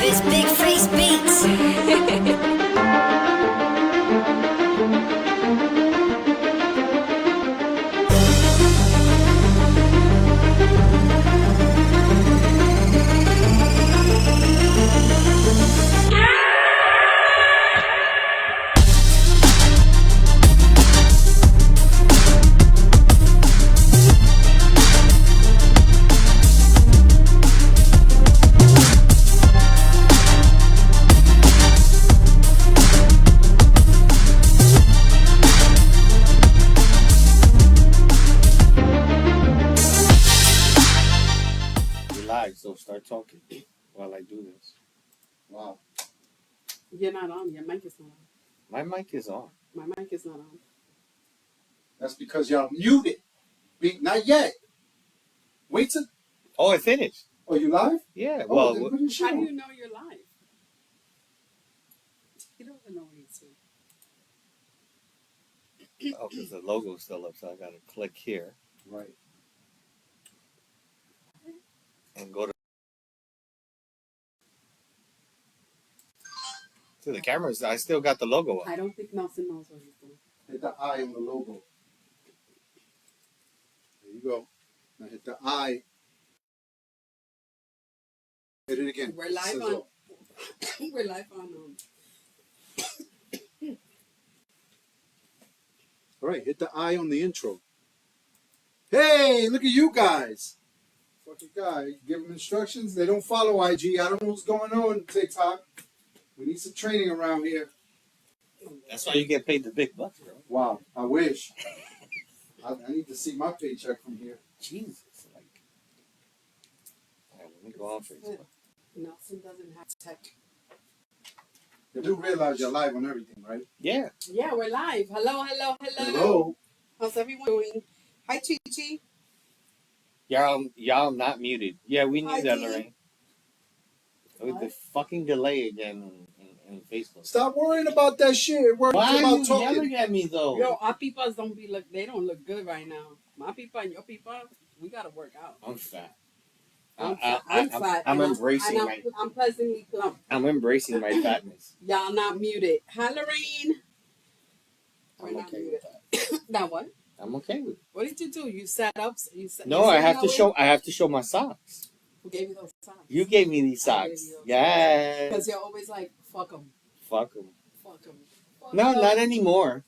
It's Big Face Beats. So start talking while I do this. Wow. You're not on. Your mic is not on. My mic is on. My mic is not on. That's because y'all muted. Not yet. Wait till. Oh, I finished. Oh, you live? Yeah. Oh, Well, then put your shit How do on. you know you're live? He doesn't know what he's saying. oh, because the logo's still up, so I gotta click here Right. and go to the cameras. I still got the logo up. I don't think Nelson knows what he's doing. Hit the I on the logo. There you go. Now hit the I. Hit it again. We're live Sizzle. on. We're live on. All right, hit the I on the intro. Hey, look at you guys. Fucking guy. Give them instructions. They don't follow IG. I don't know what's going on TikTok. We need some training around here. That's why you get paid the big bucks, bro. Wow, I wish. I need to see my paycheck from here. Jesus, like. All right, let me go on Facebook. Nelson doesn't have tech. You do realize you're live on everything, right? Yeah. Yeah, we're live. Hello. Hello. How's everyone doing? Hi, Chi. Y'all not muted. Yeah, we Hi, need that, Dee. Lorraine. With the What? fucking delay again in Facebook. Stop worrying about that shit. Worry Why are about you talking. yelling at me though? Yo, our people they don't look good right now. My people and your people, we gotta work out. I'm fat. I'm fat. I'm and embracing and my. I'm pleasantly plump. I'm embracing my fatness. Y'all not muted. Hi, Lorraine. We're I'm not okay muted. with that. Now what? I'm okay with it. What did you do? You set up? No, I have to show. I have to show my socks. Who gave you those socks? You gave me these I gave socks. you those Yeah. Because you're always like, fuck them. Fuck them. Fuck them. No, not anymore.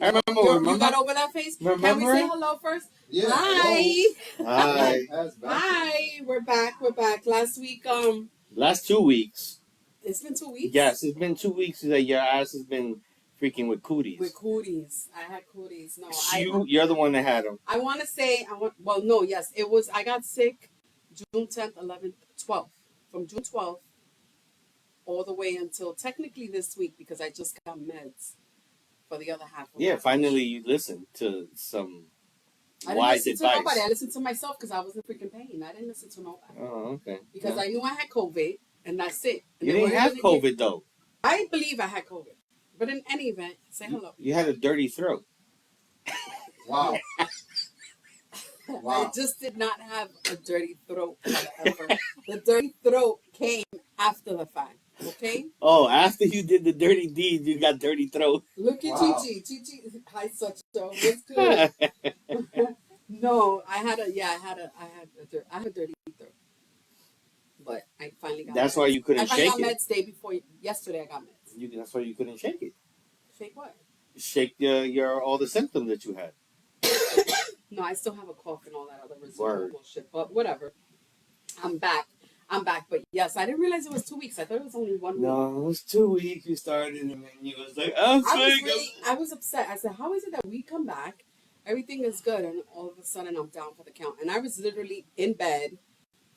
I remember. You got over that face? Remember? Can we say hello first? Yeah. Hi. Hi. That's bad. Hi. We're back. Last week, Last 2 weeks. it's been 2 weeks. Yes, it's been 2 weeks that your ass has been freaking with cooties. With cooties. I had cooties. No, You're the one that had them. I want to say, it was, I got sick June 10th, 11th, 12th. From June 12th all the way until technically this week because I just got meds for the other half of Yeah, my finally you listened to some I didn't wise listen advice. to nobody. I listened to myself because I was in freaking pain. I didn't listen to nobody. Oh, okay. Because Yeah. I knew I had COVID and that's it. And You they didn't weren't have gonna COVID though. I believe I had COVID. But in any event, say hello. You had a dirty throat. Wow. I Wow. just did not have a dirty throat. However. The dirty throat came after the fact. Okay? Oh, after you did the dirty deed, you got dirty throat. Look at Wow. Chi. Hi, such a what's good? No, I had a dirty throat. But I finally got That's meds. why you couldn't I finally shake got it. meds day before yesterday I got meds. That's why you couldn't shake it. Shake what? Shake your all the symptoms that you had. No, I still have a cough and all that other residual Word. bullshit. But whatever. I'm back. But yes, I didn't realize it was 2 weeks. I thought it was only 1 week. No, it was 2 weeks. You started and then you was like, I'm sick. I was upset. I said, how is it that we come back, everything is good, and all of a sudden I'm down for the count? And I was literally in bed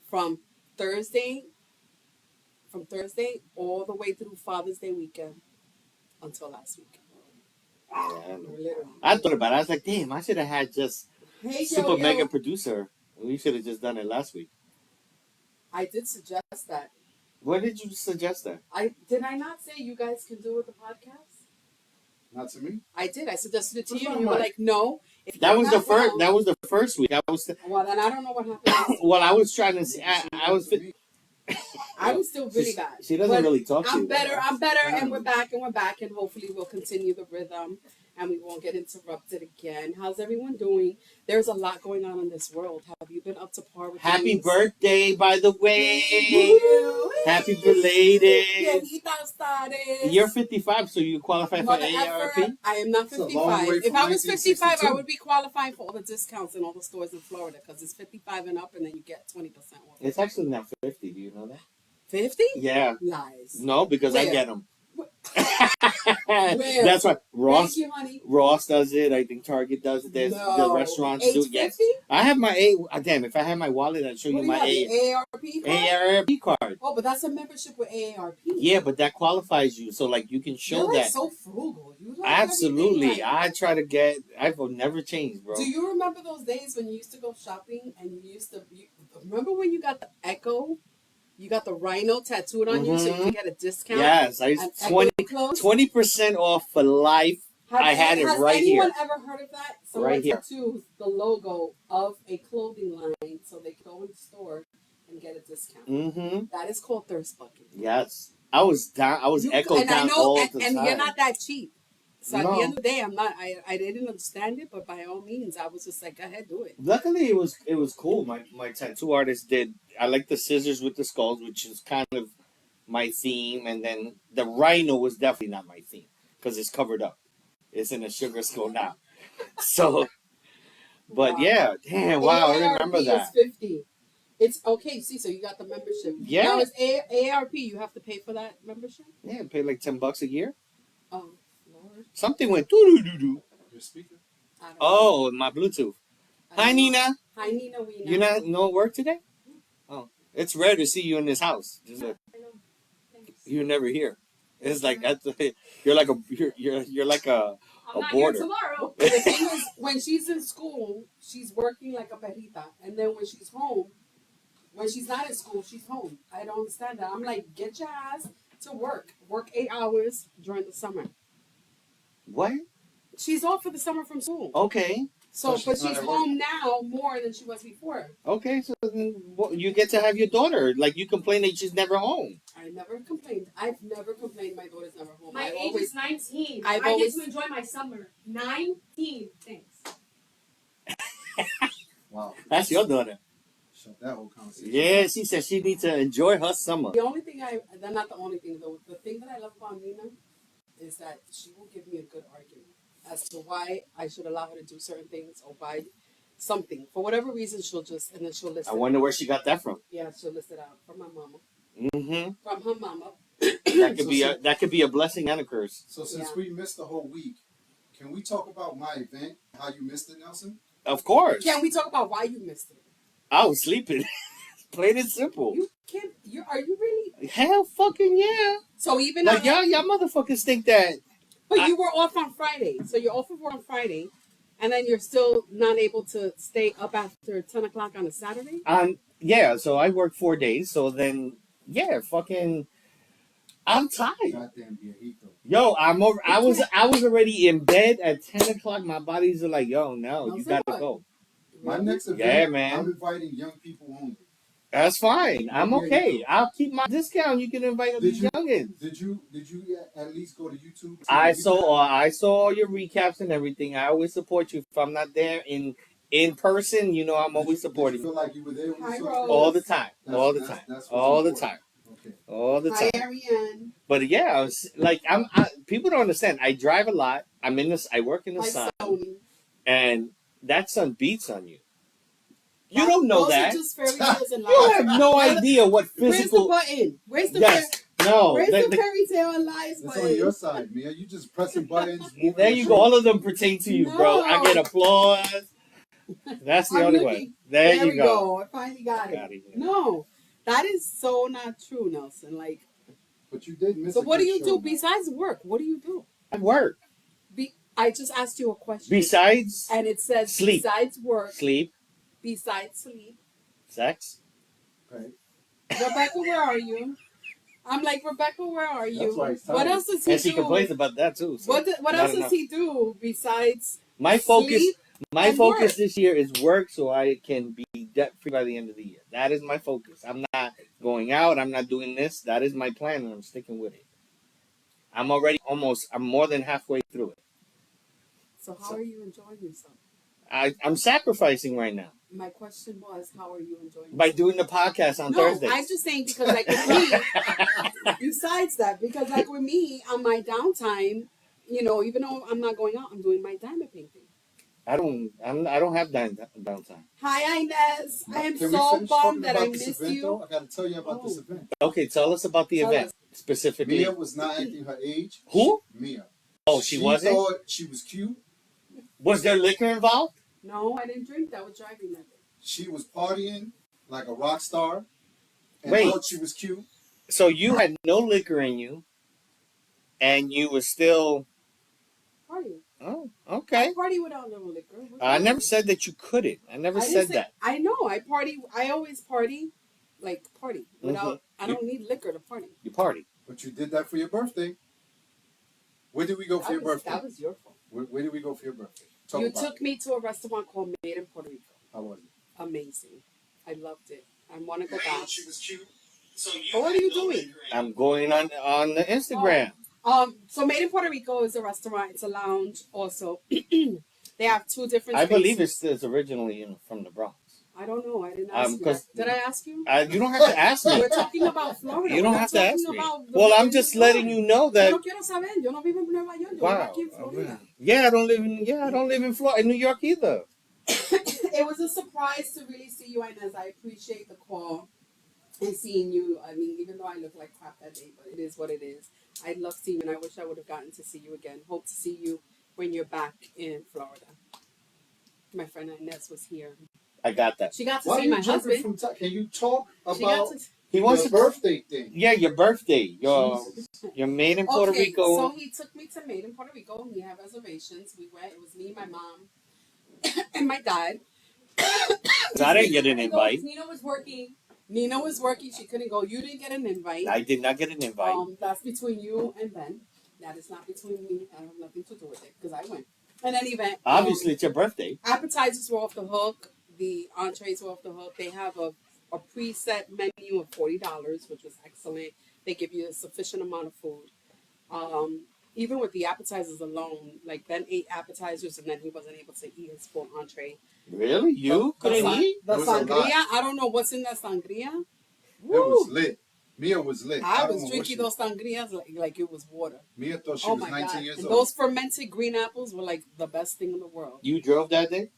from Thursday all the way through Father's Day weekend until last week. Yeah, I know. Literally. I thought about it. I was like, damn, I should have had just Hey, super mega producer. We should have just done it last week. I did suggest that. Where did you suggest that? Did I not say you guys can do it with the podcast? Not to me. I did. I suggested it to What's you, wrong, and you were Mike? like, "No." That was the first. That was the first week. Well, then I don't know what happened. Well, I was trying to. I was. I was still really She- bad. She doesn't But really talk to you. I'm better. though. I'm better, and we're back, and hopefully we'll continue the rhythm, and we won't get interrupted again. How's everyone doing? There's a lot going on in this world. Have you been up to par with Happy things? birthday, by the way. Woo! Happy belated. Viejita started. You're 55, so you qualify for Mother AARP? effer, I am not It's a long 55. way If from I was 55, I 1962. would be qualifying for all the discounts in all the stores in Florida because it's 55 and up, and then you get 20% off. It's actually now 50. Do you know that? 50? Yeah. Lies. No, because I Where? get them. Where? That's right. Ross Thank you, honey. Ross does it. I think Target does it. There's the restaurants do. Yes. $8.50? I have my damn, if I had my wallet, I'd show What you do my you have, the AARP card? AARP card. Oh, but that's a membership with AARP. Yeah, but that qualifies you. So like you can show You're like that. so frugal. You like Absolutely. everything like- I try to get I've never changed, bro. Do you remember those days when you used to go shopping and remember when you got the Echo? You got the Rhino tattooed on you so you Mhm. could get a discount? Yes, I And used Echo clothes? 20% off for life. I had it right Has here. anyone ever heard of that? Someone Right here. tattoos the logo of a clothing line so they can go in the store and get a discount. Mm-hmm. That is called thirst bucket. Yes. I was down. I was echoed and down I know, all and, the and time. you're not that cheap. So at No. the end of the day, I'm not. I didn't understand it, but by all means, I was just like, go ahead, do it. Luckily, it was cool. My tattoo artist did. I like the scissors with the skulls, which is kind of my theme, and then the rhino was definitely not my theme because it's covered up. It's in a sugar skull now. So, but Wow. yeah, damn, wow, I remember AARP that. is $50. It's okay. See, so you got the membership. Yeah. Now it's AARP. You have to pay for that membership. Yeah, pay like $10 a year. Oh Lord. Something went doo doo doo doo. Your speaker. I don't know. Oh, my Bluetooth. I Hi, don't know. Nina. Hi, Nina. We know. You not no work today? Oh, it's rare to see you in this house. Just I know. Thanks. you're never here. It's like that's you're like a you're like a I'm not border. here tomorrow. The thing is, when she's in school, she's working like a perrita, and then when she's home, when she's not in school, she's home. I don't understand that. I'm like, get your ass to work. Work 8 hours during the summer. What? She's off for the summer from school. Okay. So, So but she's not she's at work. home now more than she was before. Okay, so then you get to have your daughter. Like you complain that she's never home. I never complained. I've never complained my daughter's never home. My I age always, is 19. I've I always- get to enjoy my summer. 19. Thanks. Wow. That's your daughter. Shut that whole conversation. Yeah, she said she needs to enjoy her summer. the only thing that's not the only thing though. The thing that I love about Nina is that she will give me a good argument as to why I should allow her to do certain things or why something. For whatever reason, she'll list I it. wonder where she got that from. Yeah, she'll list it out from my mama. Mm-hmm. From her mama. That could be a blessing and a curse. So since Yeah. we missed the whole week, can we talk about my event? How you missed it, Nelson? Of course. Can we talk about why you missed it? I was sleeping. Plain and simple. You can't. Are you really? Hell fucking yeah. So even Like on- y'all motherfuckers think that But you were off on Friday, so you're off of work on Friday, and then you're still not able to stay up after 10 o'clock on a Saturday. yeah, so I work 4 days, so then yeah, fucking I'm tired. Goddamn viejito. Yo, I was already in bed at 10 o'clock. My body's like, yo, no, No, you say gotta what? go. My next event, Yeah, man. I'm inviting young people only. That's fine. I'm Yeah, okay. you I'll keep my discount. You can invite Did these you- youngins. Did you at least go to YouTube? I saw your recaps and everything. I always support you. If I'm not there in person, you know I'm always Did you supporting you feel like you were there when Hi, you saw Rose. all the time, That's- all the that's- time, that's what's all the important. time, Okay. all the Hi, time. Ariane. But yeah, I was like, people don't understand. I drive a lot. I'm in this. I work in the Hi, sun, Sony. and that sun beats on you. You don't know Those that. Are just fairy tales and You lies. have no idea what Where's the physical. button? Where's the Yes, no. where's the- the fairy tale and lies It's button? on your side, man. You just pressing buttons. moving There your you go. All of them pertain to you, bro. No. I get applause. That's the I'm only looking. one. There you we go. I finally got it. Got it. No, that is so not true, Nelson. Like, But you did miss. so a what do good you show, do man. besides work? What do you do? I work. I just asked you a question. Besides And it says Sleep. besides work, sleep, besides sleep. sex. Right. Rebecca, where are you? I'm like, Rebecca, where are you? That's why he's What tired. else does he And she do? complains about that too. so What not else does enough. he do besides My focus. sleep? My And focus work. this year is work so I can be debt free by the end of the year. That is my focus. I'm not going out. I'm not doing this. That is my plan, and I'm sticking with it. I'm already I'm more than halfway through it. So how So are you enjoying yourself? I'm sacrificing right now My question was, how are you enjoying by yourself? doing the podcast on No, Thursdays. I'm just saying because like with me, besides that, because like with me on my downtime, even though I'm not going out, I'm doing my diamond painting. I don't have downtime. Hi Inez, I am Can we so finish talking bummed that I about this missed event, you. though? I got to tell you about this Oh, event. Okay, tell us about the tell event us. specifically. Mia was not acting her age. Who? Mia. Oh, she wasn't? thought she was cute. Was there liquor involved? No, I didn't drink. That was driving that day. She was partying like a rock star and Wait. thought she was cute. So you had no liquor in you, and you were still. Party. Oh, I okay. party without little liquor. What's I wrong never with you? said that you couldn't. I never I didn't said say, that. I know. I party. I always party, like party without. I You- don't need liquor to party. You party. But you did that for your birthday. Where did we go for your birthday? That was your fault. Where did we go for your birthday? Talk You about took me to a restaurant called Made in Puerto Rico. How was it? Amazing. I loved it. I want to go back. She was cute. So But what are you doing? I'm going on the Instagram. So Made in Puerto Rico is a restaurant. It's a lounge also. They have two different I spaces. believe it's originally from the Bronx. I don't know. I didn't ask you. 'cause- Did I ask you? You don't have to ask me. We're talking about Florida. You don't We're have to not ask talking me. about Well, I'm the- just letting you know Yo that. no quiero saber. Yo no vivo en Nueva York. Yo vivo Wow. aquí en Florida. Yeah, I don't live in Florida, in New York either. It was a surprise to really see you, Inez. I appreciate the call and seeing you. I mean, even though I look like crap that day, but it is what it is. I love seeing you, and I wish I would have gotten to see you again. Hope to see you when you're back in Florida. My friend Inez was here. I got that. She got to Why are see you my jumping husband. from Can you talk She got about to. He wants the to. birthday thing? Yeah, your birthday. Jesus. You're made in Puerto Okay, Rico. so he took me to Made in Puerto Rico. He had reservations. We went. It was me, my mom, and my dad. I didn't get an invite. Nina was working. Nina was working. She couldn't go. You didn't get an invite. I did not get an invite. That's between you and Ben. That is not between me. I have nothing to do with it because I went. In any event, Obviously, it's your birthday. appetizers were off the hook. The entrees were off the hook. They have a preset menu of $40, which was excellent. They give you a sufficient amount of food. Even with the appetizers alone, like Ben ate appetizers and then he wasn't able to eat his full entree. Really? You The couldn't eat? It was a lot. sangria, I don't know what's in that sangria. It was lit. Mia was lit. I don't know was what drinking she- those sangrias like it was water. Mia thought she Oh was my 19 god! years And old. those fermented green apples were like the best thing in the world. You drove that day?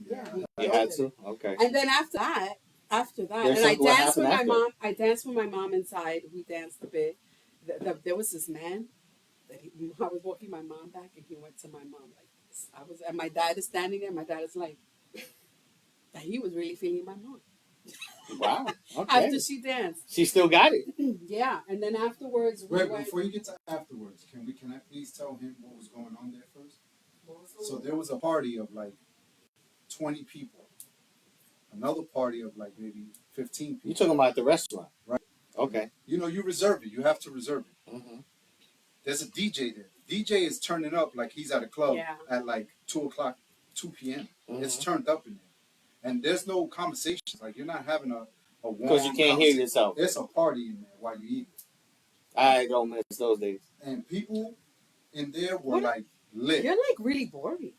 Yeah. You had to? Okay. And then after that, There's and I something what danced with happened my after. mom. I danced with my mom inside. We danced a bit. There was this man that I was walking my mom back, and he went to my mom like this. And my dad is standing there. My dad is like, that he was really feeling my mom Wow. Okay. after she danced. She still got it. Yeah, and then afterwards we Wait, went. before you get to afterwards, can I please tell him what was going on there first? So there was a party of like 20 people. Another party of like maybe 15 people. You talking about the restaurant? Right. Okay. You know, you reserve it. You have to reserve it. Mm-hmm. There's a DJ there. DJ is turning up like he's at a club Yeah. at like 2 p.m. It's Mhm. turned up in there. And there's no conversations. Like you're not having a warm Because you can't hear conversation. yourself. There's a party in there while you eat. I don't miss those days. And people in there were What? like lit. You're like really boring.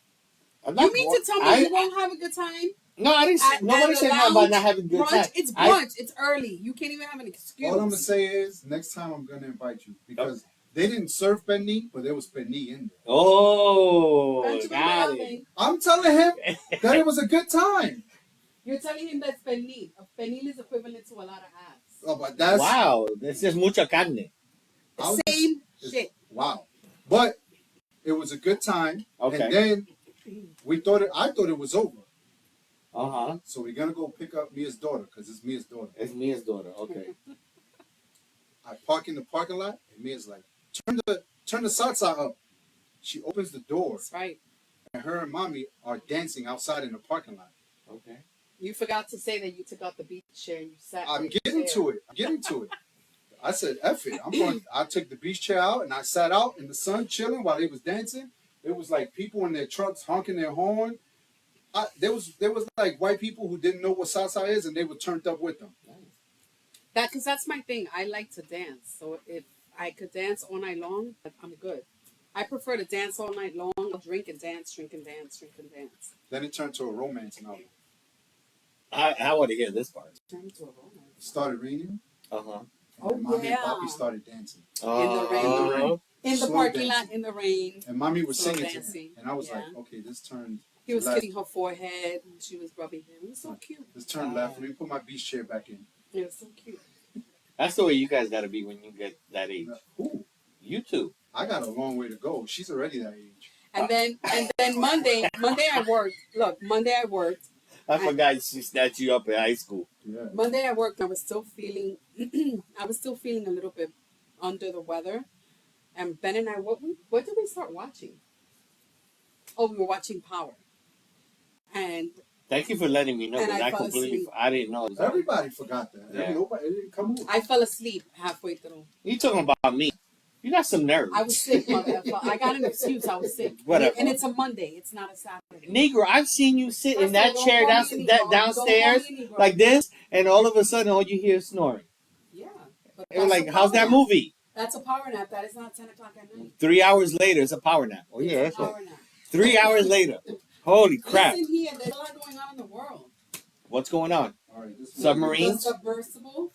I'm You not mean bored. to tell me I- you won't have a good time? No, I didn't say. At Nobody a said nothing about lounge, not having a good brunch? time. It's I- brunch. It's early. You can't even have an excuse. All I'm gonna say is next time I'm gonna invite you because they didn't serve penne, but there was penne in there. Oh, Brunch got with it. nothing. I'm telling him that it was a good time. You're telling him that's pernil. A pernil is equivalent to a lot of ass. Oh, but that's Wow, this is mucha carne. I was- Same shit. wow. But it was a good time. Okay. And then I thought it was over. Uh huh. So we're gonna go pick up Mia's daughter because it's Mia's daughter. It's Mia's daughter. Okay. I park in the parking lot and Mia's like, turn the salsa up. She opens the door That's right. and her and mommy are dancing outside in the parking lot. Okay. You forgot to say that you took out the beach chair and you sat. I'm getting to it. I said, F it. I took the beach chair out and I sat out in the sun chilling while they was dancing. It was like people in their trucks honking their horn. There was like white people who didn't know what salsa is, and they were turned up with them. Because that's my thing. I like to dance. So if I could dance all night long, I'm good. I prefer to dance all night long. I'll drink and dance, drink and dance, drink and dance. Then it turned to a romance novel. I want to hear this part. Turn to a romance. It started raining. Uh-huh. And mommy yeah. and Papi started dancing. In the rain. In the Slow parking dancing. lot, in the rain. And mommy was Slow singing to dancing. him. And I was Yeah. like, okay, this turned He was left. kissing her forehead and she was rubbing him. It was so cute. This turned left. Let me put my beach chair back in. It was so cute. That's the way you guys got to be when you get that age. Ooh, You too. I got a long way to go. She's already that age. And then Monday I worked. Look, Monday I worked. I forgot she snatched you up in high school. Yeah. Monday I worked. I was still feeling a little bit under the weather. And Ben and I, what did we start watching? Oh, we were watching Power. And Thank you for letting me know, And because I I fell completely, asleep. I didn't know. Everybody forgot that. Yeah. Nobody, it didn't come on. I fell asleep halfway through. You talking about me? You got some nerve. I was sick, mother. I got an excuse. I was sick. Whatever. And it's a Monday. It's not a Saturday. Negro, I've seen you sit in First that of all, chair don't call me a Negro. Don't downstairs call me a Negro. like this, and all of a sudden, all you hear is snoring. Yeah. But It was that's like, a how's power that nap. movie? That's a power nap. That is not 10 o'clock at night. 3 hours later, it's a power nap. Oh, It's yeah, a that's right. power nap. 3 hours later. Holy crap. Listen here. There's a lot going on in the world. What's going on? All right, this Submarine? The submersible,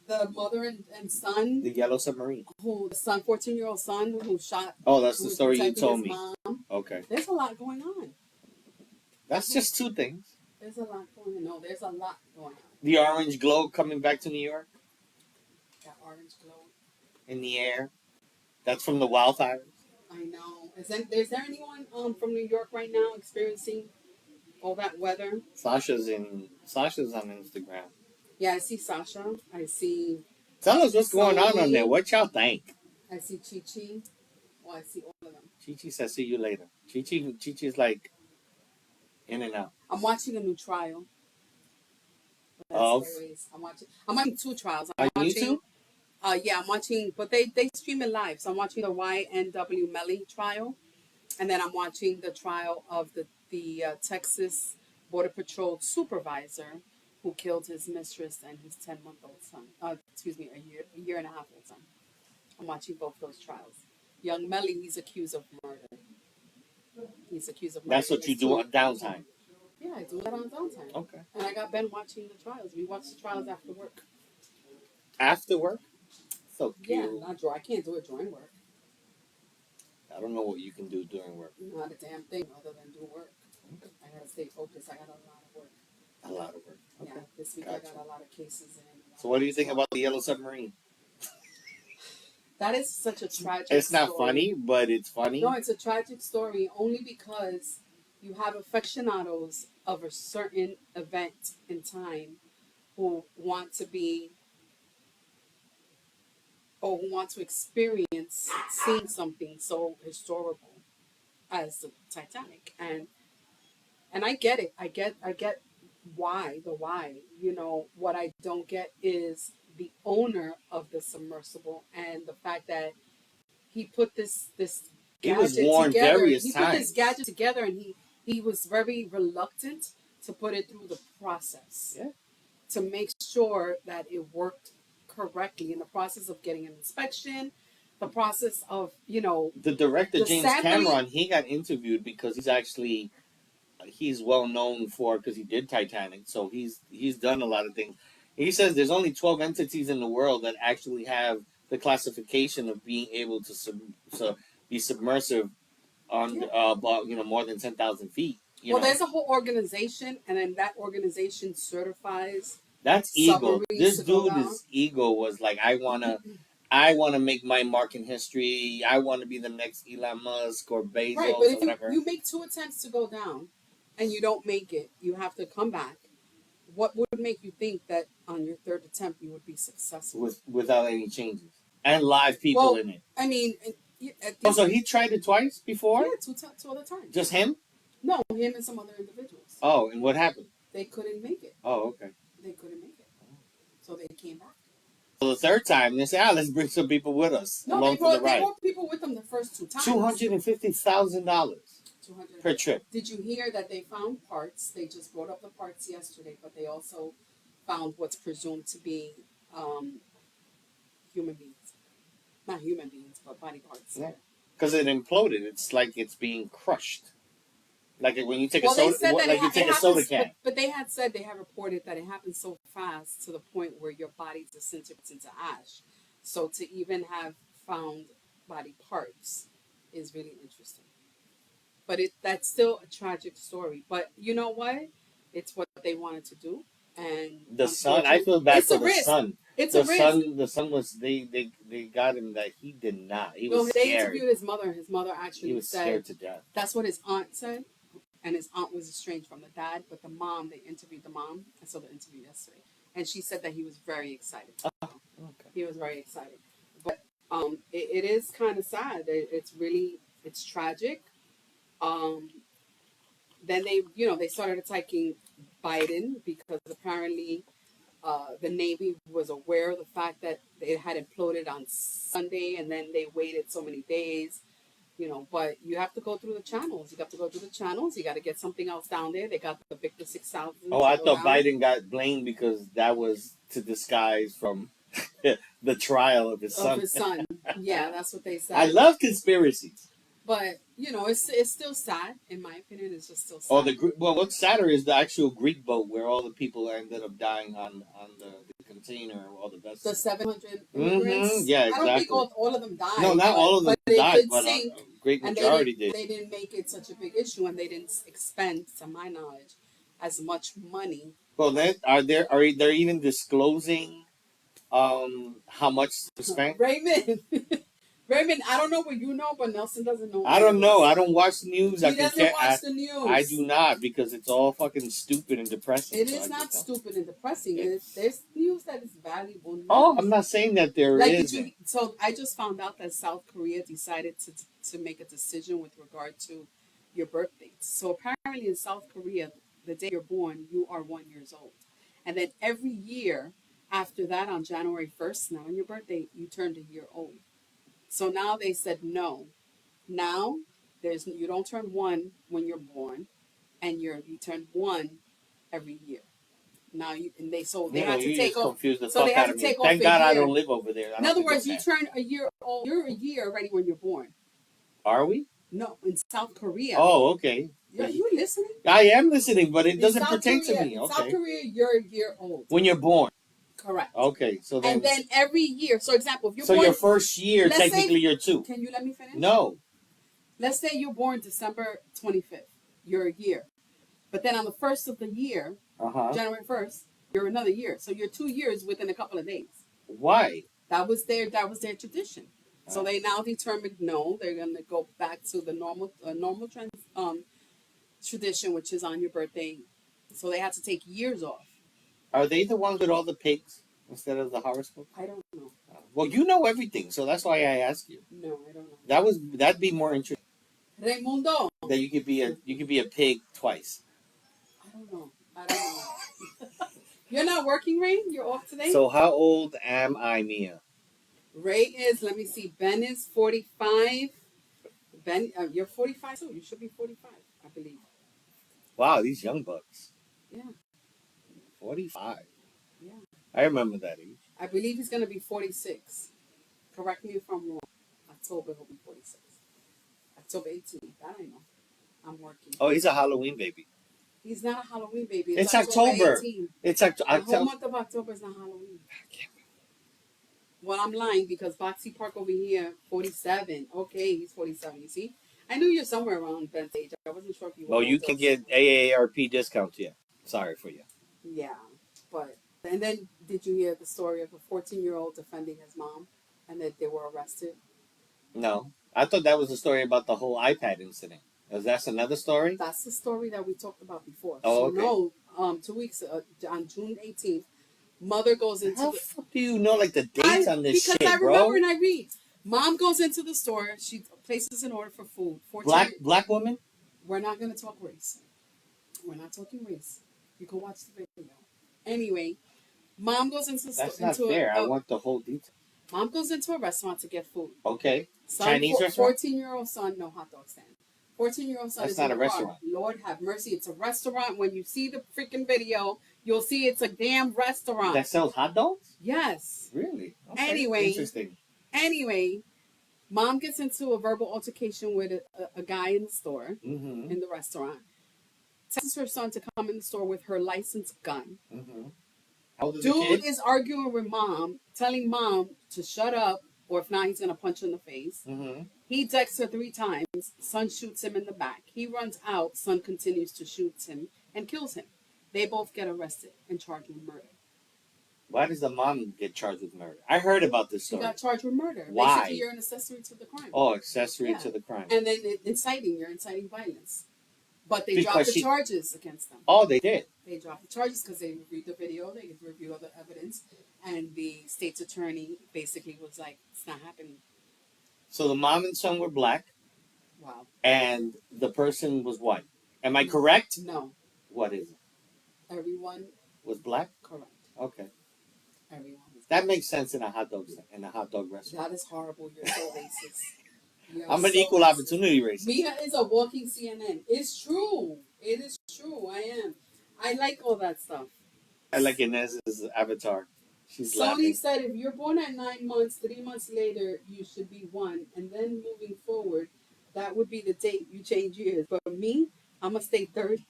the mother and son, The Yellow Submarine. the son, 14-year-old son who shot. Oh, that's who the was story you protecting told his me. Mom. Okay. There's a lot going on. That's just two things. There's a lot going on. No, there's a lot going on. The orange glow coming back to New York That orange glow. in the air. That's from the wildfires. I know. Is there anyone from New York right now experiencing all that weather? Sasha's on Instagram. Yeah, I see Sasha. I see Tell us what's going on there. What y'all think? Chi Chi. Well, I see all of them. Chi says, see you later. Chichi's like in and out. I'm watching a new trial. That's Of? hilarious. I'm watching two trials. On I'm watching, YouTube? Yeah, I'm watching, but they stream it live. So I'm watching the YNW Melly trial, and then I'm watching the trial of the Texas Border Patrol supervisor who killed his mistress and his 10-month-old son. A year and a half old son. I'm watching both those trials. Young Melly, he's accused of murder. He's accused of murder. That's what you do on downtime. Yeah, I do that on downtime. Okay. And I got Ben watching the trials. We watch the trials after work. After work? So cute. Yeah, not draw. I can't do it during work. I don't know what you can do during work. Not a damn thing other than do work. I gotta stay focused. I got a lot of work. A lot of work. Okay. Yeah, this week Gotcha. I got a lot of cases in. So what do you think about the Yellow Submarine? That is such a tragic It's not story. funny, but it's funny. No, it's a tragic story only because you have aficionados of a certain event in time who want to be or who want to experience seeing something so historical as the Titanic. And I get it. I get why. You know, what I don't get is the owner of the submersible and the fact that he put this He was gadget warned together. various He times. put this gadget together and he was very reluctant to put it through the process. Yeah. To make sure that it worked correctly in the process of getting an inspection, the process of, you know, The director, The James family- Cameron, he got interviewed because he's well known for, because he did Titanic, so he's done a lot of things. He says there's only 12 entities in the world that actually have the classification of being able to be submersive on about more than 10,000 feet. You know, there's a whole organization, and then that organization certifies. that's ego. submarines This to go down. dude's ego was like, I wanna make my mark in history. I want to be the next Elon Musk or Bezos Right, or but if whatever. you make 2 attempts to go down, and you don't make it, you have to come back. What would make you think that on your 3rd attempt you would be successful? Without any changes and live people Well, in it. I mean, at Oh, this, so he tried it twice before? yeah, two other times. Just him? No, him and some other individuals. Oh, and what happened? They couldn't make it. Oh, okay. They couldn't make it. So they came back. So the third time, they said, let's bring some people with us No, along they for the brought ride. people with them the first 2 times. $250,000. 200 per trip. Did you hear that they found parts? They just brought up the parts yesterday, but they also found what's presumed to be human beings. Not human beings, but body parts. Yeah. Because it imploded. It's like it's being crushed. Like when you take a Well, they soda, said that like you take a soda can. but they had said they have reported that it happens so fast to the point where your body disintegrates into ash. So to even have found body parts is really interesting. But that's still a tragic story. But you know what? It's what they wanted to do, and The son, I feel bad it's for a the risk. son. It's The a risk. son, the son was they got him that he did not. He No, was they scared. interviewed his mother, and his mother He actually was said scared to death. that's what his aunt said, and his aunt was estranged from the dad. But the mom, they interviewed the mom. I saw the interview yesterday, and she said that he was very excited. Okay. He was very excited. But it is kind of sad. It's tragic. Um, then they started attacking Biden because apparently the Navy was aware of the fact that it had imploded on Sunday, and then they waited so many days. But you have to go through the channels. You got to go through the channels. You got to get something else down there. They got the Victor 6000. Oh, I thought Biden got blamed because that was to disguise from the trial of his son. Of his son. Yeah, that's what they said. I love conspiracies. But it's still sad. In my opinion, it's just still sad. Oh, what's sadder is the actual Greek boat where all the people ended up dying on the container, all the vessels. The 700 immigrants. Yeah, I don't think exactly. all of them died. No, not all of them but died, it did but sink, a great and majority did. they didn't make it such a big issue, and they didn't expend, to my knowledge, as much money. Well, then are they even disclosing how much to spend? Raymond, I don't know what you know, but Nelson doesn't know. I don't know. I don't watch news. He doesn't watch the news. I do not, because it's all fucking stupid and depressing. It is not stupid and depressing. There's news that is valuable news. Oh, I'm not saying that there is. So I just found out that South Korea decided to make a decision with regard to your birth dates. So apparently in South Korea, the day you're born, you are 1 year old. And then every year after that, on January 1st, not on your birthday, you turned a year old. So now they said no. Now you don't turn 1 when you're born, and you turn 1 every year. Now they had to take off. So they had to take off. Thank God I don't live over there. In other words, you turn a year old. You're a year already when you're born. Are we? No, in South Korea. Oh, okay. Are you listening? I am listening, but it doesn't pertain to me. In Okay. South Korea, you're a year old. When you're born. Correct. Okay, so then. And then every year, so example, if you're So born, your first year, technically, you're 2. Can you let me finish? No. Let's say you're born December 25th. You're a year. But then on the first of the year, January 1st, you're another year. So you're 2 years within a couple of days. Why? That was their tradition. So they now determined no, they're going to go back to the normal tradition, which is on your birthday. So they had to take years off. Are they the ones with all the pigs instead of the horoscope? I don't know. Well, you know everything, so that's why I asked you. No, I don't know. That'd be more interesting. Raimundo. That you could be a pig twice. I don't know. You're not working, Ray? You're off today? So how old am I, Mia? Ray is, let me see, Ben is 45. Ben, you're 45 too. You should be 45, I believe. Wow, these young bucks. Yeah. 45. Yeah. I remember that age. I believe he's going to be 46. Correct me if I'm wrong. October, he'll be 46. October 18th. That I know. I'm working. Oh, he's a Halloween baby. He's not a Halloween baby. It's October. 18th. It's October. The whole month of October is not Halloween. Well, I'm lying because Boxy Park over here, 47. Okay, he's 47. You see? I knew you're somewhere around Ben's age. I wasn't sure if you were. Well, you can get AARP discounts, yeah. Sorry for you. Yeah, but and then did you hear the story of a 14-year-old defending his mom, and that they were arrested? No, I thought that was the story about the whole iPad incident. That's another story. That's the story that we talked about before. Oh, okay. So no, 2 weeks on June 18th, mother goes into. How the fuck do you know like the dates on this shit, bro? Because I remember and I read. Mom goes into the store. She places an order for food. Black woman. We're not going to talk race. We're not talking race. You can watch the video. Anyway, mom goes into the store. That's not fair. I want the whole detail. Mom goes into a restaurant to get food. Okay. Son, Chinese restaurant? 14-year-old son, no hot dog stand. 14-year-old son That's is not in a the car. restaurant. Lord have mercy. It's a restaurant. When you see the freaking video, you'll see it's a damn restaurant. That sells hot dogs? Yes. Really? Okay. Anyway. Interesting. Anyway, mom gets into a verbal altercation with a guy in the store, Mm-hmm. in the restaurant. Tells her son to come in the store with her licensed gun. Mm-hmm. How old is the Dude kid? is arguing with mom, telling mom to shut up, or if not, he's gonna punch her in the face. Mm-hmm. He decks her 3 times. Son shoots him in the back. He runs out. Son continues to shoot him and kills him. They both get arrested and charged with murder. Why does the mom get charged with murder? I heard about this She story. got charged with murder. Why? Basically, you're an accessory to the crime. Oh, accessory Yeah. to the crime. And then you're inciting violence. But they Because dropped the she- charges against them. Oh, they did. They dropped the charges because they reviewed the video, they reviewed all the evidence, and the state's attorney basically was like, it's not happening. So the mom and son were black, Wow. and the person was white. Am I correct? No. What is it? Everyone Was black? correct. Okay. Everyone. That makes sense in a hot dog restaurant. That is horrible. You're so racist. You're I'm an so equal racist. opportunity racist. Mia is a walking CNN. It's true. It is true. I am. I like all that stuff. I like Inez's avatar. She's Sony laughing. said if you're born at 9 months, 3 months later, you should be 1. And then moving forward, that would be the date you change years. But me, I'm going to stay 30.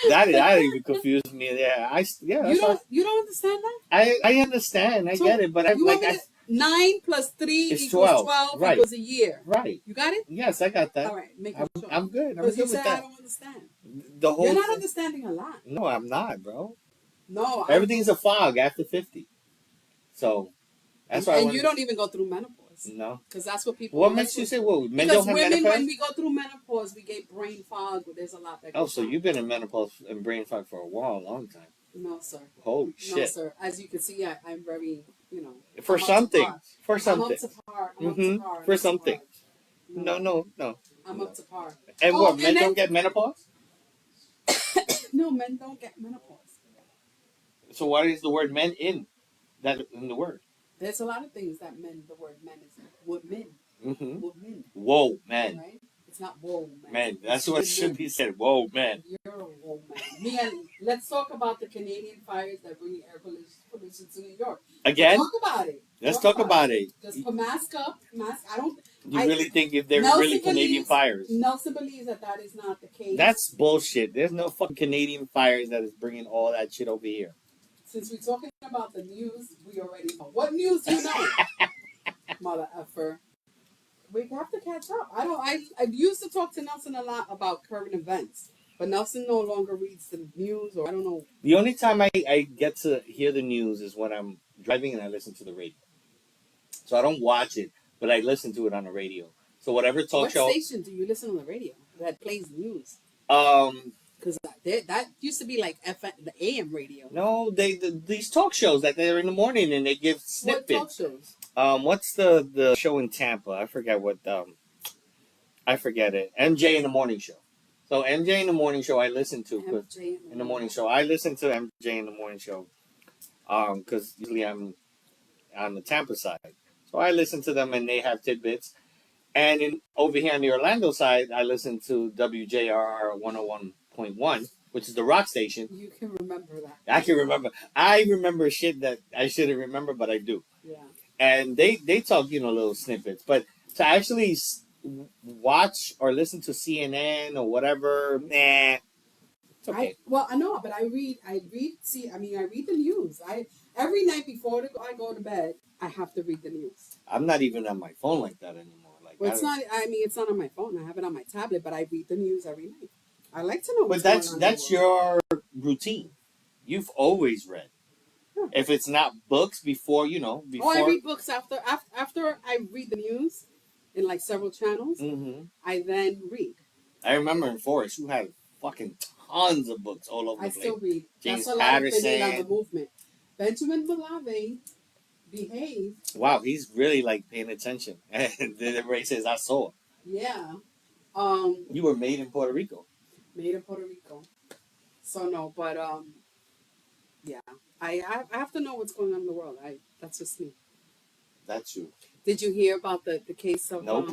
That even confused me. Yeah, You don't understand that? I understand. I So, get it, but I You like want me to, 9 plus 3 It's equals 12. 12 Right. equals a year. right. You got it? Yes, I got that. All right. Make I'm, it sure. I'm good. I'm Because you good with said I that. don't understand. The whole You're not thing- understanding a lot. No, I'm not, bro. No. Everything's a fog after 50. So that's why. And you don't even go through menopause. No. Because that's what people. What makes you say, "Whoa, men Because don't have women, menopause"? when we go through menopause, we get brain fog. There's a lot that Oh, goes so on. you've been in menopause and brain fog for a long time. No, sir. Holy No, shit! sir. As you can see, I'm very, For I'm up to something. par. For I'm something. up to par. I'm up Mhm. to par. For I'm up to something. par. No. I'm up to par. And Oh, what? and Men then- don't get menopause? No, men don't get menopause. So why is the word "men" in the word? There's a lot of things that the word men is women. Mm-hmm. Women, Whoa, man. right? It's not whoa, man. Man, that's It's what women. should be said. Whoa, man. You're a whoa, man. Me and let's talk about the Canadian fires that bring air pollution to New York. Again, Talk about it. let's talk about it. Just put mask up. I don't. You I- really think if they're Nelson really Canadian believes- fires? Nelson believes that is not the case. That's bullshit. There's no fucking Canadian fires that is bringing all that shit over here. Since we're talking about the news, we already know. What news do you know? Mother effer. We have to catch up. I used to talk to Nelson a lot about current events, but Nelson no longer reads the news, or I don't know. The only time I get to hear the news is when I'm driving and I listen to the radio. So I don't watch it, but I listen to it on the radio. So whatever talk What show. station do you listen on the radio that plays news? Because that used to be like FM, the AM radio. No, these talk shows that they're in the morning and they give What talk snippets. shows? What's the show in Tampa? I forget what. I forget it. MJ in the morning show. So MJ in the morning show I listen to 'cause- MJ in the morning show. I listen to MJ in the morning show. Because usually I'm on the Tampa side, so I listen to them and they have tidbits. And over here on the Orlando side, I listen to WJRR 101.1, which is the rock station. You can remember that. I can remember. I remember shit that I shouldn't remember, but I do. Yeah. And they talk, little snippets. But to actually watch or listen to CNN or whatever, nah, it's okay. I know, but I read the news. Every night before I go to bed, I have to read the news. I'm not even on my phone like that anymore. Like, Well, I it's don't- not. It's not on my phone. I have it on my tablet, but I read the news every night. I like to know. But What's that's going on in the world. your routine. You've always read. Yeah. If it's not books before, before. Oh, I read books after I read the news in like several channels. Hmm. I then read. I remember in Forest, you had fucking tons of books all over I the place. still read. James That's a lot of opinion on Patterson. the movement. Benjamin Malave, behave. Wow, he's really like paying attention. And then everybody says, I saw it. Yeah. You were made in Puerto Rico. Made in Puerto Rico. So no, but yeah. I have to know what's going on in the world. That's just me. That's you. Did you hear about the case of Nope.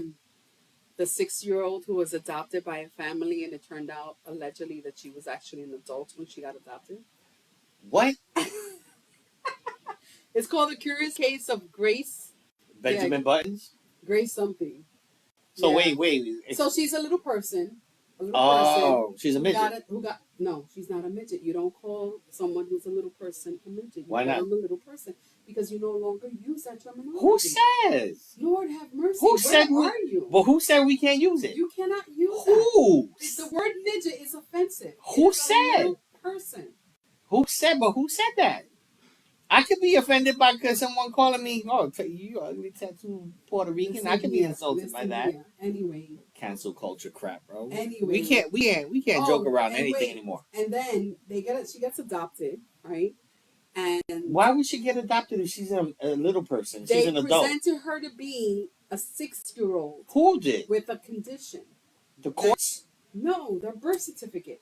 The 6-year-old who was adopted by a family, and it turned out allegedly that she was actually an adult when she got adopted. What? It's called The Curious Case of Grace. Benjamin Buttons? Grace something. So Yeah. wait. So she's a little person. Oh, she's a who midget. No, she's not a midget. You don't call someone who's a little person a midget. You Why call not? them a little person because you no longer use that terminology. Who says? Lord have mercy. Who Where said we- are you? But who said we can't use it? You cannot use that. Who? The word midget is offensive. Who It's a said? little person. Who said? But who said that? I could be offended by because someone calling me, oh, you ugly tattooed Puerto Rican. Listen I could be here, insulted by listen that. here. Anyway, Cancel culture crap, bro. Anyway. we can't Oh, joke around and anything wait. anymore. and then she gets adopted, right? And Why would she get adopted if she's a little person? She's they an adult. presented her to be a 6-year-old Who did? with a condition. The courts? No, their birth certificate.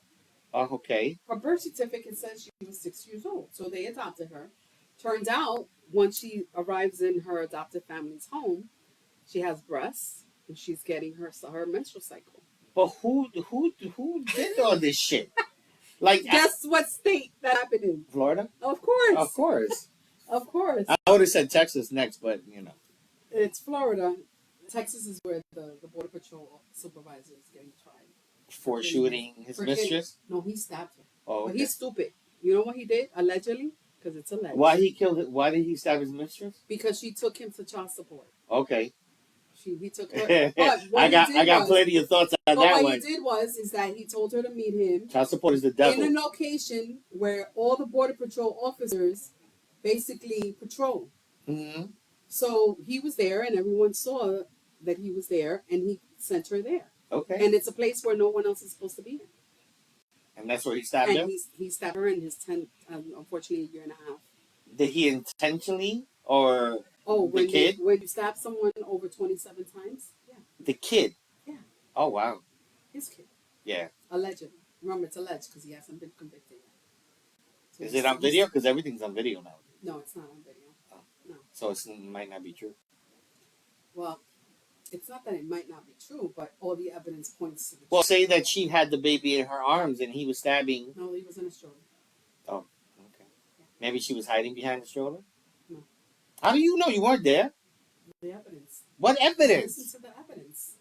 Oh, okay. Her birth certificate says she was 6 years old, so they adopted her. Turns out, once she arrives in her adopted family's home, she has breasts and she's getting her menstrual cycle. But who did all this shit? Like Guess what state that happened in? Florida? Of course. Of course. Of course. I would have said Texas next, but you know. It's Florida. Texas is where the Border Patrol supervisor is getting tried. For shooting his mistress? No, he stabbed her. Oh, But okay. he's stupid. You know what he did? Allegedly? Because it's alleged. Why he killed it? Why did he stab his mistress? Because she took him to child support. Okay. He took her. But what I got he did was, plenty of thoughts on but that what one. he did is that he told her to meet him Child support is the in devil. a location where all the Border Patrol officers basically patrol. Mm-hmm. So he was there, and everyone saw that he was there, and he sent her there. Okay. And it's a place where no one else is supposed to be in. And that's where he stabbed And him? he stabbed her in his 10, unfortunately, a year and a half. Did he intentionally or Oh, the kid? when you stab someone over 27 times? Yeah, The kid? Yeah. Oh, wow. his kid. Yeah. Allegedly. Remember, it's alleged because he hasn't been convicted yet. So Is it on video? Because everything's on video now. No, it's not on video. So it might not be true. Well, it's not that it might not be true, but all the evidence points to the Well, truth. say that she had the baby in her arms and he was stabbing. No, he was in a stroller. Okay. Maybe she was hiding behind the stroller? No. How do you know you weren't there? The evidence. What evidence? Listen to the evidence.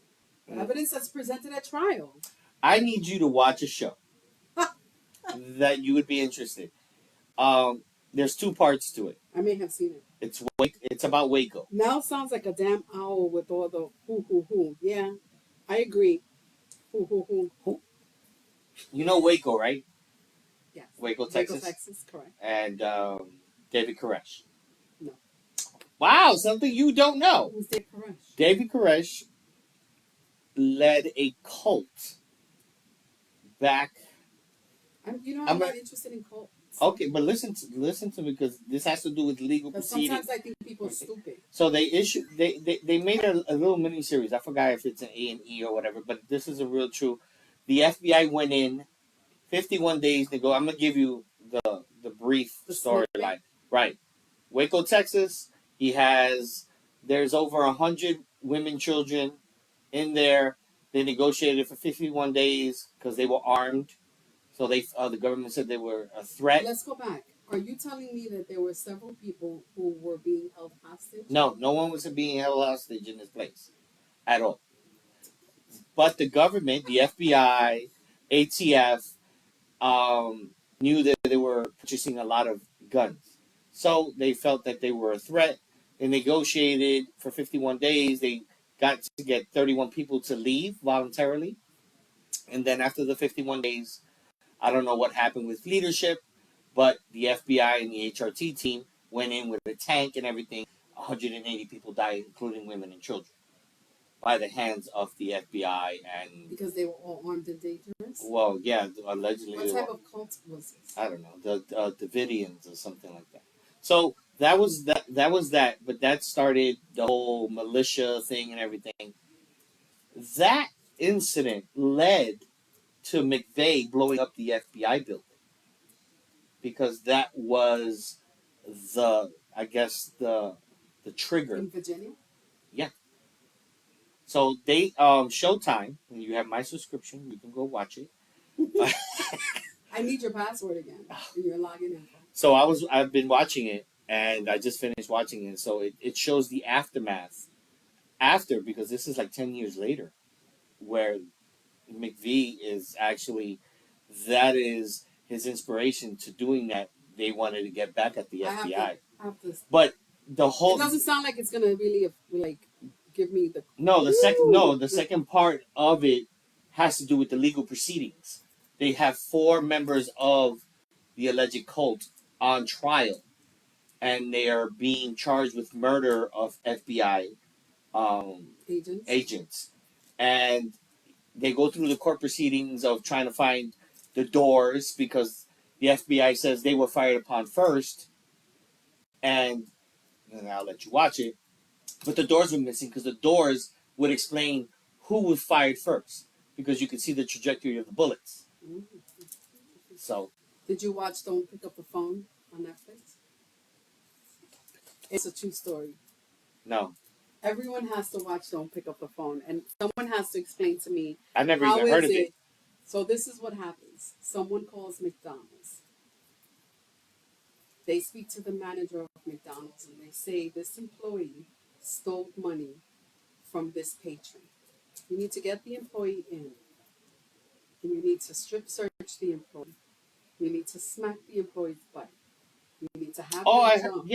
The evidence that's presented at trial. I need you to watch a show that you would be interested. There's 2 parts to it. I may have seen it. It's about Waco. Now sounds like a damn owl with all the hoo. Yeah, I agree. Hoo. You know Waco, right? Yes. Waco, Texas. Texas, correct. And David Koresh. No. Wow, something you don't know. Who's Dave Koresh? David Koresh led a cult back. I'm I'm not a- interested in cults. Okay, but listen to me because this has to do with legal But proceedings. sometimes I think people are stupid. So they made a little mini series. I forgot if it's an A&E or whatever, but this is a real true. The FBI went in 51 days to go. I'm gonna give you the brief The storyline. Right, Waco, Texas. There's over 100 women, children in there. They negotiated for 51 days because they were armed. So the government said they were a threat. Let's go back. Are you telling me that there were several people who were being held hostage? No one was being held hostage in this place at all. But the government, the FBI, ATF, knew that they were purchasing a lot of guns. So they felt that they were a threat. They negotiated for 51 days. They got to get 31 people to leave voluntarily. And then after the 51 days, I don't know what happened with leadership, but the FBI and the HRT team went in with a tank and everything. 180 people died, including women and children, by the hands of the FBI and, Because they were all armed and dangerous? well, yeah, allegedly. What type of cult was this? I don't know, the Davidians or something like that. So that was that, but that started the whole militia thing and everything. That incident led to McVeigh blowing up the FBI building because that was the trigger. In Virginia? So they Showtime, and you have my subscription. You can go watch it. I need your password again. And your login info. So I've been watching it, and I just finished watching it. So it shows the aftermath after, because this is like 10 years later, where McVie is actually, that is his inspiration to doing that. They wanted to get back at the FBI, I have to. but the It whole doesn't sound like it's gonna really like give me the. the second part of it has to do with the legal proceedings. They have 4 members of the alleged cult on trial, and they are being charged with murder of FBI Agents. agents, and they go through the court proceedings of trying to find the doors, because the FBI says they were fired upon first, and I'll let you watch it. But the doors were missing, because the doors would explain who was fired first, because you could see the trajectory of the bullets. Mm. So Did you watch Don't Pick Up the Phone on Netflix? It's a true story. no, Everyone has to watch Don't Pick Up the Phone, and someone has to explain to me I never how even heard is of it. So this is what happens. Someone calls McDonald's. They speak to the manager of McDonald's and they say this employee stole money from this patron. You need to get the employee in, and you need to strip search the employee. You need to smack the employee's butt. You need to have Oh, them jump.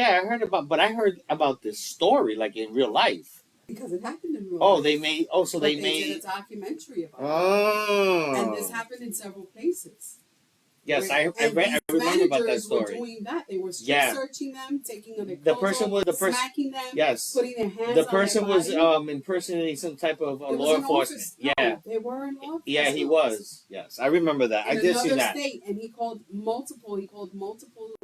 I heard about this story, like in real life. Because it happened in real Oh, life. they made. Oh, so But they did made. a documentary about it. Oh. And this happened in several places. Yes, Where- I and remember these about that managers story. were doing that. They were strip Yeah. searching them, taking their The clothes person off, was the person. smacking them, Yes. putting their hands The on person their was body. impersonating some type of It was law an enforcement. office. Yeah. No, they were in law enforcement. Yeah, he was. Yes, I remember that. I In did see another that. state, and he called multiple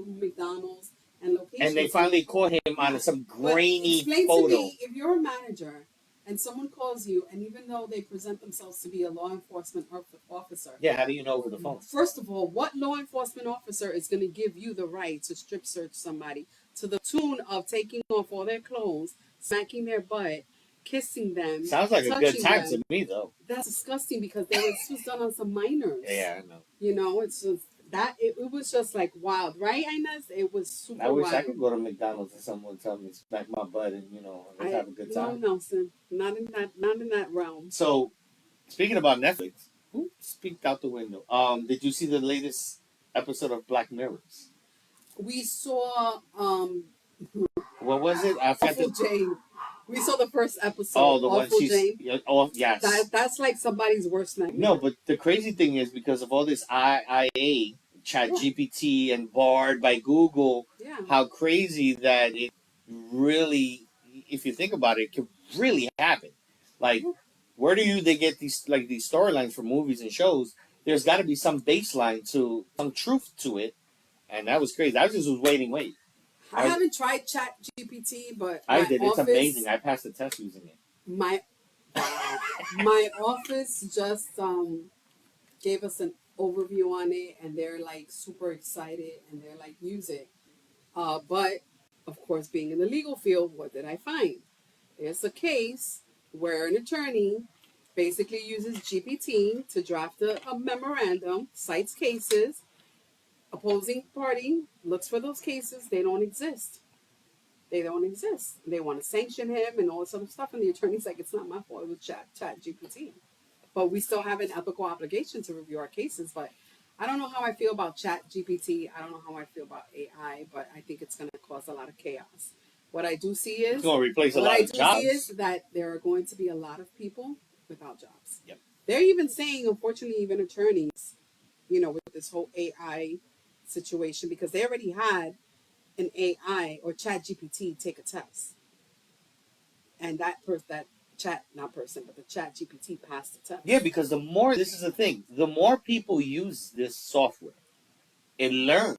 McDonald's and locations. And they finally caught him on some But grainy explain photo. to me, if you're a manager and someone calls you, and even though they present themselves to be a law enforcement officer, Yeah, how do you know over the phone? first of all, what law enforcement officer is going to give you the right to strip search somebody to the tune of taking off all their clothes, smacking their butt, kissing them? Sounds like a good touching time them? to me, though. That's disgusting because this was done on some minors. Yeah, I know. You know, it's just that it was just like wild, right, Inez? It was super I wish wild. I could go to McDonald's and someone tell me to smack my butt and let's have a good time. No, Nelson, not in that realm. So, speaking about Netflix, who speaked out the window? Did you see the latest episode of Black Mirrors? We saw What was it? I forgot Awful Jane. We saw the first episode. Oh, the one Awful she's. Jane. Yeah, oh, yes. That's like somebody's worst nightmare. No, but the crazy thing is, because of all this IA, Chat GPT, and Bard by Google, Yeah. how crazy that it really, if you think about it, could really happen. Like, where do they get these storylines for movies and shows? There's got to be some baseline to some truth to it, and that was crazy. I just was waiting. I haven't tried Chat GPT, but I my did. It's office, amazing. I passed the test using it. My office just gave us an overview on it, and they're like super excited, and they're like, use it. But of course, being in the legal field, what did I find? There's a case where an attorney basically uses GPT to draft a memorandum, cites cases. Opposing party looks for those cases. They don't exist. They don't exist. They want to sanction him and all this other stuff. And the attorney's like, it's not my fault. It was Chat GPT. But we still have an ethical obligation to review our cases. But I don't know how I feel about Chat GPT. I don't know how I feel about AI. But I think it's going to cause a lot of chaos. What I do see is It's going to replace a lot of jobs. is that there are going to be a lot of people without jobs. Yep. They're even saying, unfortunately, even attorneys, with this whole AI situation, because they already had an AI or Chat GPT take a test, and the Chat GPT passed the test. Yeah, because this is the thing, the more people use this software, it learns.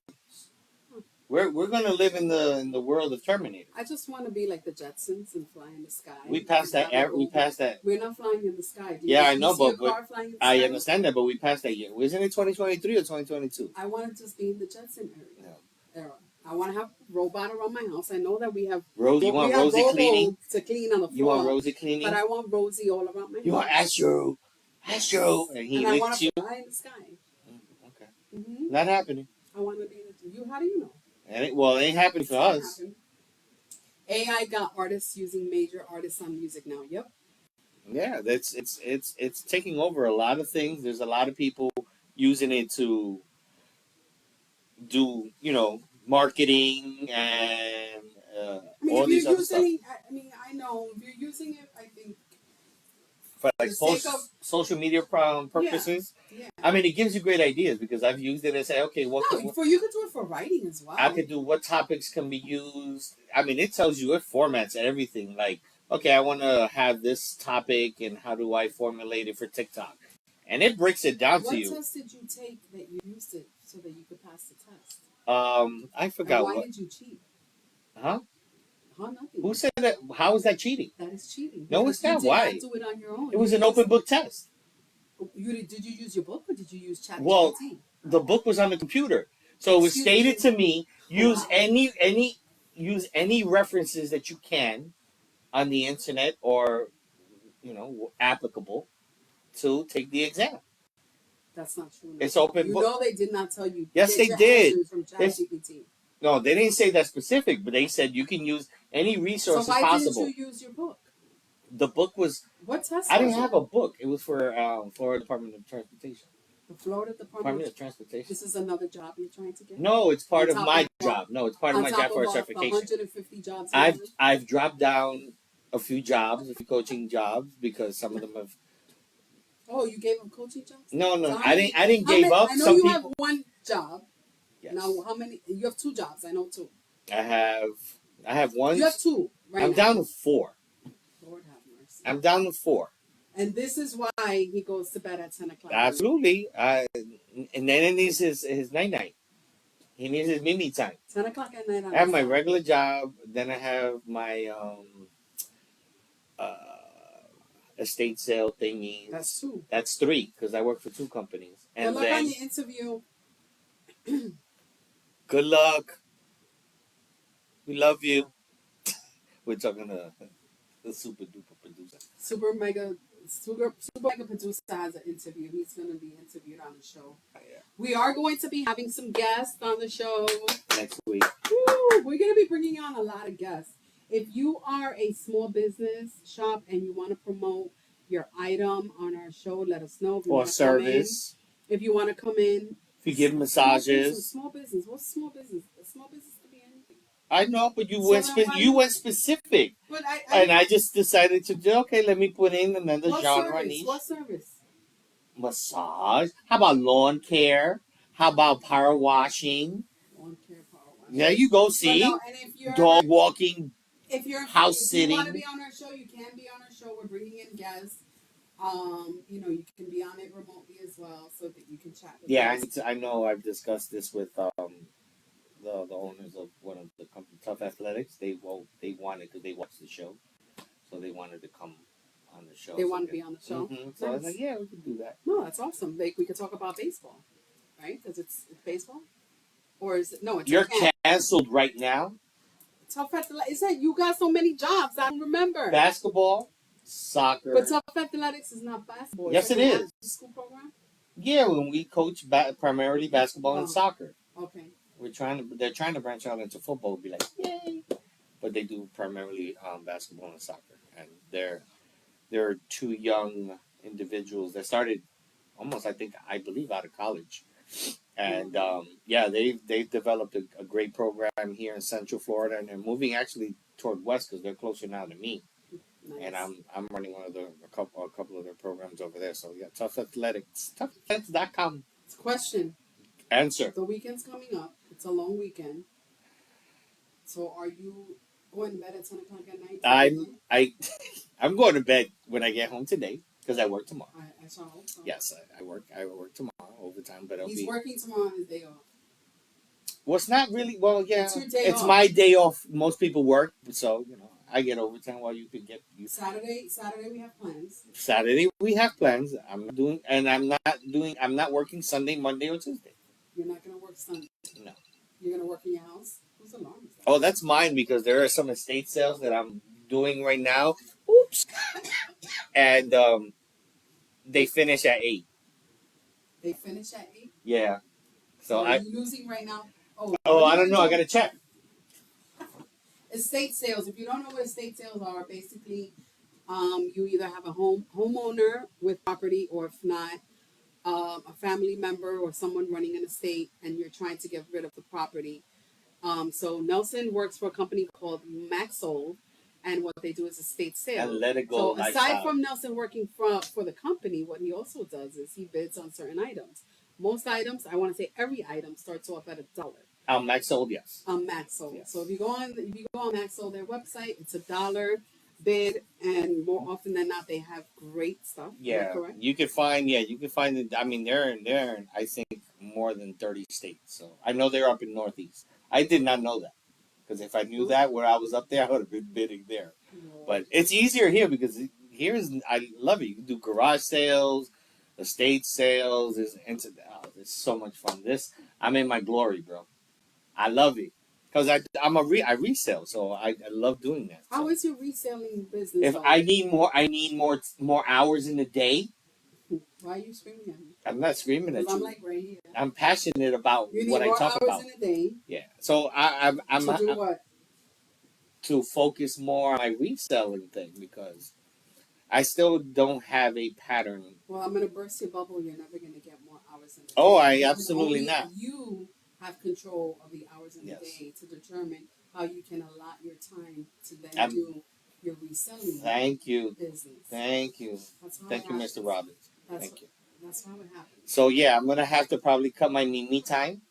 We're going to live in the world of Terminator. I just want to be like the Jetsons and fly in the sky. We passed that. We're not flying in the sky. I know, see a but car flying in the I sky? understand that, but we passed that year. Isn't it 2023 or 2022? I want to just be in the Jetson era. I want to have robot around my house. I know that we have Rose, you want we have Rosie Robo cleaning? to clean on the You want floor, Rosie cleaning? but I want Rosie all around my You want house. Astro, and he And I want licks to you. fly in the sky. Okay, Hmm not happening. I want to be able to. You? How do you know? And it ain't happening It's for gonna us. happen. AI got artists using major artists on music now. Yep. Yeah, it's taking over a lot of things. There's a lot of people using it to do marketing and I mean, all if these you're other stuff using, I mean, I know if you're using it, I think for for like the sake of social media purposes. yeah. I mean, it gives you great ideas because I've used it and say, okay, No, for you could do it for writing as well. I could do what topics can be used. I mean, it tells you, it formats everything. Like, okay, I want to have this topic, and how do I formulate it for TikTok? And it breaks it down What to you. test did you take that you used it so that you could pass the test? I And forgot why what. did you cheat? Huh? Huh? Nothing. Who said that? How is that cheating? That is cheating. No, because it's not. You did Why? not do it on your own. It was You an open used- book test. Did you use your book or did you use ChatGPT? Well, the book was on the computer, so it was Excuse stated me. to me: use Wow. any references that you can on the internet or applicable to take the exam. That's not true. It's No. open You book. know they did not tell you. Yes, Get they your did. answers from It's- ChatGPT. No, they didn't say that specific, but they said you can use any So resources why possible. didn't you use your book? The book was. What test I was didn't it? have a book. It was for Florida Department of Transportation. The Florida Department Department. of Transportation. This is another job you're trying to get. No, it's part On of top my of- job. No, it's part of On my top job for of a certification. 150 jobs. you I've have? I've dropped down a few jobs, a few coaching jobs, because some of them have. Oh, you gave them coaching jobs? No, So how I many- didn't. I didn't how give many- up. I know Some you people. have one job. Yes. Now, how many? You have two jobs. I know two. I have one. You have two right I'm now. down to 4. Lord have mercy. I'm down to 4. And this is why he goes to bed at 10 o'clock. Absolutely. And then he needs his night. He needs his me time. 10 o'clock at night. I have my regular job. Then I have my uh, estate sale thingy. That's two. That's 3 because I work for 2 companies. Good And luck then on your interview. good luck. We love you. We're talking to the super duper producer. Super mega producer has an interview. He's going to be interviewed on the show. Yeah. We are going to be having some guests on the show. Next week. Woo! We're going to be bringing on a lot of guests. If you are a small business shop and you want to promote your item on our show, let us know. If you Or wanna come in. service. If you want to come in. If you give massages. Small business. What's small business? A small business could be anything. I know, but you So went then why you you- went specific. But And I just decided to do, okay, let me put in another what genre service? niche. What service? Massage. How about lawn care? How about power washing? Lawn care, power wash. There you go, But see? no, and if you're Dog walking. if you're house if you want to sitting. be on our show, you can be on our show. We're bringing in guests. You can be on it remotely as well, so that you can chat with Yeah, us. I know I've discussed this with the owners of one of the companies, Tough Athletics. They wanted, because they watched the show, so they wanted to come on the show. They want to be on the show. So I was Nice. like, yeah, we can do that. No, that's awesome. Like we could talk about baseball, right? Because it's baseball, or is it? No, it's You're a canceled right now. Tough Athletics. Is that you got so many jobs? I don't remember. Basketball, soccer. But Tough Athletics is not basketball. Yes, It's it a is. management school program. Yeah, when we coach primarily basketball and Oh. soccer. Okay. They're trying to branch out into football, be like, yay! But they do primarily basketball and soccer, and they're 2 young individuals that started almost, I believe, out of college, and they've developed a great program here in Central Florida, and they're moving actually toward West because they're closer now to me, Nice. and I'm running a couple of their programs over there. So yeah, Tough Athletics, toughathletics.com. Question. Answer. The weekend's coming up. It's a long weekend. So are you going to bed at 10 o'clock at night? I'm going to bed when I get home today because I work tomorrow. I shall hope so. Yes, I work tomorrow overtime, but it'll He's be. working tomorrow on his day off. Well, it's not really. Well, yeah, It's your day it's off. my day off. Most people work, so I get overtime while you can get. Saturday we have plans. Saturday we have plans. I'm not working Sunday, Monday, or Tuesday. You're not going to work Sunday. No. You're going to work in your house? Oh, that's mine because there are some estate sales that I'm doing right now. Oops. And they finish at 8. They finish at 8. Yeah. So What are I you losing right now? Oh, oh what I are don't you know. I doing? gotta check. Estate sales. If you don't know what estate sales are, basically, you either have a homeowner with property, or if not, a family member or someone running an estate, and you're trying to get rid of the property. So Nelson works for a company called Maxold, and what they do is estate And sales. let it go So aside lifestyle. from Nelson working for the company, what he also does is he bids on certain items. Most items, I want to say every item starts off at $1 Max sold, yes. on Maxold. Yes. So if you go on Maxold, their website, it's $1 bid, and more often than not, they have great stuff. Am I Yeah, correct? you can find it. I mean, they're in I think more than 30 states. So I know they're up in Northeast. I did not know that because if I knew that where I was up there, I would have been bidding there. But it's easier here because I love it. You can do garage sales, estate sales. It's so much fun. I'm in my glory, bro. I love it because I resell, so I love doing that. How So is your reselling business? if though? I need more hours in the day. Why are you screaming at me? I'm not screaming at Because I'm you. like right here. I'm passionate about You need what I more talk hours about. in a day Yeah. So I'm to do what? to focus more on my reselling thing because I still don't have a pattern. Well, I'm gonna burst your bubble. You're never gonna get more hours in a day. Oh, Only not. you have control of the hours in Yes. a day to determine how you can allot your time to then I'm- do your reselling Thank you. business. Thank you. That's how Thank it you, happens. Mr. Robbins. That's Thank you. That's how it happens. So yeah, I'm gonna have to probably cut my me time.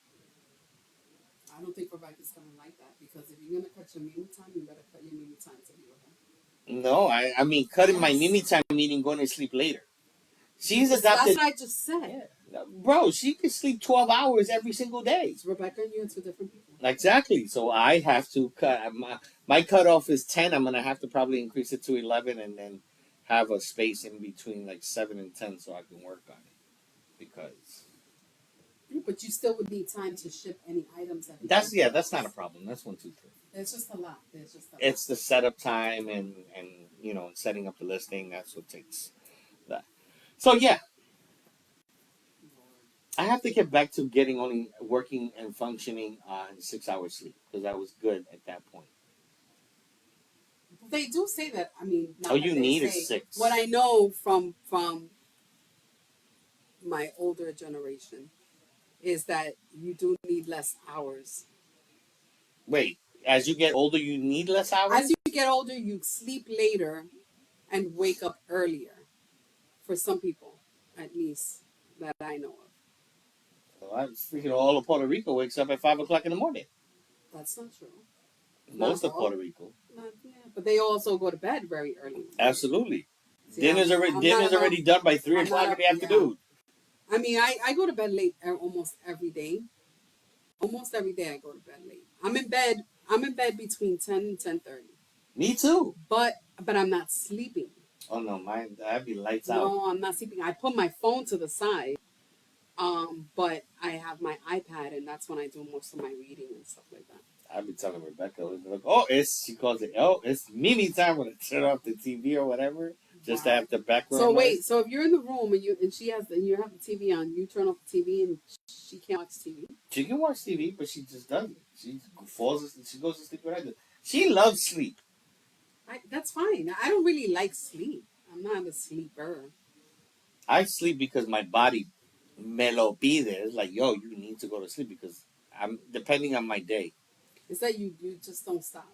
I don't think Rebecca's gonna like that, because if you're gonna cut your Mimi time, you better cut your Mimi time to be with her. No, I mean cutting my Yes. me time meaning going to sleep later. She's That's adopted. what I just said. Bro, she can sleep 12 hours every single day. It's Rebecca and you are two different people. Exactly. So I have to cut. My cutoff is 10. I'm gonna have to probably increase it to 11, and then have a space in between like 7 and 10 so I can work on it. Because But you still would need time to ship any items that that's not a problem. That's 1, 2, 3. There's just a lot. There's just a lot. It's the setup time and setting up the listing. That's what takes that. So yeah, I have to get back to getting only working and functioning on 6 hours sleep because I was good at that point. They do say that. I mean, not All that you they need say. is 6. What I know from my older generation is that you do need less hours. Wait, as you get older, you need less hours? As you get older, you sleep later and wake up earlier. For some people, at least, that I know of. Well, I'm freaking all of Puerto Rico wakes up at 5 o'clock in the morning. That's not true. Most Not of all. Puerto Rico. Yeah, but they also go to bed very early. Absolutely. See, Dinner's already done by 3 I'm o'clock not in the afternoon. I mean, I go to bed late almost every day. Almost every day I go to bed late. I'm in bed between 10 and 10:30. Me too. But I'm not sleeping. Oh no, I'd be lights out. No, I'm not sleeping. I put my phone to the side. But I have my iPad, and that's when I do most of my reading and stuff like that. I'd be telling Rebecca, like, she calls it, it's Mimi time when I turn off the TV or whatever, just to have the background. So noise. wait, so if you're in the room and you have the TV on, you turn off the TV and she can't watch TV. She can watch TV, but she just doesn't. She goes to sleep when I do. She loves sleep. That's fine. I don't really like sleep. I'm not a sleeper. I sleep because my body me lo pide. It's like, yo, you need to go to sleep because I'm depending on my day. It's that you just don't stop.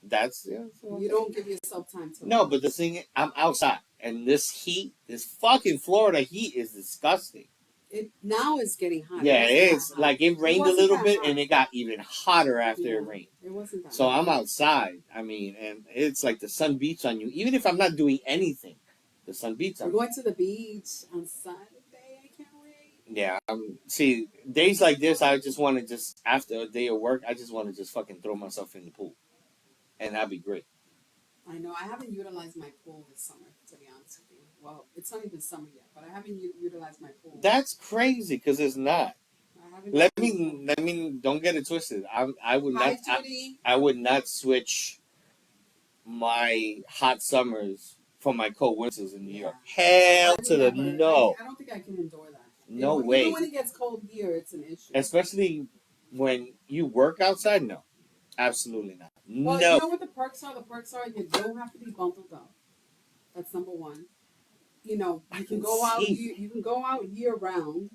That's You don't give yourself time to. No, but the thing is, I'm outside, and this heat, this fucking Florida heat, is disgusting. It now is getting hot. Yeah, it is. Like it rained a wasn't little that bit, hot. and it got even hotter after Yeah, it rained. It wasn't that. So hot. I'm outside. I mean, and it's like the sun beats on you, even if I'm not doing anything. The sun beats on We're me. going to the beach on Saturday. I can't wait. Yeah. See, days like this, I just want to after a day of work, I just want to just fucking throw myself in the pool, and that'd be great. I know. I haven't utilized my pool this summer, to be honest with you. Well, it's not even summer yet, but I haven't utilized my pool. That's crazy because it's not. I haven't. Let me. Don't get it twisted. I would Hi, not. Judy. I would not switch my hot summers for my cold winters in New York. Hell to the no. I don't think I can endure that. No Even way. when it gets cold here, it's an issue. Especially when you work outside. No, absolutely not. Well, No. you know what the perks are? The perks are you don't have to be bundled up. That's number one. You know, you can go out. You can go out year round,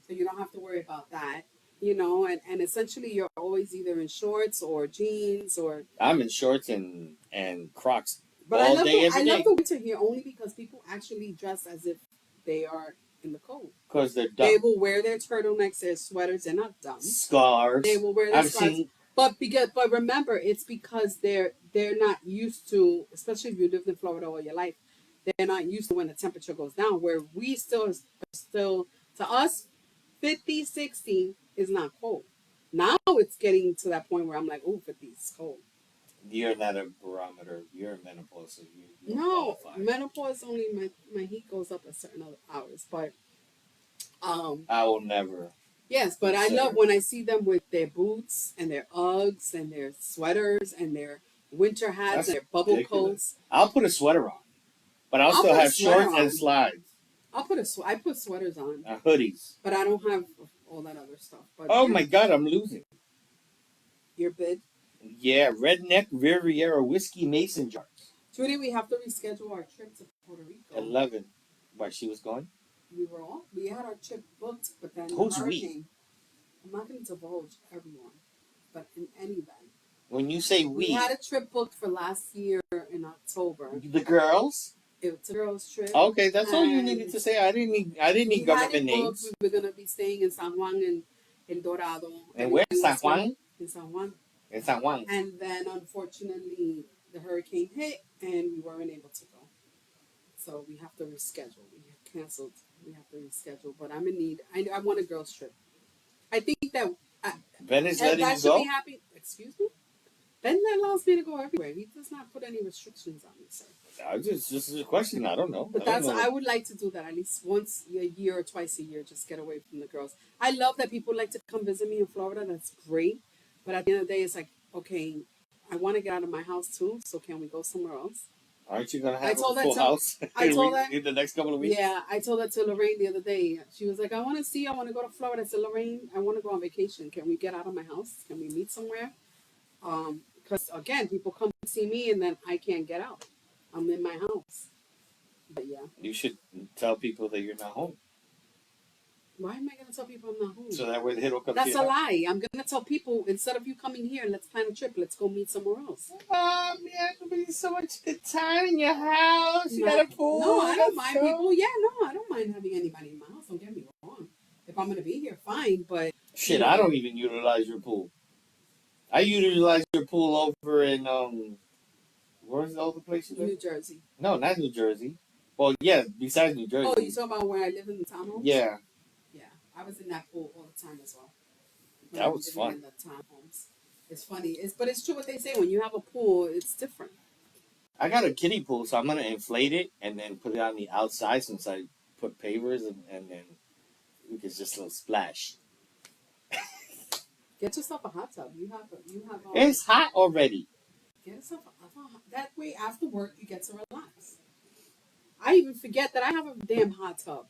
so you don't have to worry about that. You know, and essentially you're always either in shorts or jeans or. I'm in shorts and Crocs But all I love day, the every day. winter here only because people actually dress as if they are in the cold. Because they're They dumb. will wear their turtlenecks, their sweaters. They're not dumb. Scarves. They will wear their I've scarves. seen. But remember, it's because they're not used to, especially if you lived in Florida all your life, they're not used to when the temperature goes down. Where we still to us, 50, 60 is not cold. Now it's getting to that point where I'm like, oh, 50 is cold. You're not a barometer. You're a menopause, so you No, qualify. menopause only my heat goes up at certain other hours, but I will never. yes, but I Sure. love when I see them with their boots and their Uggs and their sweaters and their winter hats That's and their bubble ridiculous. coats. I'll put a sweater on, but I'll I'll still put a have sweater shorts on. and slides, I put sweaters on, hoodies. but I don't have all that other stuff. But Oh my God, I'm losing. your bid, Yeah, Redneck Riviera whiskey mason jars. Judy, we have to reschedule our trip to Puerto Rico. 11. Why she was going? We had our trip booked, but then Who's the we? hurricane. I'm not going to divulge everyone, but in any event, When you say we had a trip booked for last year in October. the girls. It was a girls' trip. Okay, that's all you And needed to say. I didn't need we government had it booked. names. We were going to be staying in San Juan and El Dorado. And where? Everything San was going- Juan? In San Juan. In San Juan. And then, unfortunately, the hurricane hit, and we weren't able to go. So we have to reschedule. We have canceled. We have to reschedule. But I'm in need. I want a girls' trip. I think that Ben is and letting that you should go. be happy. Excuse me. Ben allows me to go everywhere. He does not put any restrictions on me, sir. Just a question. I don't know. But I would like to do that at least once a year or twice a year. Just get away from the girls. I love that people like to come visit me in Florida. That's great. But at the end of the day, it's like, okay, I want to get out of my house too. So can we go somewhere else? Aren't you gonna I have told a that full to- house I told that- in the next couple of weeks? Yeah, I told that to Lorraine the other day. She was like, I want to go to Florida. I said, Lorraine, I want to go on vacation. Can we get out of my house? Can we meet somewhere? Because again, people come to see me and then I can't get out. I'm in my house. But yeah, You should tell people that you're not home, why am I going to tell people I'm not home? so that way they don't come. That's to a your house. lie. I'm going to tell people, instead of you coming here, let's plan a trip. Let's go meet somewhere else. Oh man, there'll be so much good time in your house. You No, got a pool. No, I don't Let's mind go. people. Yeah, no, I don't mind having anybody in my house. Don't get me wrong. If I'm going to be here, fine. But Shit, I don't even utilize your pool. I utilize your pool over in where's the other place you live? New Jersey. No, not New Jersey. Well, yeah, besides New Jersey. Oh, you talking about where I live in the townhomes? Yeah, Yeah, I was in that pool all the time as well. When That I was living fun. In the townhomes. It's funny. But it's true what they say. When you have a pool, it's different. I got a kiddie pool, so I'm gonna inflate it and then put it on the outside since I put pavers and then we can just a little splash. Get yourself a hot tub. You have. It's hot already. Get yourself that way after work you get to relax. I even forget that I have a damn hot tub.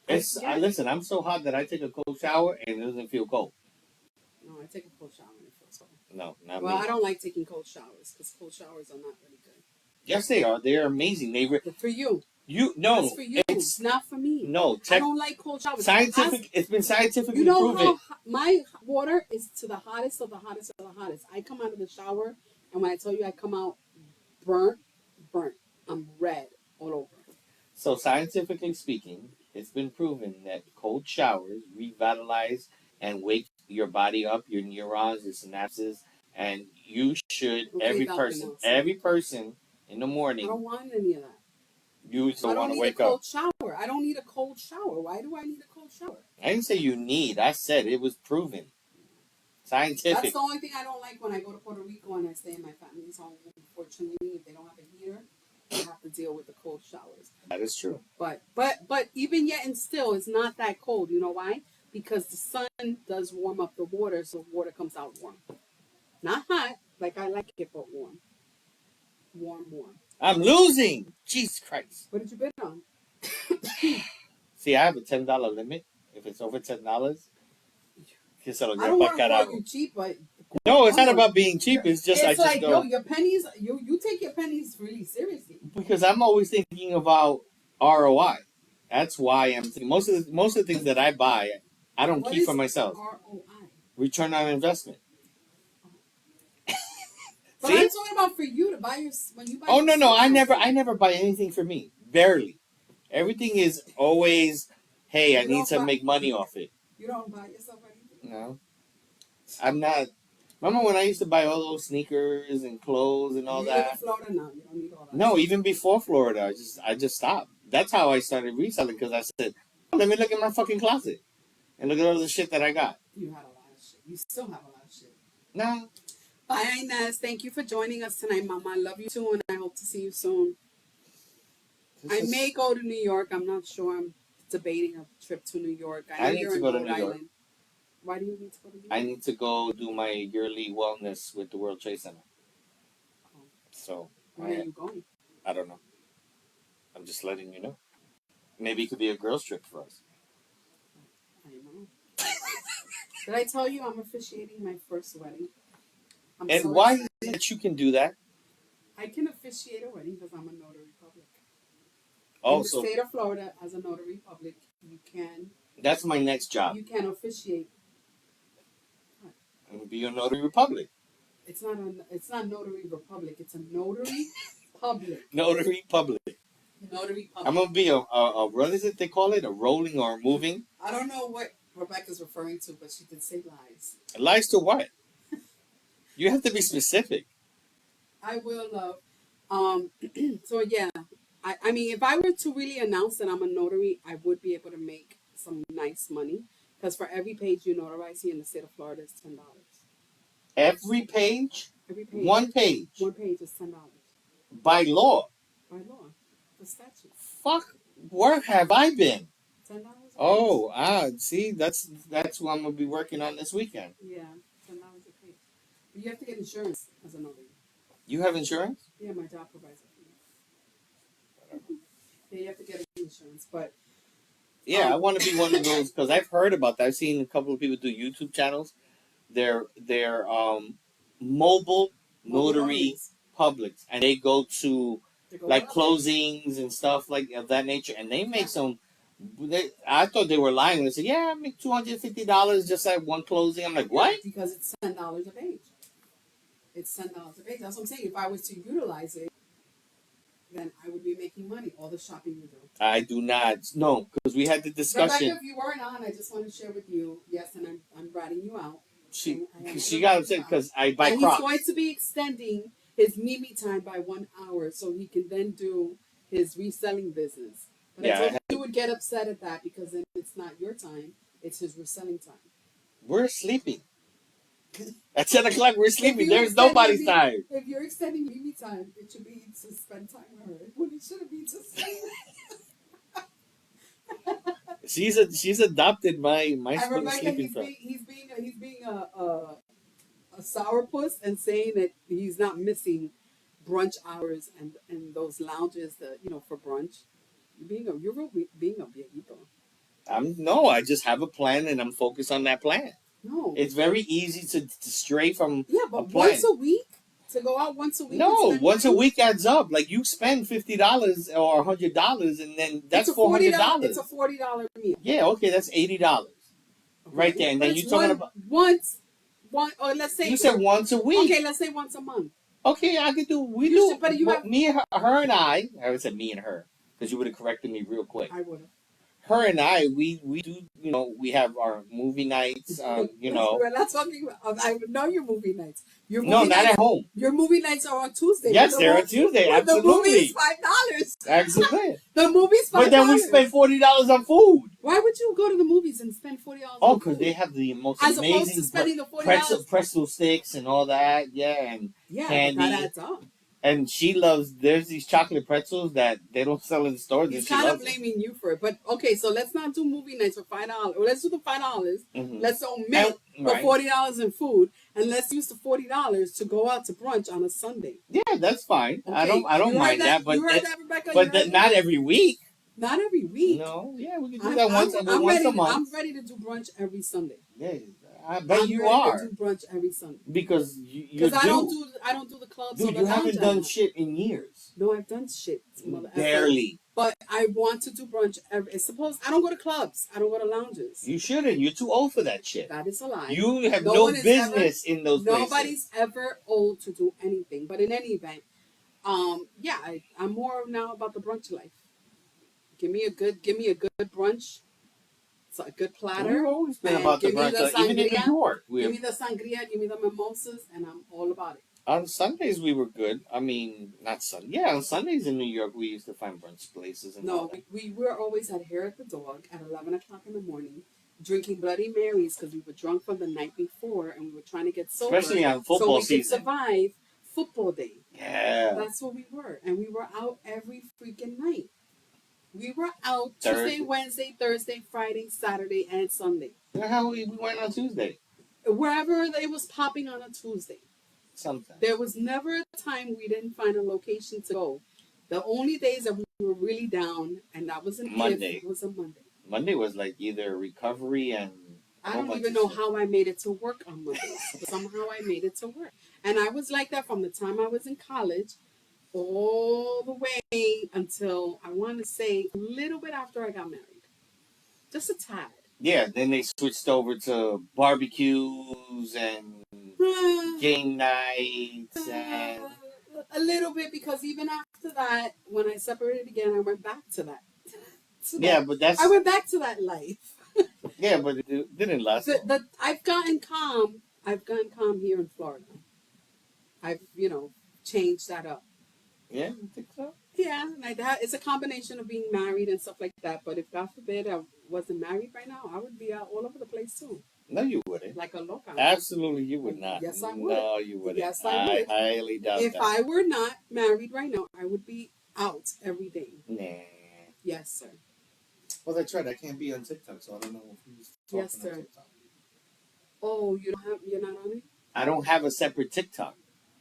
Listen, I'm so hot that I take a cold shower and it doesn't feel cold. No, I take a cold shower and it feels cold. No, not Well, me. I don't like taking cold showers because cold showers are not really good. Yes, they are. They're amazing. But for you, No, that's for you. It's not for me. no. I don't like cold showers. It's been scientifically You know proven. how my water is to the hottest of the hottest of the hottest. I come out of the shower, and when I tell you I come out burnt. I'm red all over. So scientifically speaking, it's been proven that cold showers revitalize and wake your body up, your neurons, your synapses, and you should Okay, every Dr. person in the I morning don't want any of that. you I still don't want to need a wake up. cold shower. I don't need a cold shower. Why do I need a cold shower? I didn't say you need. I said it was proven. Scientific. That's the only thing I don't like when I go to Puerto Rico and I stay in my family's home. Unfortunately, if they don't have a heater, I have to deal with the cold showers. That is true. But even yet and still, it's not that cold. You know why? because the sun does warm up the water, so water comes out warm. Not hot, like I like it, but warm. Warm. I'm losing. Jesus Christ. What did you bet on? See, I have a $10 limit. If it's over $10, que se lo I lleve don't pa' want to call carajo. you cheap, but No, it's not about being cheap. It's just I it's just like, go yo, your pennies, you take your pennies really seriously. because I'm always thinking about ROI. That's why I'm thinking most of the things that I buy, I don't What keep is for myself. ROI? Return on investment. But See? I'm talking about for you to buy your when you buy. Oh no, yourself I never buy anything for me. Barely. Everything is always, hey, I You need don't to buy- make money off it. You don't buy yourself anything. No, I'm not. Remember when I used to buy all those sneakers and clothes and all You live in that? Florida now. You don't need all that. No, even before Florida, I just stopped. That's how I started reselling because I said, oh, let me look at my fucking closet and look at all the shit that I got. You had a lot of shit. You still have a lot of shit. No, Bye, Inez. Thank you for joining us tonight, Mama. I love you too, and I hope to see you soon. I may go to New York. I'm not sure. I'm debating a trip to New York. I know need you're to in go to Rhode New York. Island. Why do you need to go to New York? I need to go do my yearly wellness with the World Trade Center. So Where are you going? I don't know. I'm just letting you know. Maybe it could be a girls' trip for us. I know. Did I tell you I'm officiating my first wedding? I'm And so why excited. is it that you can do that? I can officiate a wedding because I'm a notary public. In the Also, state of Florida, as a notary public, you can that's my next job. officiate. I'm gonna be a notary republic. It's not notary republic. It's a notary public. Notary public. Notary public. I'm gonna be a what is it they call it? A rolling or moving? I don't know what Rebecca's referring to, but she did say lies. Lies to what? You have to be specific. I will love. So yeah, I mean, if I were to really announce that I'm a notary, I would be able to make some nice money because for every page you notarize here in the state of Florida, it's $10. Every page, Every page. one page, One page is $10 by law. by law. The statute. Fuck, where have I been? $10. Oh, see, that's what I'm gonna be working on this weekend. Yeah, $10 a page. But you have to get insurance as a notary. You have insurance? Yeah, my job provides it for me. Yeah, you have to get insurance, but Yeah, I want to be one of those because I've heard about that. I've seen a couple of people do YouTube channels. They're mobile notary notaries, publics, and they go to they go like out. closings and stuff like of that nature, and they make some. I thought they were lying. They said, "Yeah, I make $250 just at one closing." I'm like, "What?" Because it's $10 a page. It's $10 a page. That's what I'm saying. If I was to utilize it, then I would be making money. All the shopping you do. I do not. No, because we had the discussion. Rebecca, if you weren't on, I just want to share with you. Yes, and I'm ratting you out. She got upset because I buy And Crocs. he's going to be extending his Mimi time by 1 hour so he can then do his reselling business. But Yeah, I told you would get upset at that because then it's not your time, it's his reselling time. We're sleeping. At 10 o'clock, we're sleeping. If There's you're nobody's extending time. If you're extending Mimi time, it should be to spend time with her. When it should be to sleep. She's adopted my And Rebecca, sleeping film. he's being a sourpuss and saying that he's not missing brunch hours and those lounges that for brunch. You're being a viejito. No, I just have a plan and I'm focused on that plan. No. It's very easy to stray from Yeah, a but plan. once a week to go out once a week. No, and spend once a money? week adds up. Like you spend $50 or $100, and then that's It's a $400. It's a $40 meal. Yeah, okay, that's $80 right there. And But then it's you talking about or let's say you said once a week. Okay, let's say once a month. Okay, I could do. We You do. should- but you well, have- me and her and I said me and her because you would have corrected me real quick. I would have. Her and I, we do. We have our movie nights. We're not talking about. I know your movie nights. Your movie No, not nights, at home. Your movie nights are on Tuesday. Yes, When they're on movie- Tuesday. when The movie Absolutely. is $5. Absolutely. The movie's $5. But then we spend $40 on food. Why would you go to the movies and spend $40? Oh, on because food? they have the most As opposed to amazing spending the $40. pretzel sticks and all that. Yeah, and Yeah, candy. but that adds up. And she loves. There's these chocolate pretzels that they don't sell in stores, and He's she kind of loves them. blaming you for it. But okay, so let's not do movie nights for $5. Let's do the $5. Mhm. Let's omit And- the right. $40 in food, and let's use the $40 to go out to brunch on a Sunday. Yeah, that's fine. I Okay, don't you heard mind that, but you heard that, Rebecca. but You heard that? not every week. Not every week. No, yeah, we can do I'm, that once I'm once ready. a month. I'm ready to do brunch every Sunday. Yeah, I bet I'm you ready are to do brunch every Sunday because you because I don't do. do the clubs. Dude, or the you haven't lounge done anymore. shit in years. No, I've done shit, mother effer. Barely. But I want to do brunch every. It's supposed. I don't go to clubs. I don't go to lounges. You shouldn't. You're too old for that shit. That is a lie. You have No no one is business in those places. Nobody's ever old to do anything. But in any event, yeah, I'm more now about the brunch life. Give me a good brunch. It's a good platter. We've always been and about the give me brunch. the Even in New sangria. York, Give me the sangria, give me the mimosas, and I'm all about it. on Sundays we were good. I mean, not Sunday. Yeah, on Sundays in New York we used to find brunch places and all No, that. we were always at Hair at the Dog at 11 o'clock in the morning, drinking Bloody Marys because we were drunk from the night before and we were trying to get sober. Especially on so football we could season. survive football day. Yeah. That's what we were. And we were out every freaking night. We were out Thursday. Tuesday, Wednesday, Thursday, Friday, Saturday, and Sunday. The hell we went on Tuesday. Wherever it was popping on a Tuesday. Sometimes. There was never a time we didn't find a location to go. The only days that we were really down, and that was an Monday. if, was a Monday. Monday was like either recovery and I don't even know how I made it to work on Mondays. But somehow I made it to work. And I was like that from the time I was in college all the way until, I want to say, a little bit after I got married. Just a tad. Yeah, then they switched over to barbecues and game nights and A little bit, because even after that, when I separated again, I went back to that. yeah, but that's I went back to that life. yeah, but it didn't last. long. I've gotten calm. I've gotten calm here in Florida. I've changed that up. Yeah, you think so? Yeah, like that. It's a combination of being married and stuff like that. But if God forbid I wasn't married right now, I would be out all over the place too, No, you wouldn't. like a loca. Absolutely, you would not. Yes, I would. No, you wouldn't. Yes, I would. highly doubt If that. I were not married right now, I would be out every day. Nah. Yes, sir. Well, that's right. I can't be on TikTok, so I don't know who's talking Yes, sir. on TikTok. Oh, you're not on it? I don't have a separate TikTok.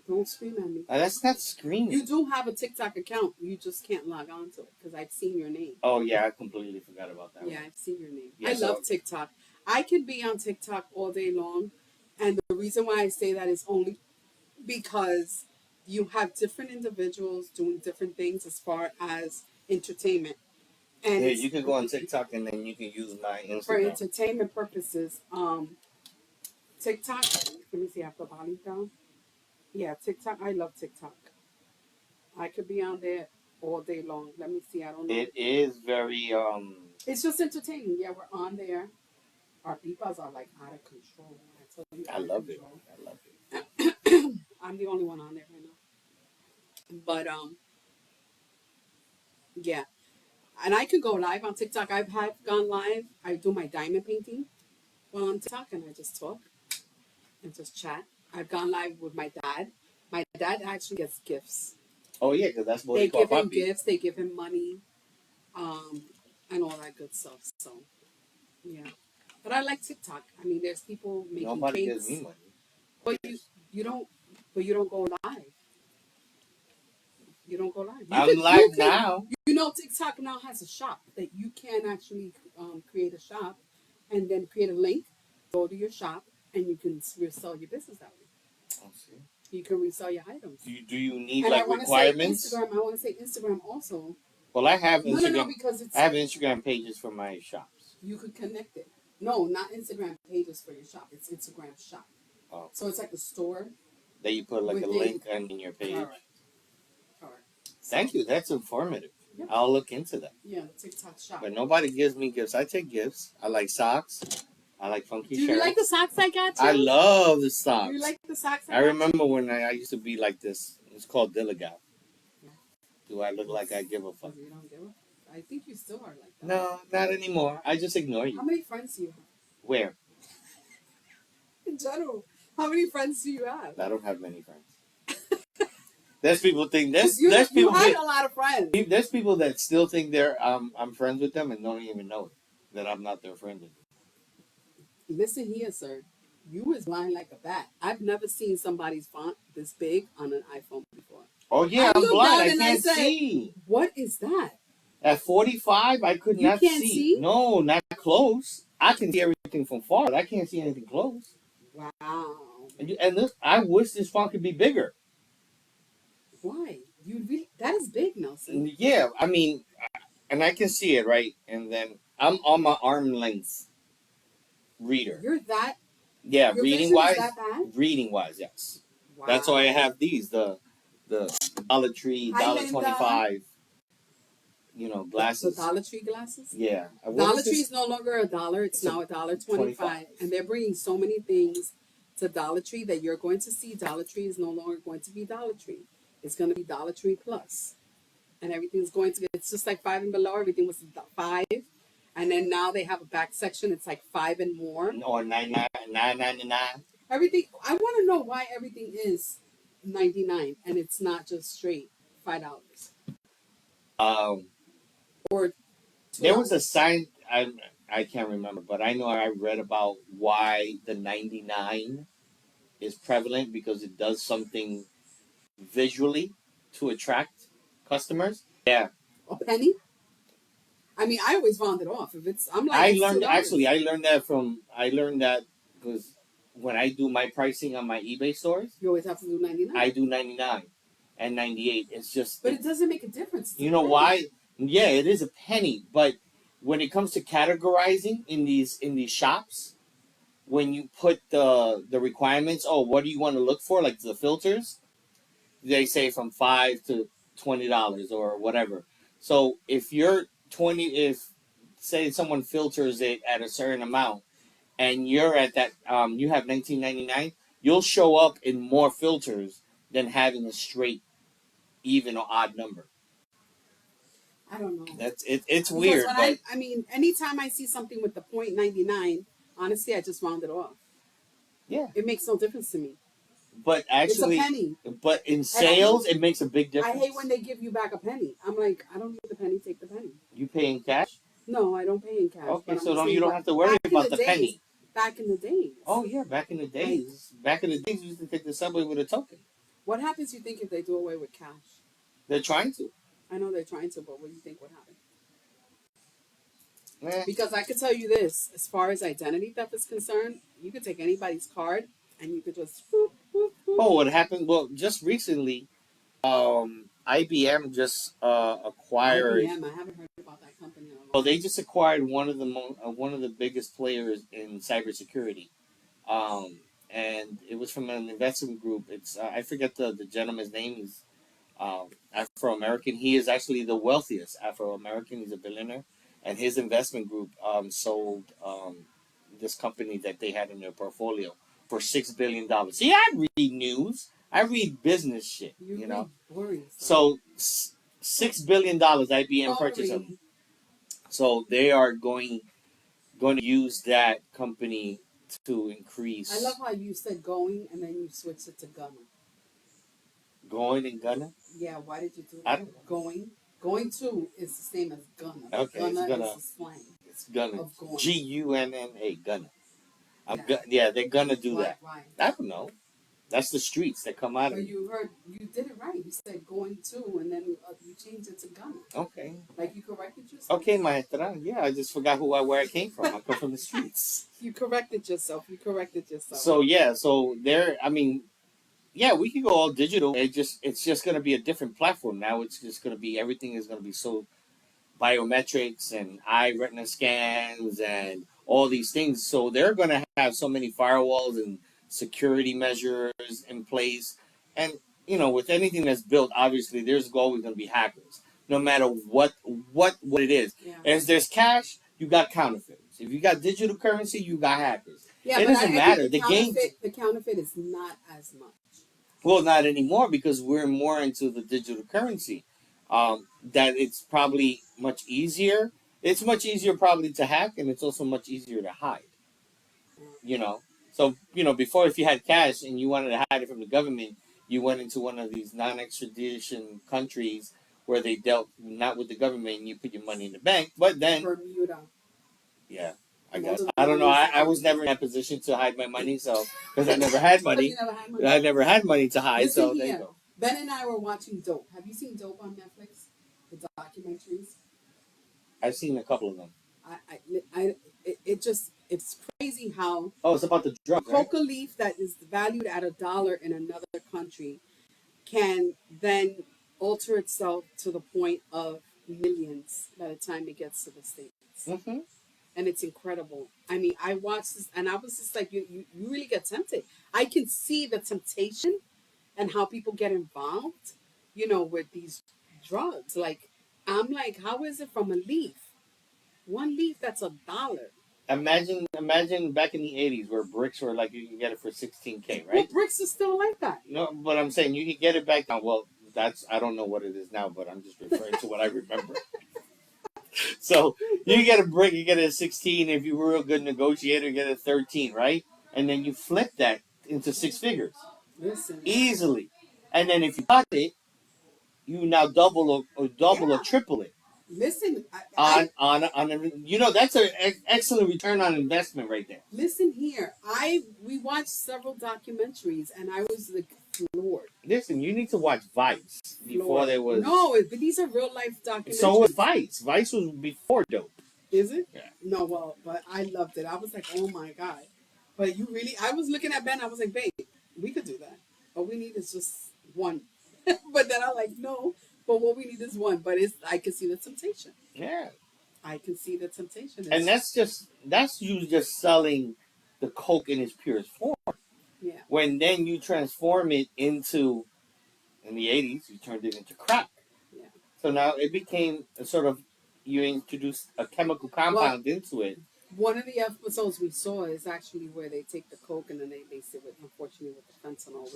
Don't scream at me. That's not screaming. You do have a TikTok account. You just can't log on to it because I've seen your name. Oh yeah, I completely forgot about that. Yeah, I've seen your name. Yeah, I so- love TikTok. I can be on TikTok all day long. And the reason why I say that is only because you have different individuals doing different things as far as entertainment. And Yeah, it's- you can go on TikTok and then you can use my for Instagram. entertainment purposes. TikTok, let me see, I have the volume down. Yeah, TikTok, I love TikTok. I could be on there all day long. Let me see, I don't know. It is very It's just entertaining. Yeah, we're on there. Our beepers are like out of control. I tell you, I out of love it. control. I love it. I'm the only one on there right now. But yeah. And I could go live on TikTok. I've gone live. I do my diamond painting while on TikTok, and I just talk and just chat. I've gone live with my dad. My dad actually gets gifts. Oh yeah, because that's what They they call give him puppy. gifts. They give him money, and all that good stuff. So, yeah. But I like TikTok. I mean, there's people making Nobody cakes. gives me money. But you don't. But you don't go live. You don't go live. I'm live now. You know, TikTok now has a shop that you can actually create a shop, and then create a link. Go to your shop, and you can resell your business that way. Oh, see. You can resell your items. Do you need And I like want to say requirements? Instagram. I want to say Instagram also. Well, I have No, Instagram. no, because it's I have Instagram pages for my shops. you could connect it. No, not Instagram pages for your shop. It's Instagram shop. Oh. So it's like a store. That you put like a Within- link on your page. Correct. Correct. Thank you. That's informative. Yeah. I'll look into that. Yeah, the TikTok shop. But nobody gives me gifts. I take gifts. I like socks. I like funky Do you shirts. like the socks I got you? I love the socks. You like the socks I got you? remember when I used to be like this. It's called Dilligal. Yeah. Do I look like I give a fuck? Because you don't give a. I think you still are like that. No, not anymore. I just ignore How you. many friends do you have? Where? In general, how many friends do you have? I don't have many friends. There's people think You there's people had a lot of friends. there's people that still think they're I'm friends with them and don't even know it, that I'm not their friend. Listen here, sir. You was blind like a bat. I've never seen somebody's font this big on an iPhone before. Oh yeah, I I'm looked blind. down I and I can't said, see. What is that? At 45, I could You not can't see. see? No, not close. I can see everything from far, but I can't see anything close. Wow. And this, I wish this font could be bigger. Why? That is big, Nelson. Yeah, I mean, and I can see it right, and then I'm on my arm length reader. You're that. Yeah, Your reading vision wise, is that bad? reading wise, yes. Wow. That's why I have these the Dollar Tree, Hi, Linda. $1.25, The glasses. Dollar Tree glasses. Yeah, what Dollar is this? Tree is no longer $1. It's now $1.25, and they're bringing so many things to Dollar Tree that you're going to see. Dollar Tree is no longer going to be Dollar Tree. It's going to be Dollar Tree Plus, and everything's going to. It's just like Five and Below. Everything was $5, and then now they have a back section. It's like $5 and more. Or $9.99. Everything. I want to know why everything is $99 and it's not just straight $5 Um, or $2. there was a sign. I can't remember, but I know I read about why the 99 is prevalent, because it does something visually to attract customers. Yeah, A penny. I mean, I always round it off. If it's, I'm like, I it's learned $2. I learned that because when I do my pricing on my eBay stores, You always have to do 99. I do 99 and 98. It's just, But it doesn't make a difference. It's you a know penny. why? Yeah, it is a penny, but when it comes to categorizing in these shops, when you put the requirements, oh, what do you want to look for, like the filters, they say from $5 to $20 or whatever. So if you're 20, if say someone filters it at a certain amount, and you're at that, you have 19.99, you'll show up in more filters than having a straight, even or odd number. I don't know. That's it. It's Because weird, when but I mean, anytime I see something with the .99, honestly, I just round it off. yeah. It makes no difference to me. But actually, It's a penny. but in sales, it makes a big difference. I hate when they give you back a penny. I'm like, I don't need the penny. Take the penny. You pay in cash. No, I don't pay in cash. Okay, but so I'm don't saying, you don't but have to worry back in about the days- penny. Back in the days. Oh yeah, back in the days, you used to take the subway with a token. What happens, you think, if they do away with cash? They're trying to. I know they're trying to, but what do you think would happen? Eh. Because I could tell you this, as far as identity theft is concerned, you could take anybody's card and you could just whoop, whoop, whoop. Oh, what happened? Well, just recently, IBM just acquired. IBM, I haven't heard about that company in a long Well, they just acquired one of the biggest players in cybersecurity, and it was from an investment group. It's I forget the gentleman's name. He's Afro American. He is actually the wealthiest Afro American. He's a billionaire, and his investment group sold this company that they had in their portfolio for $6 billion. See, I read news. I read business shit. You know. read boring stuff. So $6 billion IBM purchased them. Boring. So they are going to use that company to increase. I love how you said going and then you switched it to gonna. Going and gonna. Yeah, why did you do I that? don't- Going. Going to is the same as gonna. Okay, it's Gonna gonna. is the slang. It's gonna. Of going. GUNNA. Gonna. Yeah. Yeah, they're gonna do Why- that. Why? I don't know. That's the streets that come out of But it. you did it right. You said going to, and then you changed it to gonna. Okay. Like you corrected yourself. Okay, maestra. Yeah, I just forgot where I came from. I come from the streets. You corrected yourself. So yeah, so there. I mean, yeah, we can go all digital. It's just gonna be a different platform now. It's just gonna be everything is gonna be so biometrics and eye retina scans and all these things. So they're gonna have so many firewalls and security measures in place. And with anything that's built, obviously there's always gonna be hackers, no matter what it is. Yeah. As there's cash, you got counterfeiters. If you got digital currency, you got hackers. Yeah, It but doesn't I matter. think the counterfeit is not as much. Well, not anymore, because we're more into the digital currency. That it's probably much easier. It's much easier probably to hack, and it's also much easier to hide. So before, if you had cash and you wanted to hide it from the government, you went into one of these non-extradition countries where they dealt not with the government and you put your money in the bank. But then, Bermuda. yeah, I Most guess of the I don't know. money is I out. was never in that position to hide my money, so because I never had But money, you never had money. I never had money to hide. Listen So there you here. go. Ben and I were watching Dope. Have you seen Dope on Netflix? The documentaries. I've seen a couple of them. It's crazy how Oh, it's about the drug, right? coca leaf that is valued at $1 in another country can then alter itself to the point of millions by the time it gets to the States. Mm-hmm. And it's incredible. I mean, I watched this and I was just like, you really get tempted. I can see the temptation and how people get involved, with these drugs. Like, I'm like, how is it from a leaf? One leaf that's $1. Imagine back in the '80s where bricks were like you can get it for $16K, Well, right? bricks are still like that. No, but I'm saying you can get it back now. Well, I don't know what it is now, but I'm just referring to what I remember. So you get a brick, you get it at 16. If you were a good negotiator, you get it at 13, right? And then you flip that into six figures Listen. easily. And then if you cut it, you now double or triple it Listen, that's an excellent return on investment right there. listen here. We watched several documentaries, and I was like floored. Listen, you need to watch Vice before there was. No, but these are real life documentaries. So was Vice. Vice was before Dope. Is it? Yeah. No, well, but I loved it. I was like, oh my god. But I was looking at Ben. I was like, babe, we could do that. All we need is just one. But then I'm like, no. But what we need is one. But I can see the temptation. Yeah. I can see the temptation. And that's you just selling the coke in its purest form. Yeah. When then you transform it into, in the '80s, you turned it into crack. Yeah. So now it became a sort of, you introduce a chemical compound into it. One of the episodes we saw is actually where they take the coke and then they mix it with, unfortunately, with the fentanyl,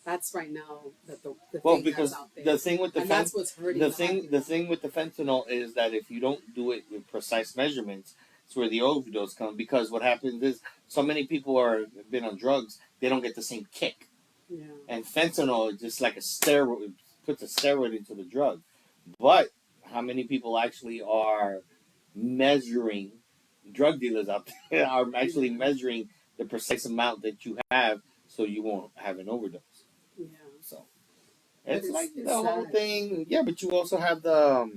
that's right now the thing Because that's out there. the thing with the and that's what's hurting the thing with the fentanyl is that if you don't do it with precise measurements, it's where the overdose comes. Because what happens is so many people have been on drugs, they don't get the same kick. Yeah. And fentanyl is just like a steroid, puts a steroid into the drug. But how many people actually are measuring, drug dealers out there are actually measuring the precise amount that you have so you won't have an overdose. Yeah. So But it's like it's the whole sad. thing. Yeah, but you also have the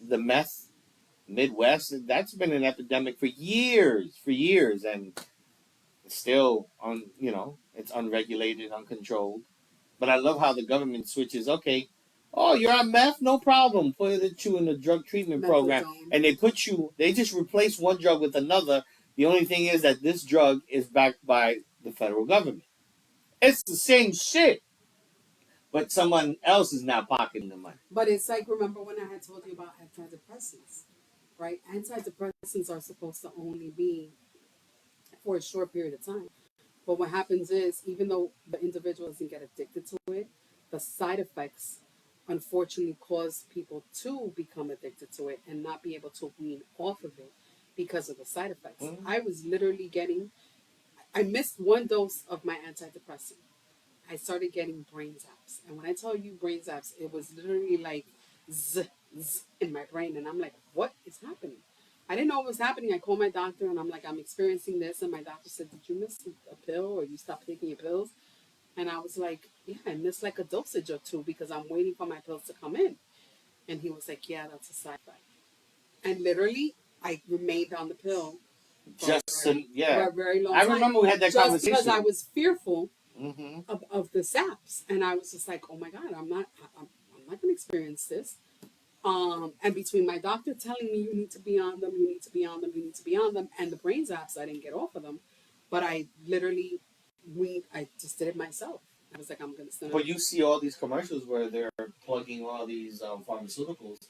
meth Midwest. That's been an epidemic for years, and still it's unregulated, uncontrolled. But I love how the government switches. Okay, oh, you're on meth, no problem. Put you in the drug treatment program, Methadone. and they just replace one drug with another. The only thing is that this drug is backed by the federal government. It's the same shit, but someone else is now pocketing the money. But it's like, remember when I had told you about antidepressants, right? Antidepressants are supposed to only be for a short period of time. But what happens is, even though the individual doesn't get addicted to it, the side effects unfortunately cause people to become addicted to it and not be able to wean off of it because of the side effects. Mhm. I was literally I missed one dose of my antidepressant. I started getting brain zaps. And when I tell you brain zaps, it was literally like zzz, zzz in my brain. And I'm like, what is happening? I didn't know what was happening. I called my doctor and I'm like, I'm experiencing this. And my doctor said, did you miss a pill or you stopped taking your pills? And I was like, yeah, I missed like a dosage or two because I'm waiting for my pills to come in. And he was like, yeah, that's a side effect. And literally, I remained on the pill for a very long I time. remember we had that Just conversation. because I was fearful Mm-hmm. of the zaps, and I was just like, oh my god, I'm not going to experience this. And between my doctor telling me you need to be on them, and the brain zaps, I didn't get off of them, but I literally I just did it myself. I was like, I'm going to send. But you see all these commercials where they're plugging all these pharmaceuticals.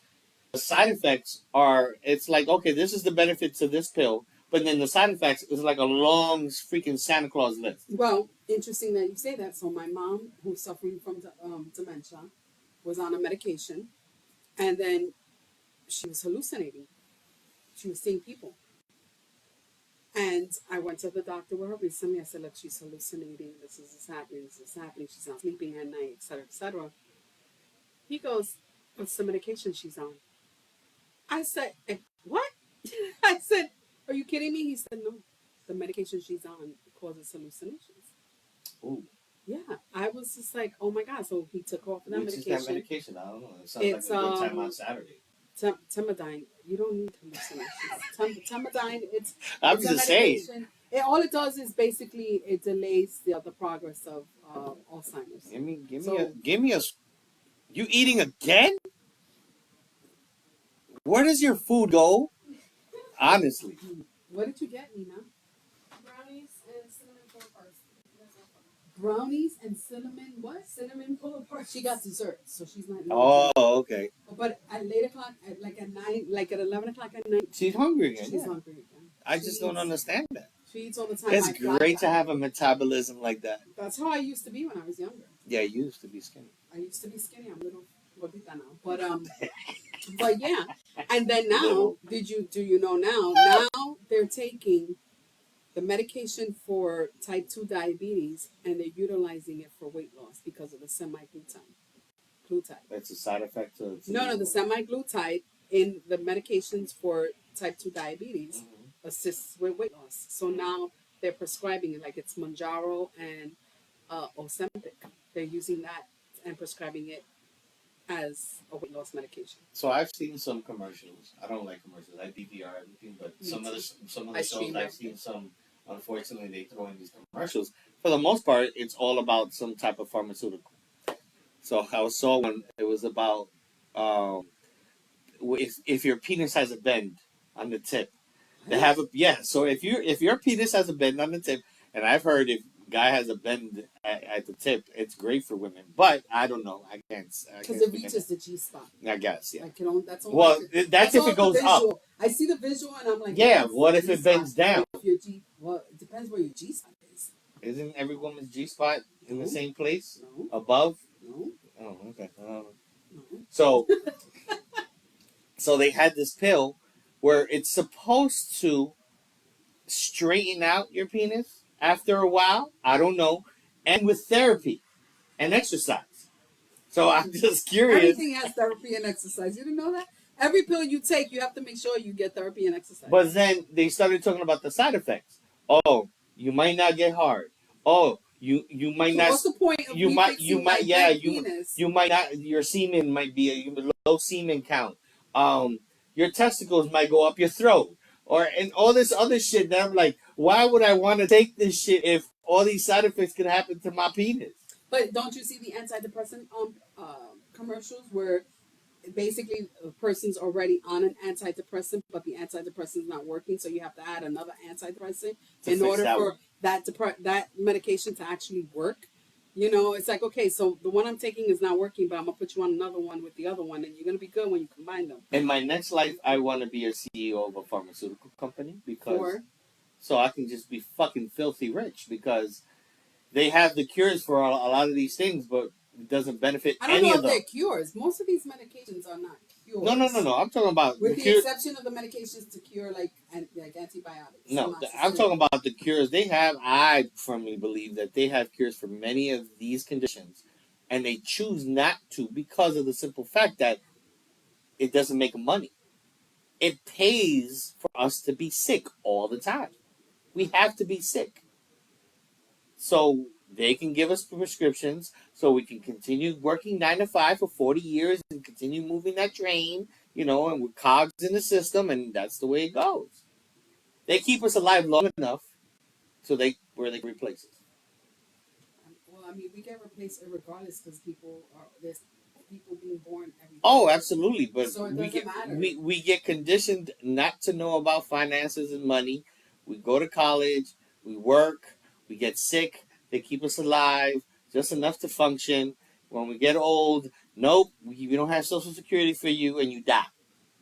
The side effects are, it's like, okay, this is the benefits of this pill, but then the side effects is like a long freaking Santa Claus list. Well, interesting that you say that. So my mom, who's suffering from dementia, was on a medication, and then she was hallucinating. She was seeing people. And I went to the doctor with her recently. I said, look, she's hallucinating. This is happening. This is happening. She's not sleeping at night, et cetera, et cetera. He goes, what's the medication she's on? I said, what? I said, are you kidding me? He said, no. The medication she's on causes hallucinations. Ooh. Yeah. I was just like, oh my God. So he took off that Which medication. is that medication? I don't know. It sounds It's, like a good time on Saturday. Temodine. You don't need hallucinations. Temodine, I'm it's a just saying. medication. All it does is basically it delays the progress of Alzheimer's. Give me a. You eating again? Where does your food go? Honestly. What did you get, Nina? Brownies and cinnamon pull aparts. That's all. Brownies and cinnamon. What? Cinnamon pull aparts. She got dessert, so she's not eating. Oh, dessert. okay. But at 8 o'clock, at 9, like at 11 o'clock at night, She's hungry again. she's hungry again. I just don't understand that. She eats all the time. It's I fly great to back. have a metabolism like that. That's how I used to be when I was younger. Yeah, you used to be skinny. I used to be skinny. I'm a little gordita now, but yeah. And then now, do you know now? Now they're taking the medication for type 2 diabetes and they're utilizing it for weight loss because of the semaglutide. That's a side effect of. No, the semaglutide in the medications for type 2 diabetes assists with weight loss. So now they're prescribing it like it's Mounjaro and Ozempic. They're using that and prescribing it as a weight loss medication. So I've seen some commercials. I don't like commercials. I DVR everything, but some of the shows I've seen some. Unfortunately, they throw in these commercials. For the most part, it's all about some type of pharmaceutical. So I saw one. It was about if your penis has a bend on the tip, they have So if your penis has a bend on the tip, and I've heard if guy has a bend at the tip, it's great for women. But I don't know. I can't. Because it reaches the G spot. I guess, yeah. That's all. Well, that's if it goes up. I see the visual and I'm like, yeah. What if it bends down? Well, it depends where your G spot is. Isn't every woman's G spot in the same place? No. Above? No. Oh, okay. No. So they had this pill where it's supposed to straighten out your penis after a while. I don't know. And with therapy and exercise. So I'm just curious. Everything has therapy and exercise. You didn't know that? Every pill you take, you have to make sure you get therapy and exercise. But then they started talking about the side effects. Oh, you might not get hard. Oh, you might not. What's the point of you might you might penis? you might not. Your semen might be a low semen count. Your testicles might go up your throat, and all this other shit. That I'm like, why would I want to take this shit if all these side effects could happen to my penis? But don't you see the antidepressant commercials where basically a person's already on an antidepressant, but the antidepressant is not working, so you have to add another antidepressant in order for that medication to actually work. You know, it's like, okay, so the one I'm taking is not working, but I'm going to put you on another one with the other one, and you're going to be good when you combine them. In my next life, I want to be a CEO of a pharmaceutical company so I can just be fucking filthy rich because they have the cures for a lot of these things, but it doesn't benefit any of them. I don't know if they're cures. Most of these medications are not cures. No. I'm talking about with the exception of the medications to cure like antibiotics. No, I'm talking about the cures they have. I firmly believe that they have cures for many of these conditions, and they choose not to because of the simple fact that it doesn't make money. It pays for us to be sick all the time. We have to be sick. So they can give us prescriptions so we can continue working 9 to 5 for 40 years and continue moving that train, and we're cogs in the system, and that's the way it goes. They keep us alive long enough so they replace us. Well, I mean, we get replaced regardless because there's people being born every day. Oh, absolutely. But so it doesn't matter. We get conditioned not to know about finances and money. We go to college, we work, we get sick, they keep us alive, just enough to function. When we get old, nope, we don't have Social Security for you, and you die.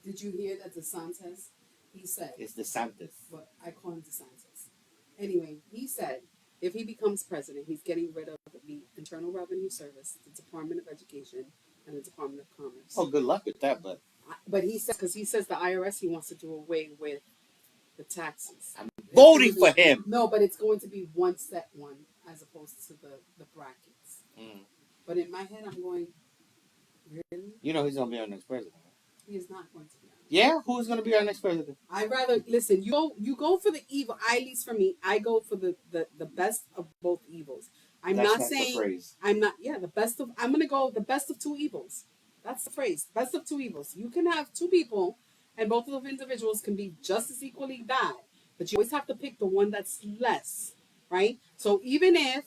Did you hear that DeSantis, he said... It's DeSantis. But I call him DeSantis. Anyway, he said if he becomes president, he's getting rid of the Internal Revenue Service, the Department of Education, and the Department of Commerce. Oh, good luck with that, but he says, because he says the IRS, he wants to do away with the taxes. voting gonna for him. No, but it's going to be one set one as opposed to the brackets. Mm. But in my head, I'm going, really? You know he's gonna be our next president. He is not going to be. Yeah, who's gonna be our next president? I'd rather listen. You go for the evil. At least for me, I go for the best of both evils. I'm That's not the saying phrase. I'm not. Yeah, the best of. I'm gonna go the best of two evils. That's the phrase. Best of two evils. You can have two people, and both of those individuals can be just as equally bad. But you always have to pick the one that's less, right? So even if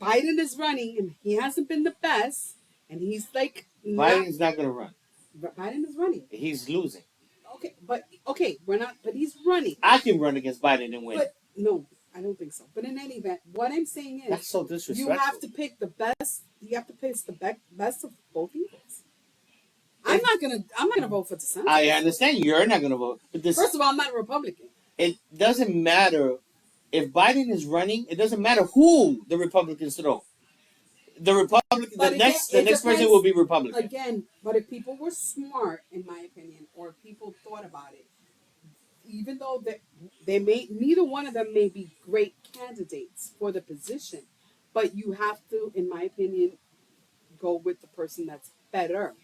Biden is running and he hasn't been the best, and he's like, Biden's not gonna run. Biden is running. He's losing. Okay, we're not. But he's running. I can run against Biden and win. But no, I don't think so. But in any event, what I'm saying is, That's so disrespectful. you have to pick the best. You have to pick the best of both evils. I'm not gonna vote for DeSantis. I understand you're not gonna vote, but this. First of all, I'm not a Republican. It doesn't matter if Biden is running. It doesn't matter who the Republicans throw. The Republican, But the it next depends- president will be Republican. Again, but if people were smart, in my opinion, or if people thought about it, even though they may neither one of them may be great candidates for the position, but you have to, in my opinion, go with the person that's better.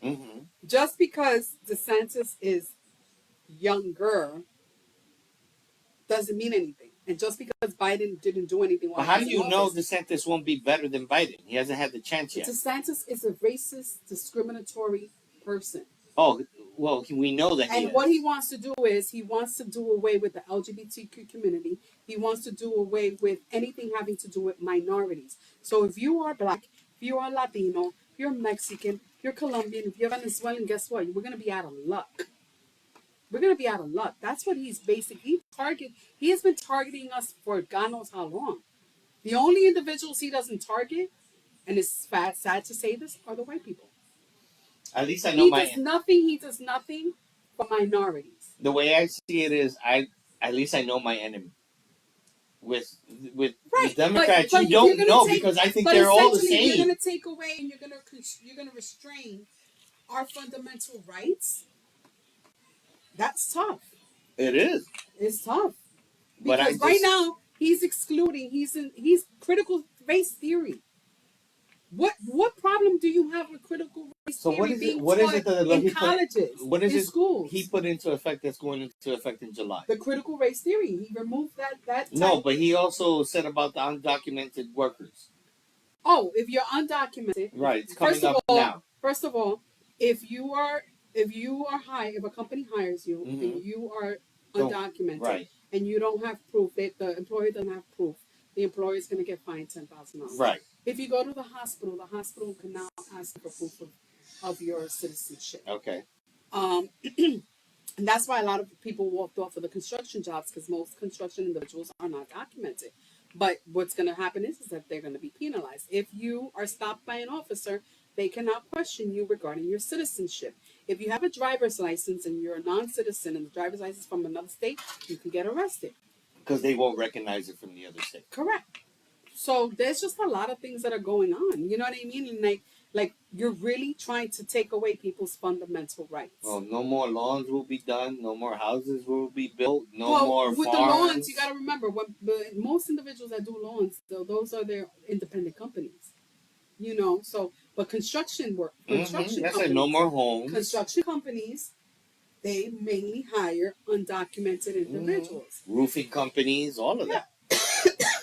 Mm-hmm. Just because DeSantis is younger doesn't mean anything. And just because Biden didn't do anything while But how he do was you in know office, DeSantis won't be better than Biden? He hasn't had the chance yet. DeSantis is a racist, discriminatory person. Oh, well, we know that he And is. what he wants to do is he wants to do away with the LGBTQ community. He wants to do away with anything having to do with minorities. So if you are black, if you are Latino, if you're Mexican, if you're Colombian, if you're Venezuelan, guess what? We're going to be out of luck. We're going to be out of luck. That's what he's basically He has been targeting us for God knows how long. The only individuals he doesn't target, and it's sad to say this, are the white people. At least I know He does nothing for minorities. The way I see it is, at least I know my enemy. With the Democrats, but you don't know take, because I think they're all the essentially, same. You're going to take away and you're going to restrain our fundamental rights. That's tough. It is. It's tough But because right now he's excluding. He's critical race theory. What problem do you have with critical race So theory what is being it? What is taught it that in he put? colleges? What is in it? Schools? He put into effect that's going into effect in July. The critical race theory. He removed that. No, but he also said about the undocumented workers. Oh, if you're undocumented, Right, it's coming up now. First of all, if a company hires you Mhm. and you are Don't- undocumented Right, and you don't have proof, that the employer doesn't have proof, the employer is going to get fined $10,000. right. If you go to the hospital can now ask for proof of your citizenship. Okay. And that's why a lot of people walked off of the construction jobs because most construction individuals are not documented. But what's going to happen is that they're going to be penalized. If you are stopped by an officer, they cannot question you regarding your citizenship. If you have a driver's license and you're a non-citizen and the driver's license from another state, you can get arrested. Because they won't recognize it from the other state. Correct. So there's just a lot of things that are going on. You know what I mean? And like you're really trying to take away people's fundamental rights. Well, no more lawns will be done. No more houses will be built. No Well, more with farms. the lawns, you got to remember most individuals that do lawns, those are their independent companies. You know, so but construction work, That's like no more homes. construction companies, they mainly hire undocumented individuals. Roofing companies, all of that.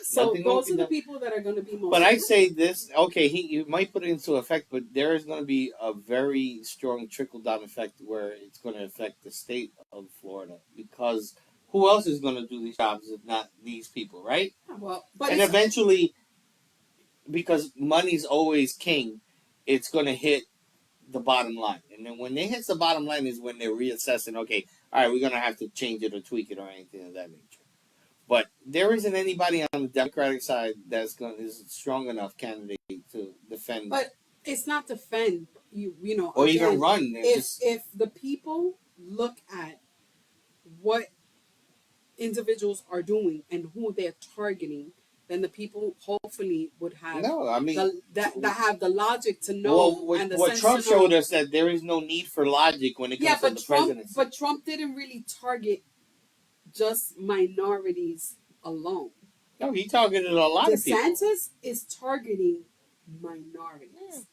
So Nothing those will are be the people that are going to be most. But I say this, okay, you might put it into effect, but there is going to be a very strong trickle-down effect where it's going to affect the state of Florida because who else is going to do these jobs if not these people, right? Well, but And it's- eventually, because money's always king, it's going to hit the bottom line. And then when it hits the bottom line is when they're reassessing, okay, all right, we're going to have to change it or tweak it or anything of that nature. But there isn't anybody on the Democratic side is a strong enough candidate to defend, But it's not defend you know, or again, even run. if the people look at what individuals are doing and who they're targeting, then the people hopefully would have No, I mean, that have the logic to know well, and the what sense Trump to know. showed us that there is no need for logic when it comes to the presidency. But Trump didn't really target just minorities alone. No, he targeted a lot of people. DeSantis is targeting minorities.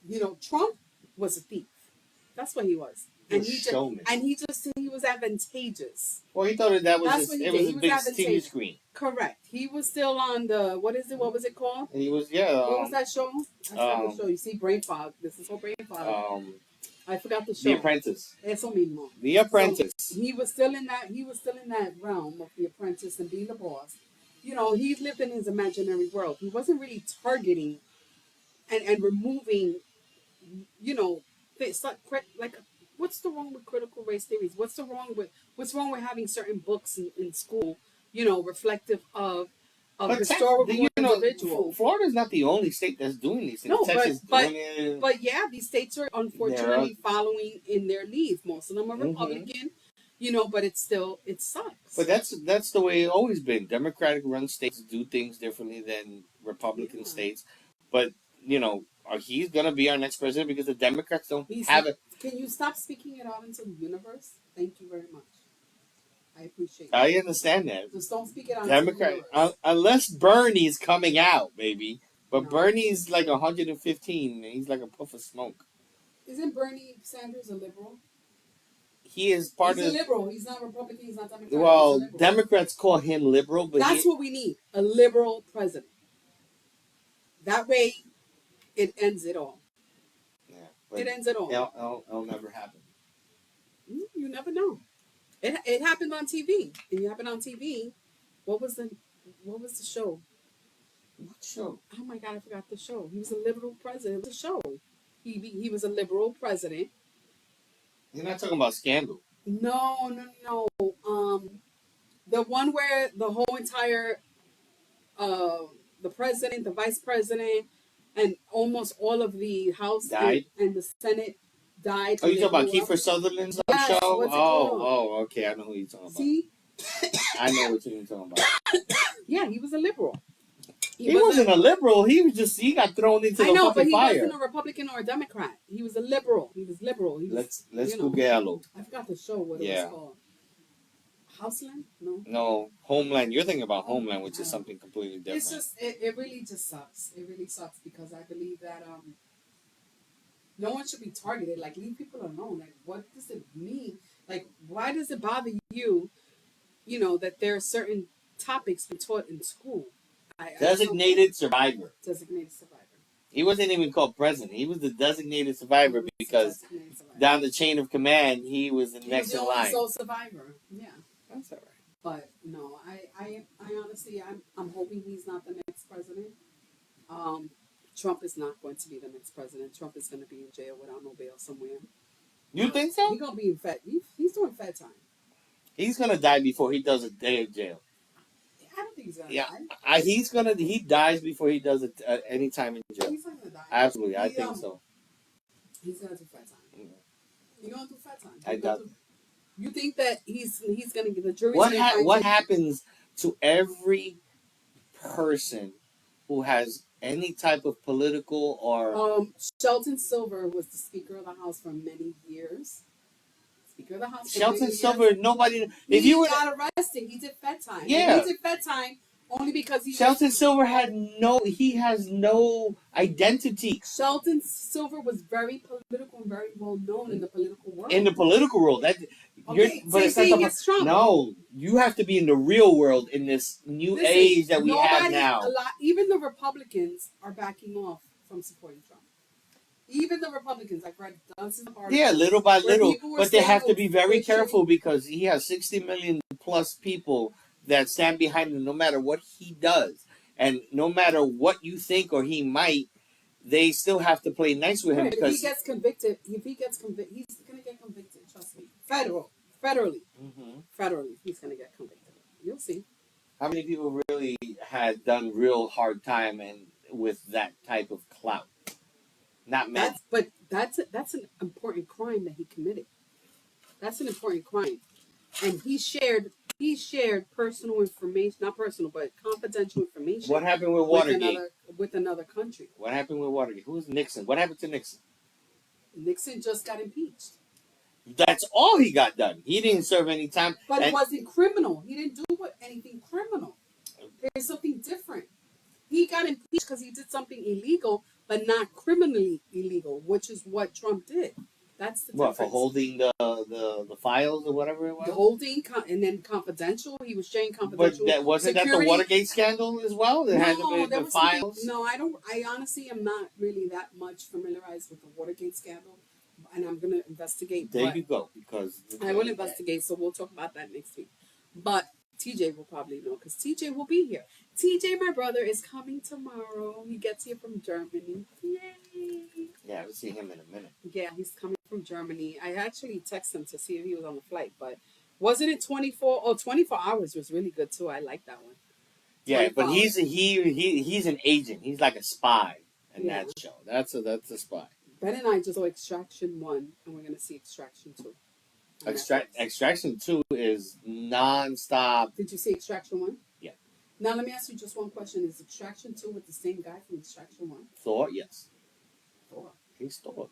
You know, Trump was a thief. That's what he was. He He he was advantageous. Well, he thought that was That's his, what he it did. was He a was big TV advantageous. screen. Correct. He was still on the what was it called? And he was What was that show? I forgot the show. You see, brain fog. This is for brain fog. I forgot the show. The Apprentice. Eso mismo. The Apprentice. So he was still in that. He was still in that realm of The Apprentice and being the boss. You know, he lived in his imaginary world. He wasn't really targeting and removing. You know, things like what's the wrong with critical race theories? What's wrong with having certain books in school? You know, reflective of historical individuals. Florida's not the only state that's doing these things. No, Texas but doing it. But yeah, these states are unfortunately following in their leads. Most of them are Republican, you know, but it sucks. But that's the way it's always been. Democratic run states do things differently than Republican states. But, you know, he's going to be our next president because the Democrats don't have it. Can you stop speaking it out into the universe? Thank you very much. I appreciate it. I understand that. Just don't speak it out Democrat, into the universe. unless Bernie's coming out, maybe. But No. Bernie's like 115. And he's like a puff of smoke. Isn't Bernie Sanders a liberal? He is part He's of. a liberal. He's not Republican. He's not Democrat. Well, He's a liberal. Democrats call him liberal, but That's what we need. A liberal president. That way, it ends it all. yeah, but It ends it all. it'll never happen. You never know. It happened on TV. It happened on TV. What was the show? What show? Oh my God, I forgot the show. He was a liberal president. It was a show. He was a liberal president. You're not talking about Scandal. No. The one where the whole entire the president, the vice president, and almost all of the House Died? and the Senate died. Oh, you talking about blew up. Kiefer Sutherland's Yes, show? what's it called? Okay. I know who you're talking about. See? I know what you're talking about. Yeah, he was a liberal. He wasn't a liberal. He got thrown into the I know, but fucking he fire. wasn't a Republican or a Democrat. He was a liberal. He was liberal. He was, Let's you know, Google. I forgot the show. What it Yeah. was called? Houseland? No. No, Homeland. You're thinking about Homeland, which is something completely different. It's just it really just sucks. It really sucks because I believe that no one should be targeted. Like, leave people alone. Like, what does it mean? Like, why does it bother you? You know that there are certain topics we taught in school. Designated survivor. Designated survivor. He wasn't even called president. He was the designated survivor because Designated survivor. down the chain of command, he was the He next was in the only line. sole survivor. Yeah. That's all right. But no, I honestly, I'm hoping he's not the next president. Trump is not going to be the next president. Trump is going to be in jail without no bail somewhere. You think so? He's going to be in Fed. He's doing Fed time. He's gonna die before he does a day of jail. I don't think he's going to Yeah, die. he dies before he does it any time in jail. He's not going to die. Absolutely, I think so. He's going to do Fed time. Yeah. He's going to do Fed time. I doubt. You think that he's going to get the jury? What happens to every person who has any type of political or Shelton Silver was the Speaker of the House for many years. Speaker of the House. Shelton Silver? Nobody. If He you were got arrested. He did Fed time. Yeah. And he did Fed time only because he. Shelton Silver he has no identity Shelton Silver was very political and very well known in the political world. in the political world. But Okay, it's same not thing as Trump. No, you have to be in the real world in this new Listen, age that we have now. Even the Republicans are backing off from supporting Trump. Even the Republicans, I've read dozens of articles. Yeah, little by where little, people were but they saying, have to be very they should- careful because he has 60 million plus people that stand behind him no matter what he does. And no matter what you think or he might, they still have to play nice with him Right, because if he gets convicted, he's going to get convicted. Trust me, federally, he's going to get convicted. You'll see. how many people really had done real hard time and with that type of clout? Not many. That's an important crime that he committed. That's an important crime, and he shared personal information, not personal, but confidential information. What happened with Watergate? With another country. What happened with Watergate? Who was Nixon? What happened to Nixon? Nixon just got impeached. That's all he got done. He didn't serve any time. But it And wasn't criminal. He didn't do anything criminal. There's something different. He got impeached because he did something illegal, but not criminally illegal, which is what Trump did. That's the what, difference. for holding the files or whatever it was? The holding and then confidential. He was sharing But confidential. that wasn't that the security. Watergate scandal as well? That had No, there the was something- files. No, I don't. I honestly am not really that much familiarized with the Watergate scandal, and I'm gonna investigate. There but you go. Because I will investigate, so we'll talk about that next week. But TJ will probably know because TJ will be here. TJ, my brother, is coming tomorrow. He gets here from Germany. Yay! Yeah, I haven't seen him in a minute. Yeah, he's coming from Germany. I actually texted him to see if he was on the flight, but wasn't it 24? Oh, 24 hours was really good too. I like that one. Yeah, 24 but hours. he's an agent. He's like a spy in Yeah. that show. That's a spy. Ben and I just saw Extraction 1, and we're going to see Extraction 2. on Netflix. Extraction 2 is non-stop. Did you see Extraction 1? Yeah. Now, let me ask you just one question. Is Extraction 2 with the same guy from Extraction 1? Thor, yes. Thor. He's Thor.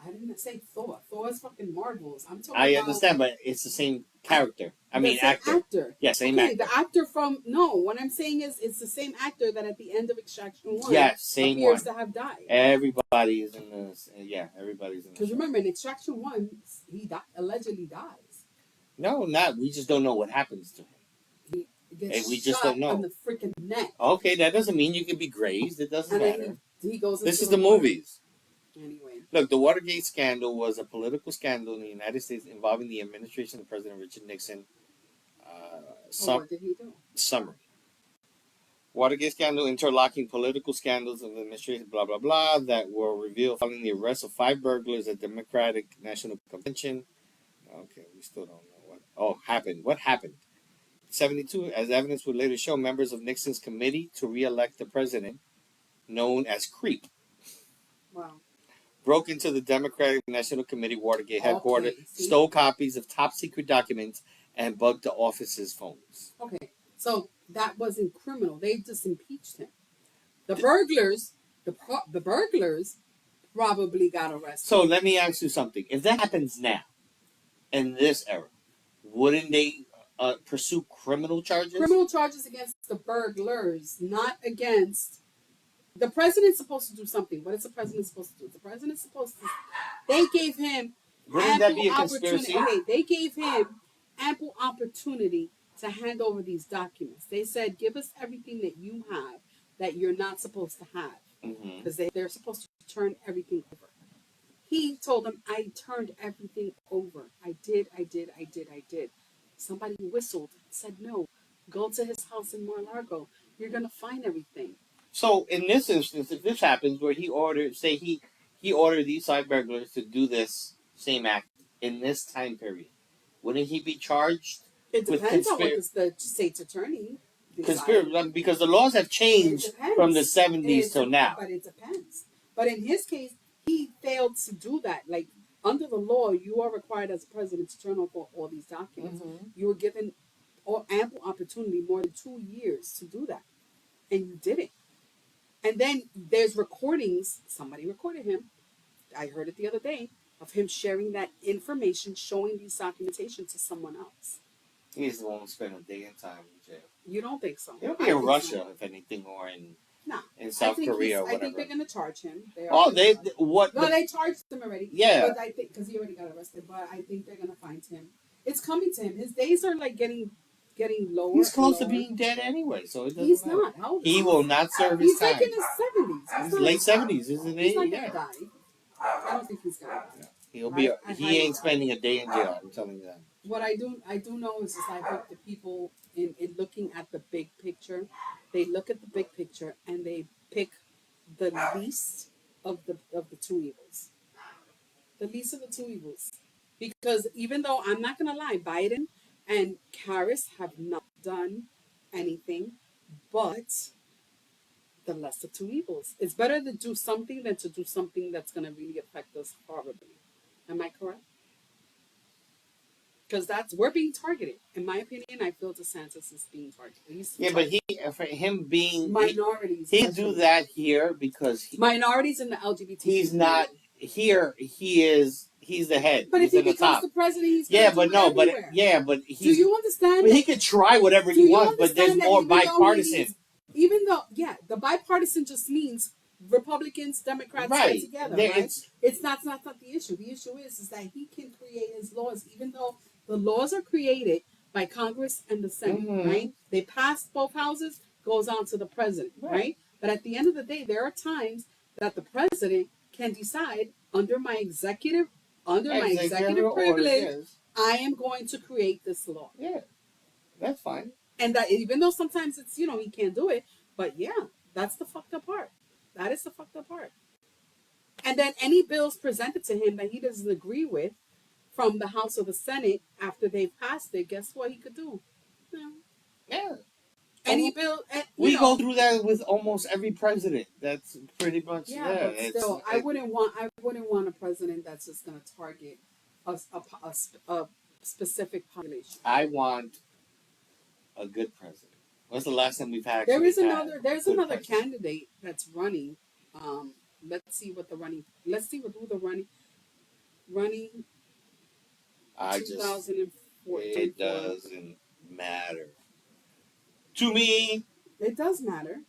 I didn't say Thor. Thor is fucking Marvels. I'm talking I about understand, but it's the same character. I mean, the same actor. actor. Yeah, same Okay, actor. the actor from... No, what I'm saying is it's the same actor that at the end of Extraction 1 Yes, same appears one. to have died. Everybody is in this. Yeah, everybody's in Because this. remember, in Extraction 1, he allegedly dies. No, not. We just don't know what happens to him. He gets Hey, we just shot don't know. on the freaking neck. Okay, that doesn't mean you can be grazed. It doesn't And matter. then he goes This into is the water. movies. Anyway. Look, the Watergate scandal was a political scandal in the United States involving the administration of President Richard Nixon. What did he do? Summary. Watergate scandal, interlocking political scandals of the administration, blah, blah, blah, that were revealed following the arrest of 5 burglars at Democratic National Convention. Okay, we still don't know what. Oh, happened. What happened? 72, as evidence would later show, members of Nixon's committee to re-elect the president, known as CREEP, Wow. broke into the Democratic National Committee Watergate headquarters, Okay, see? stole copies of top secret documents, and bugged the office's phones. Okay. So that wasn't criminal. They just impeached him. The burglars, the burglars probably got arrested. So let me ask you something. If that happens now, in this era, wouldn't they pursue criminal charges? Criminal charges against the burglars, not against... The president's supposed to do something. What is the president supposed to do? The president's supposed to... They gave him Wouldn't that be a ample conspiracy? opportunity. They gave him ample opportunity to hand over these documents. They said, give us everything that you have that you're not supposed to have. Mm-hmm. Because they're supposed to turn everything over. He told them, I turned everything over. I did. Somebody whistled, said, no, go to his house in Mar-a-Lago. You're going to find everything. So in this instance, if this happens, where he ordered, say he ordered these 5 burglars to do this same act in this time period, wouldn't he be charged? It With depends on what conspir- the state's attorney decides. Conspiracy, because the laws have changed It depends. from the 70s It- till now. But it depends. But in his case, he failed to do that. Like, under the law, you are required as president to turn over all these documents. You were given ample opportunity, more than 2 years, to do that. And you didn't. And then there's recordings. Somebody recorded him. I heard it the other day of him sharing that information, showing these documentation to someone else. He's the one who spent a day in time in jail. You don't think so? He'll I be in think Russia, so. if anything, or in Nah. South Korea or I think whatever. they're going to charge him. Oh, they what? No, they charged him already. Yeah. But I think because he already got arrested. But I think they're gonna find him. It's coming to him. His days are like getting lower. He's close to and being dead anyway, so it doesn't He's matter. not. How old is He will not serve his He's time. like in his 70s. He's late 70s, isn't he? He's not Yeah. gonna die. I don't think he's gonna die. He'll be. I He highly ain't doubt spending a day in jail. I'm telling you that. What I do know is I hope the people in looking at the big picture, they look at the big picture and they pick the least of the two evils. The least of the two evils. Because even though I'm not gonna lie, Biden and Harris have not done anything, but the less of two evils. It's better to do something than to do something that's gonna really affect us horribly. Am I correct? Because we're being targeted. In my opinion, I feel DeSantis is being targeted. Yeah, but for him being minorities. he do especially. that here because Minorities in the LGBT. he's not here. He he's the head. But He's if he at the becomes top. the president, he's Yeah, gonna but do no, it but everywhere. yeah, but Do he's. you understand? He could try whatever Do he you wants, but there's understand that more even though he bipartisan. needs- even though, yeah, the bipartisan just means Republicans, Democrats Right. get together, There- right? it's- It's not the issue. The issue is that he can create his laws, even though the laws are created by Congress and the Senate, Mhm. right? They pass both houses, goes on to the president, right? But at the end of the day, there are times that the president can decide under my executive Executive privilege, orders, I am going to create this law. yeah, that's fine. And that even though sometimes it's he can't do it, but yeah, that's the fucked up part. That is the fucked up part. And then any bills presented to him that he doesn't agree with from the House or the Senate after they've passed it, guess what he could do? Yeah. Any bill, We go through that with almost every president. That's pretty much but still, I wouldn't want a president that's just going to target a specific population. I want a good president. When's the last time we've had? There's had another a good president? candidate that's running. Let's see who the running I just 2014. it doesn't matter to me. It does matter.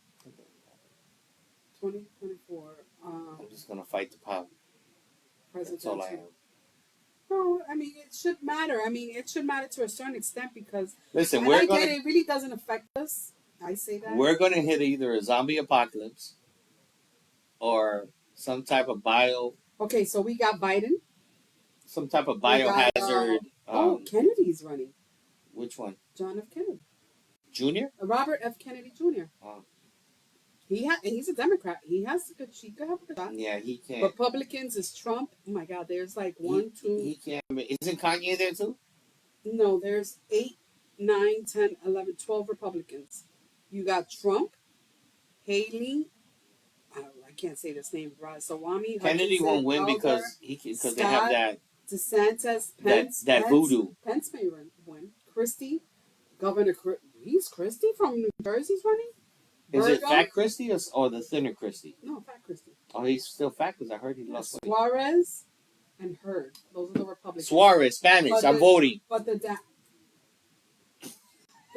2024. I'm just gonna fight the power. That's all I Presidential. am. No, I mean it should matter. I mean it should matter to a certain extent because Listen, and I get it really doesn't affect us. I say that. we're gonna hit either a zombie apocalypse or some type of Okay, so we got Biden. biohazard. Kennedy's running. Which one? John F. Kennedy. Junior? Robert F. Kennedy Jr. Oh. He's a Democrat. He could have a good shot. Yeah, he can't. Republicans is Trump. Oh my God, there's like one, two. He can't. Isn't Kanye there too? No, there's 8, 9, 10, 11, 12 Republicans. You got Trump, Haley. I can't say this name. Ramaswamy. Kennedy Hutchinson, won't win Elder, because they have that DeSantis, Pence. that voodoo. Pence may win. Christie, Governor. He's Christie from New Jersey's running. Is it Virgo? Fat Christie or the thinner Christie? No, Fat Christie. Oh, he's still fat because I heard he lost weight. Suarez and Hurd. Those are the Republicans. Suarez, Spanish. But I'm voting. But the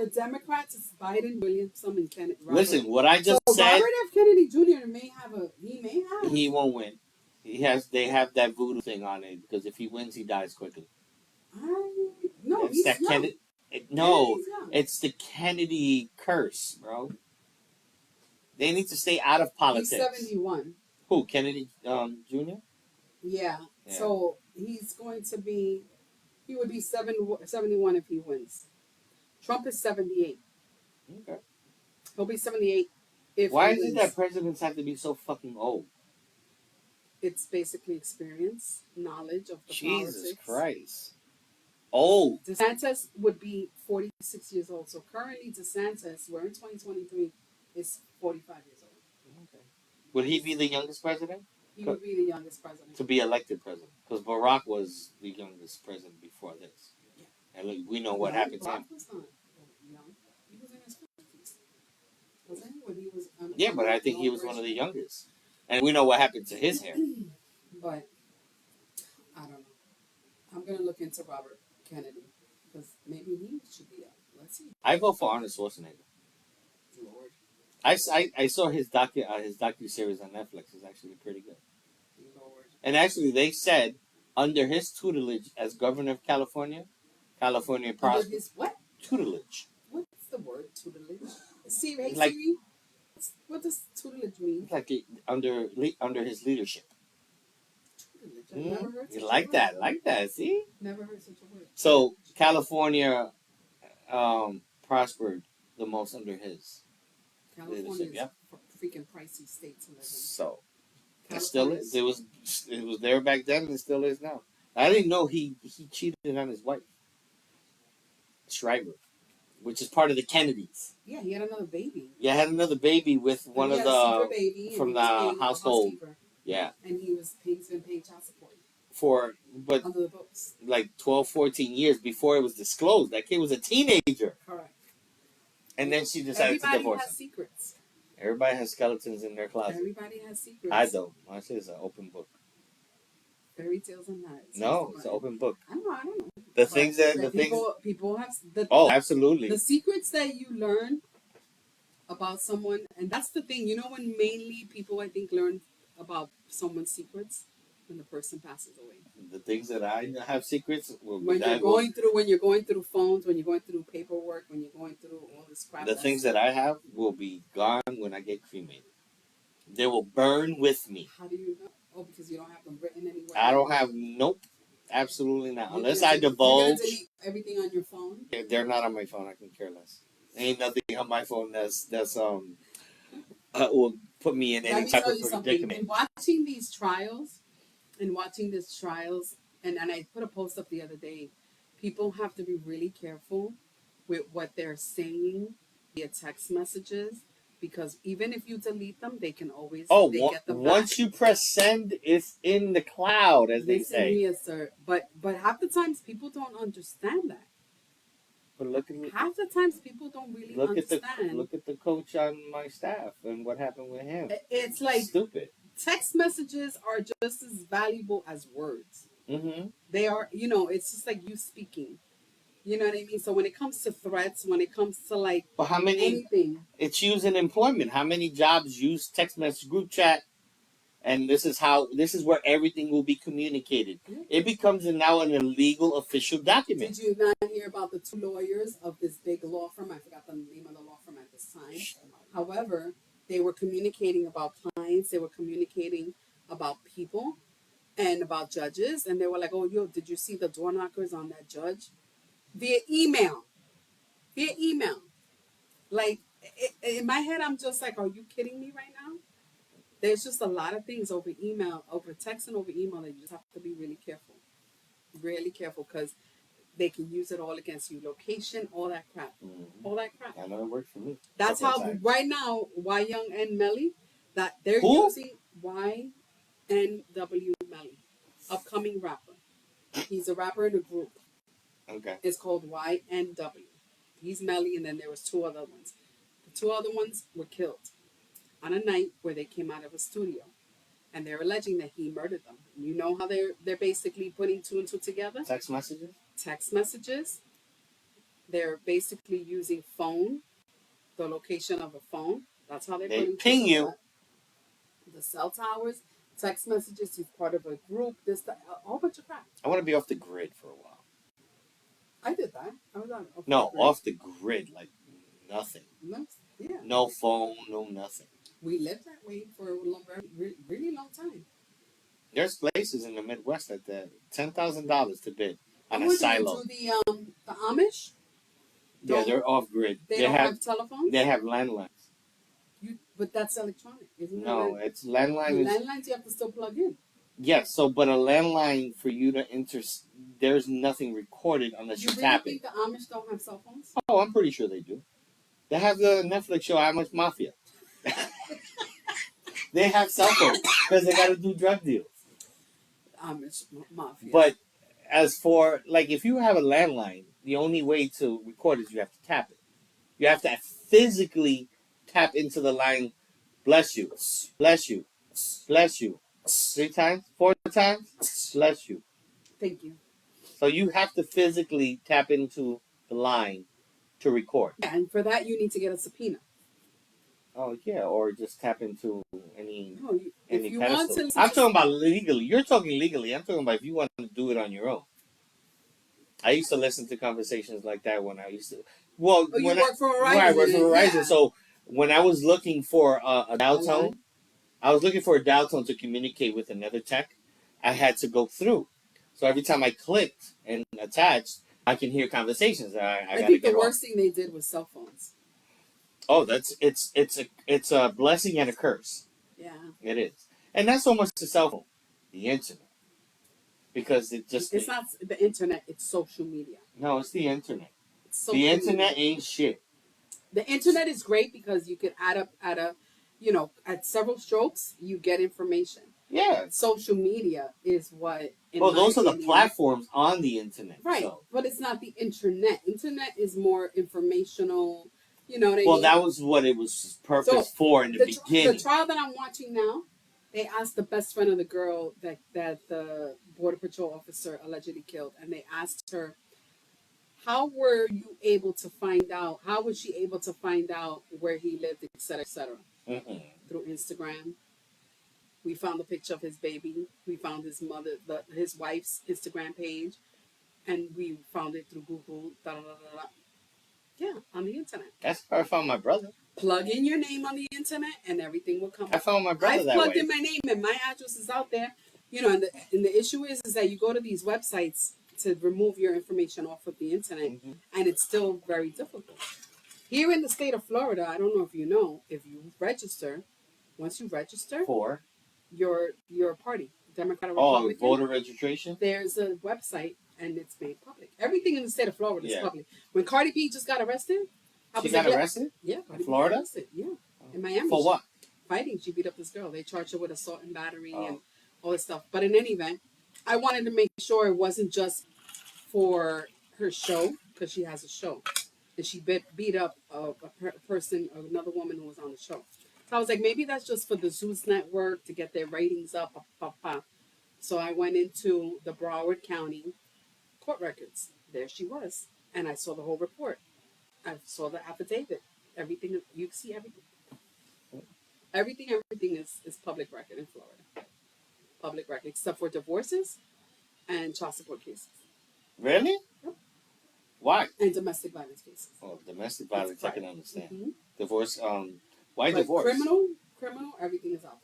Democrats is Biden, Williamson, and Kennedy. Listen, what I just so said. Robert F. Kennedy Jr. may have. He won't win. They have that voodoo thing on it because if he wins, he dies quickly. No, It's he's that young. Kennedy. No, Kennedy's young. it's the Kennedy curse, bro. They need to stay out of politics. He's 71. Who? Kennedy Jr.? Yeah. Yeah. So he's going to be. He would be 71 if he wins. Trump is 78. Okay. He'll be 78 if Why he is it wins. that presidents have to be so fucking old? It's basically experience, knowledge of the Jesus politics. Christ. Old. DeSantis would be 46 years old. So currently, DeSantis, we're in 2023, is 45 years old. Okay. Would he be the youngest president He would be the youngest president. to be elected president? Because Barack was the youngest president before this. Yeah. And look, we know what No, happened to him. Barack was not young. He was in his 50s. Wasn't he? When he was, Yeah, but I think he was one of the youngest. And we know what happened to his hair. But I don't know. I'm gonna look into Robert Kennedy because maybe he should be up. Let's see. I vote for Arnold Schwarzenegger. Lord, I saw his docu-series on Netflix. It's actually pretty good. Lord. And actually, they said under his tutelage as governor of California Under prospered. his what? Tutelage. What's the word tutelage? Siri, hey Like- Siri. What does tutelage mean? It's like under his leadership. Tutelage. I've never heard such You a like word. that? Like that? See? Never heard such a word. So California prospered the most under his. California leadership, is yeah. a freaking pricey state to live in. So it still California is. It was there back then, and it still is now. I didn't know he cheated on his wife, Shriver, which is part of the Kennedys. Yeah, he had another baby. Yeah, had another baby with one He of had a the secret baby, and from he was the paying a household. housekeeper, Yeah, and he's been paying child support but under the books. like 12, 14 years before it was disclosed. That kid was a teenager, Correct. and then she decided to Everybody divorce has him. secrets. Everybody has skeletons in their closet. Everybody has secrets. I don't. Honestly, it's an open book. Fairy tales and nuts. No, it's an open book. I don't know. The But things that the things. people have the Oh, absolutely. the secrets that you learn about someone, and that's the thing. You know, when mainly people I think learn about someone's secrets when the person passes away. The things that I have secrets. When you're going through phones, when you're going through paperwork, when you're going through all this crap. The things that I have will be gone when I get cremated. They will burn with me. How do you know? Oh, because you don't have them written anywhere. I don't have nope. Absolutely not. You're Unless gonna I You're divulge. gonna delete everything on your phone. They're not on my phone. I can care less. Ain't nothing on my phone that's will put me in Let any me type tell of you something. predicament. In watching these trials, and I put a post up the other day, people have to be really careful with what they're saying via text messages because even if you delete them, they can always get them once back. you press send, it's in the cloud, as they Listen say. here, sir. But half the times people don't understand that. But look at Half the times people don't really understand. look at the coach on my staff and what happened with him. It's like Stupid. text messages are just as valuable as words. Mm-hmm. They are, it's just like you speaking. You know what I mean? So when it comes to threats, when it comes to like But how many? anything, It's used in employment. How many jobs use text message, group chat, and this is where everything will be communicated. It becomes now an illegal official document. did you not hear about the two lawyers of this big law firm? I forgot the name of the law firm at this time. However, they were communicating about clients. They were communicating about people and about judges. And they were like, oh, yo, did you see the door knockers on that judge? Via email. Like, in my head, I'm just like, are you kidding me right now? There's just a lot of things over email, over text and over email that you just have to be really careful. Really careful because they can use it all against you. Location, all that crap. Mm-hmm. All that crap. I know it worked for me. That's how, right now, Y Young and Melly, that they're Who? using YNW Melly, upcoming rapper. He's a rapper in a group. Okay. It's called YNW. He's Melly, and then there was two other ones. The two other ones were killed on a night where they came out of a studio, and they're alleging that he murdered them. You know how they're basically putting two and two together? Text messages? Text messages. They're basically using phone, the location of a phone. That's how they're They putting ping two you. together. The cell towers, text messages. He's part of a group. A whole bunch of crap. I want to be off the grid for a while. I did that. I was on. Off the grid, like nothing. Yeah. No phone, no nothing. We lived that way for a really long time. There's places in the Midwest that $10,000 to bid on I a went silo. to the Amish. Yeah, they're off grid. They don't have telephones. They have landlines. But that's electronic, isn't it? No, it's landline. Landlines you have to still plug in. Yes, but a landline for you to enter, there's nothing recorded unless you tap it. You really think the Amish don't have cell phones? Oh, I'm pretty sure they do. They have the Netflix show Amish Mafia. They have cell phones because they got to do drug deals. Amish Mafia. But as for, like, if you have a landline, the only way to record is you have to tap it. You have to physically tap into the line, bless you, bless you, bless you. 3 times? 4 times? Bless you. Thank you. So you have to physically tap into the line to record. Yeah, and for that you need to get a subpoena. Oh yeah, or just tap into any if you pedestal. want to, I'm talking about legally. You're talking legally. I'm talking about if you want to do it on your own. I used to listen to conversations like that when I used to. Well, you when work for Verizon. I worked for Verizon, Yeah. so when I was looking for a dial tone, I was looking for a dial tone to communicate with another tech. I had to go through. So every time I clicked and attached, I can hear conversations. I think the worst thing they did was cell phones. Oh, it's a blessing and a curse. Yeah. It is, and not so much the cell phone, the internet, because it's not the internet. It's social media. No, it's the internet. The internet ain't shit. The internet is great because you can add up at several strokes you get information. Yeah. Social media is what. Those are the platforms on the internet. Right, so. But it's not the internet. Internet is more informational. You know what I mean? Well, that was what it was purpose for in the beginning. The trial that I'm watching now They asked the best friend of the girl that the border patrol officer allegedly killed, and they asked her, "How were you able to find out? How was she able to find out where he lived, et cetera, Mm-mm. through Instagram?" We found a picture of his baby. We found his mother, his wife's Instagram page, and we found it through Google. Da, da, da, da, da. Yeah, on the internet. That's how I found my brother. Plug in your name on the internet, and everything will come I up. found my brother I've that plugged way. in my name, and my address is out there. You know, and the issue is that you go to these websites to remove your information off of the internet, Mhm. and it's still very difficult. Here in the state of Florida, I don't know if you know, if you register, once you register, For your party, Democrat or oh, Republican, voter registration. there's a website and it's made public. Everything in the state of Florida is Yeah. public. When Cardi B just got arrested, I She was got like, arrested yeah, Cardi B got Florida? arrested. Yeah, in Miami. for what? Fighting. She beat up this girl. They charged her with assault and battery Oh. and all this stuff. But in any event, I wanted to make sure it wasn't just for her show, because she has a show, and she beat up a person, another woman who was on the show. So I was like, maybe that's just for the Zeus Network to get their ratings up. So I went into the Broward County court records. There she was, and I saw the whole report. I saw the affidavit. Everything, you see everything. Everything is public record in Florida. Public record, except for divorces and child support cases Really? Yep. Why? and domestic violence cases. Oh, domestic violence. I can understand. Mhm. Divorce. Why But divorce? criminal, everything is out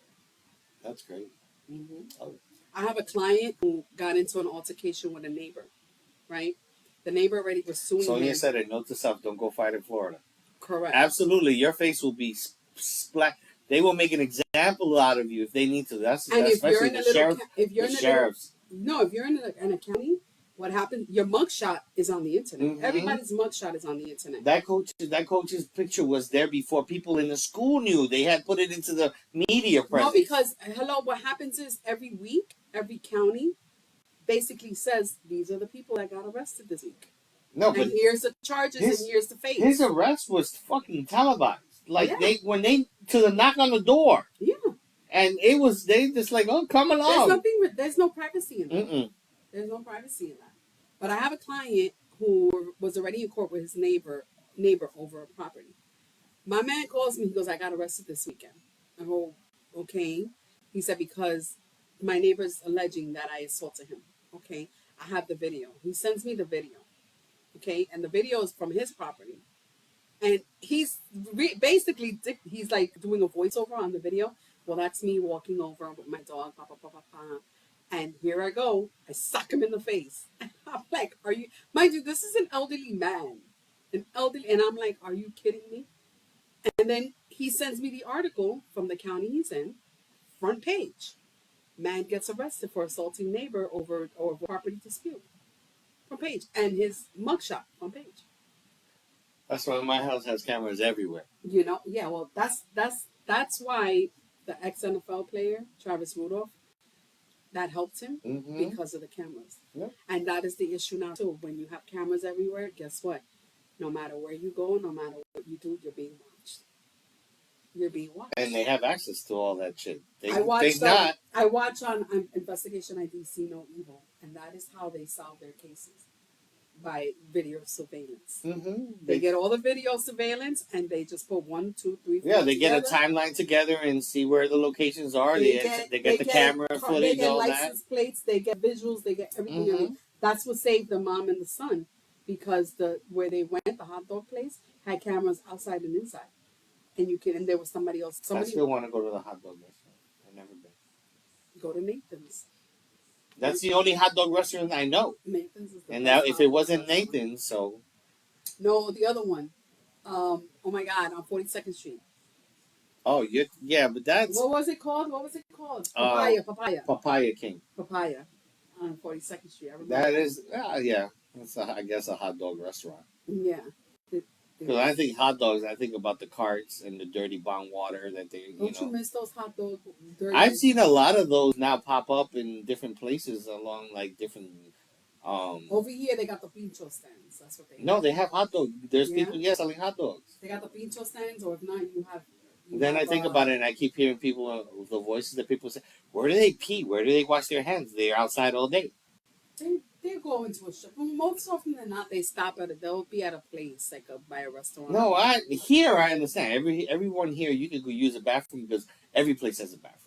That's great. there. Mm-hmm. Oh. I have a client who got into an altercation with a neighbor, right? The neighbor already was suing Sonia him. said it. Note to self: don't go fight in Florida. Correct. Absolutely, your face will be splat. They will make an example out of you if they need to. That's And if you're especially in a the little, sheriff. if you're The in a little, sheriffs. no, if you're in a county, what happens? Your mugshot is on the internet. Mhm. Everybody's mugshot is on the internet. That coach's picture was there before people in the school knew. They had put it into the media No, presence. because hello, what happens is every week, every county basically says these are the people that got arrested this week, No, but and here's the charges, his- and here's the face. his arrest was fucking televised. Like Yeah. when they to the knock on the door, Yeah, and they just like, oh, come there's along. nothing. There's no privacy in that. Mm-mm. There's no privacy in that. But I have a client who was already in court with his neighbor over a property. My man calls me. He goes, "I got arrested this weekend." I go, "Okay." He said, "Because my neighbor's alleging that I assaulted him." Okay, I have the video. He sends me the video. Okay, and the video is from his property, and he's he's like doing a voiceover on the video. Well, that's me walking over with my dog, and here I go. I suck him in the face. I'm like, "Are you?" Mind you, this is an elderly man, and I'm like, "Are you kidding me?" And then he sends me the article from the county he's in, front page. Man gets arrested for assaulting neighbor over property dispute. Front page, and his mugshot front page. That's why my house has cameras everywhere. You know, yeah. Well, that's why the ex NFL player Travis Rudolph, that helped him Mm-hmm. because of the cameras. Yep. And that is the issue now too. When you have cameras everywhere, guess what? No matter where you go, no matter what you do, you're being watched. You're being watched. And they have access to all that shit. They I watched not. I watch on Investigation ID See No Evil, and that is how they solve their cases, by video surveillance. Mm-hmm. They get all the video surveillance, and they just put 1, 2, 3, 4 Yeah, they get a together. timeline together and see where the locations are. They get the camera They footage, get all that. license plates. They get visuals. They get everything. Mhm. That's what saved the mom and the son, because where they went, the hot dog place, had cameras outside and inside, and there was somebody else. I Somebody still want to go to the hot dog restaurant. I've never been. go to Nathan's. That's the only hot dog restaurant I know. Nathan's is the And best now, if hot it dog wasn't restaurant. Nathan's, so No, the other one. Oh my God, on 42nd Street. but that's What was it called? Uh, Papaya. Papaya King. Papaya on 42nd Street. I remember. That is, yeah. It's I guess a hot dog restaurant. Yeah. Because I think hot dogs, I think about the carts and the dirty bong water that they, Don't you miss those hot dogs? Dirty? I've seen a lot of those now pop up in different places along like different. Over here, they got the pincho stands. That's what they. No, they have hot dogs. There's Yeah? people selling hot dogs. They got the pincho stands, or if not, you have Then I think about it, and I keep hearing people, the voices that people say, where do they pee? Where do they wash their hands? They're outside all day. They go into a shop. Most often than not, they stop at they'll be at a place like by a restaurant. No, I understand. Everyone here, you can go use a bathroom because every place has a bathroom.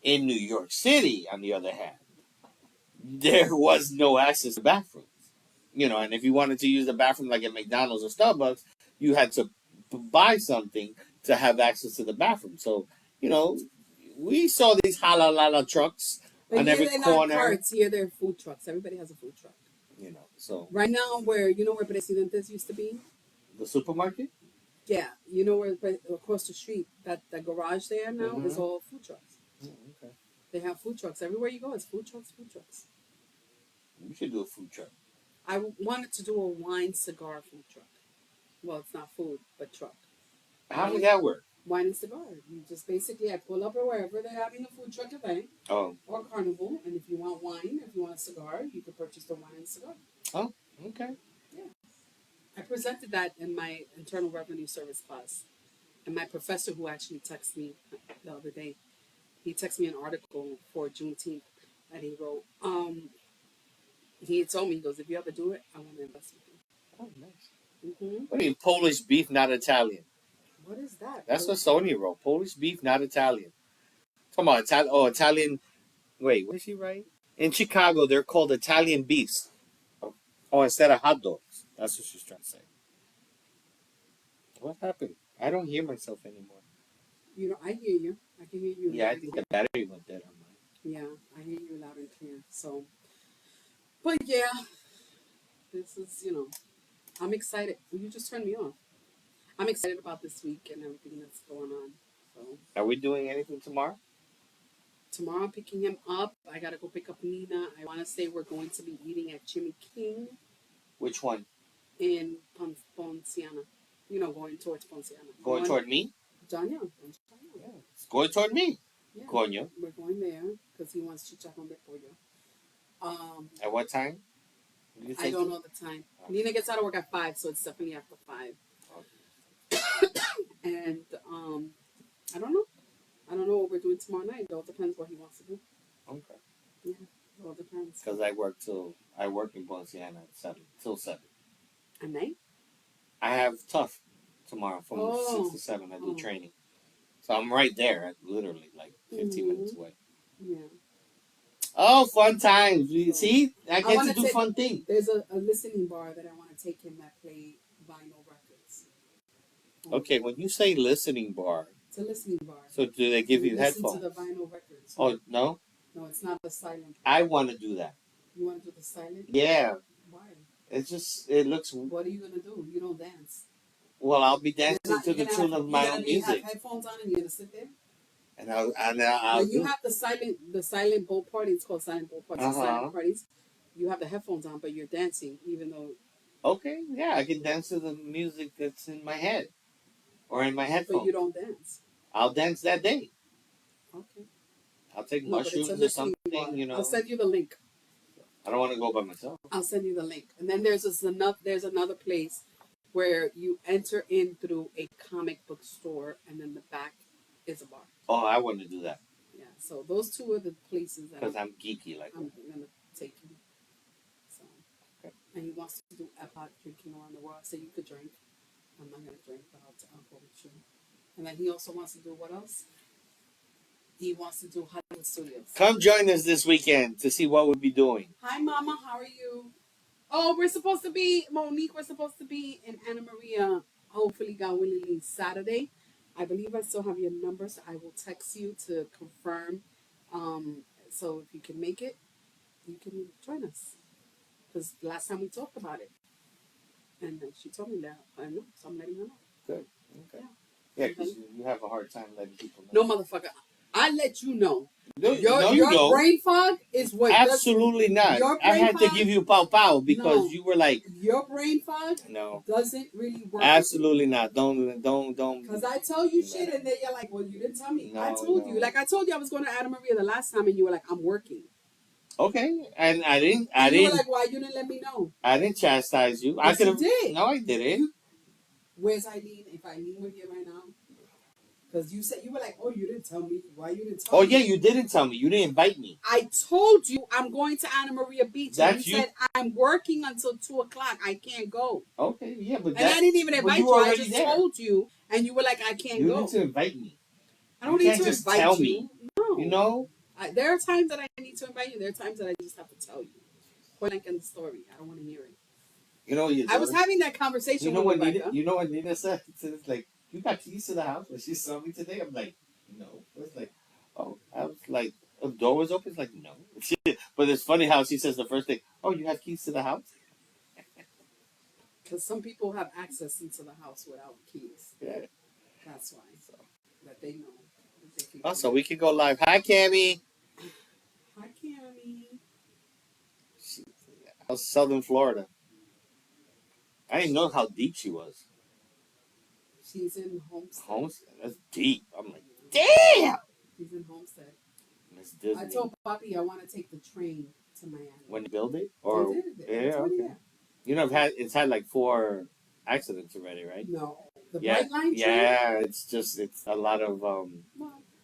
In New York City, on the other hand, there was no access to bathrooms. And if you wanted to use the bathroom like at McDonald's or Starbucks, you had to buy something to have access to the bathroom. So, we saw these halalala trucks But on here every they're corner. not carts. Here they're food trucks. Everybody has a food truck. So Right now, where Presidentes used to be? the supermarket. Yeah, where across the street, that garage there now is all food trucks. Okay. They have food trucks everywhere you go. It's food trucks. We should do a food truck. I wanted to do a wine cigar food truck. Well, it's not food, but truck. How would that work? Wine and cigar. You just basically, I pull up or wherever they're having a food truck event Oh, or carnival, and if you want wine, if you want a cigar, you can purchase the wine and cigar. okay. I presented that in my internal revenue service class, and my professor, who actually texted me the other day, he texted me an article for Juneteenth that he wrote. He had told me, he goes, if you ever do it, I want to invest with you. Oh, nice. Mm-hmm. What do you mean Polish beef, not Italian? What is that? That's what Sony wrote. Polish beef, not Italian. Come on, Italian. Wait, what did she write? In Chicago, they're called Italian beefs. Oh, instead of hot dogs. That's what she's trying to say. What happened? I don't hear myself anymore. I hear you. I can hear you. Yeah, loud I and think clear. the battery went dead on mine. Yeah, I hear you loud and clear. So, but yeah, this is, I'm excited. You just turned me on. I'm excited about this week and everything that's going on. So Are we doing anything tomorrow? tomorrow I'm picking him up. I gotta go pick up Nina. I want to say we're going to be eating at Jimmy King Which one? in Ponciana. Going towards Ponciana. Going toward me? Janya. Yeah. It's going toward me. Yeah. Coño. We're going there because he wants chicharrón de pollo. At what time? You I think- don't know the time. Nina gets out of work at 5, so it's definitely after 5. And I don't know. I don't know what we're doing tomorrow night. It all depends what he wants to do. Okay. Yeah, it all depends. Because I work in Ponciana at 7 till 7. At night? I have tough tomorrow from Oh. 6 to 7. I do Oh. training. So I'm right there, literally like 15 minutes away. Yeah. Oh, fun times. See, I get wanna to do take- fun things. There's a listening bar that I want to take him that play vinyl records. Okay, when you say listening bar, It's a listening bar. so do they give you listen headphones? to the vinyl records. Oh, no? No, it's not the silent. I want to do that. You want to do the silent? Yeah. Why? It looks, What are you gonna do? You don't dance. well, I'll be dancing You're not- to the you're gonna tune have- of my you're own gonna have music. headphones on and you're gonna sit there. And I'll When you do. have the silent bowl party, it's called silent bowl parties. Uh-huh. Silent parties. You have the headphones on, but you're dancing, even though. Okay, yeah, I can dance to the music that's in my head or in my But headphones. you don't dance. I'll dance that day. Okay. I'll take No, but it's a mushrooms or listening something, bar. I'll send you the link. I don't want to go by myself. I'll send you the link. And then there's another place where you enter in through a comic book store, and then the back is a bar. Oh, I want to do that Yeah. So those two are the places that because I'm geeky like I'm that. gonna take him. So, Okay. and he wants to do epoch drinking around the world. I said you could drink. I'm not gonna drink, but I'll go with you. And then he also wants to do what else? He wants to do Hollywood Studios. Come join us this weekend to see what we'll be doing. Hi, Mama. How are you? Oh, we're supposed to be Monique. We're supposed to be in Anna Maria. Hopefully, God willing, Saturday. I believe I still have your number, so I will text you to confirm. So if you can make it, you can join us. Because last time we talked about it, and then she told me that I know, so I'm letting her know. Good. Okay. Yeah, because you have a hard time letting people No, know. motherfucker. I let you know. No, Your you don't. brain fog is what Absolutely not. your I brain had to fog- give you pow pow because No. you were like, your brain fog no, doesn't really work. absolutely not. Don't. Because I tell you shit and then you're like, well, you didn't tell me. I No, told no. you. Like I told you I was going to Anna Maria the last time and you were like, I'm working. Okay, and I didn't. And you were like, why you didn't let me know? I didn't chastise you. I Yes, could you have. did. No, I didn't. Where's Eileen? If Eileen were here right now. Because you said, you were like, oh, you didn't tell me. Why you didn't tell Oh me? yeah, you didn't tell me. You didn't invite me. I told you I'm going to Anna Maria Beach. And That's you you. said, I'm working until 2 o'clock. I can't go. Okay, yeah, but And I didn't even invite you you. were I already just there. told you. And you were like, I can't You go. need to invite me. I don't You need can't to just invite tell you. me. No. You know? There are times that I need to invite you. There are times that I just have to tell you. Point blank in the story. I don't want to hear it. You know I was having that conversation You know with what Rebecca. Nina? You know what Nina said? It's like, you got keys to the house. When she saw me today, I'm like, no. It's like, oh, I was like, the door was open. It's like, no. But it's funny how she says the first thing, oh, you have keys to the house. Because some people have access into the house without keys. Yeah. That's why. So that they know. That they can Oh, so we can go live. Hi, Cammy. Hi, Cammy. How's Southern Florida? I didn't know how deep she was. She's in Homestead. Homestead? That's deep. I'm like, damn! She's in Homestead. Miss Disney. I told Poppy I want to take the train to Miami. When you build it? Or They did it. yeah, It's already okay. there. You know, it's had like 4 accidents already, right? No. The Yeah, Bright Line train? yeah. It's a lot of Well,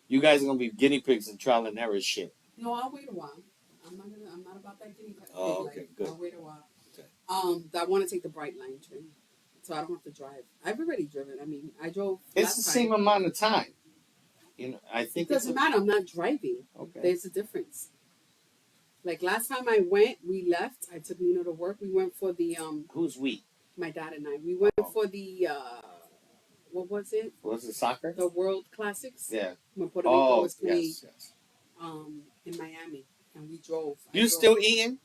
You guys are gonna be guinea pigs and trial and error shit. no, I'll wait a while. I'm not about that guinea pig. Oh, okay, good. I'll wait a while. Okay. I want to take the Bright Line train, so I don't have to drive. I've already driven. I mean, I drove. It's last the time. same amount of time. You know, I It think doesn't matter. I'm not driving. Okay. There's a difference. Like last time I went, we left. I took Nino to work. We went for the Who's we? my dad and I. We went Oh. for the what was it? Was it soccer? The World Classics. Yeah. When Puerto Rico Oh, was playing yes. in Miami, and we drove. You still eating?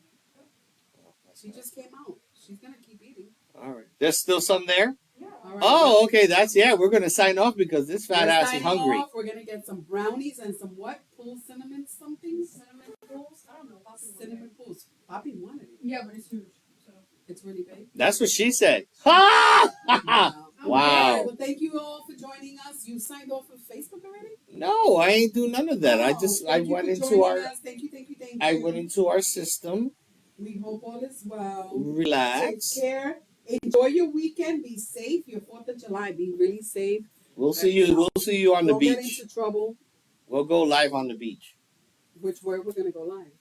She just came out. She's gonna keep eating. All right. There's still some there? Yeah. All right. Oh, okay. We're gonna sign off because this fat We're ass is signing hungry. off. We're gonna get some brownies and some what? Pool cinnamon something? Cinnamon rolls. I don't know. Poppy wanted Cinnamon it. pools. Poppy wanted it. Yeah, but it's huge. So. It's really big. That's what she said. Ha! Wow. Wow. All right, well, thank you all for joining us. You signed off of Facebook already? No, I ain't do none of that. I Oh, just thank you went for into joining our us. Thank you. I went into our system. We hope all is well. Relax. Take care. Enjoy your weekend. Be safe. Your 4th of July. Be really safe. We'll see you on the Don't get beach. into trouble. We'll go live on the beach. Where we're gonna go live.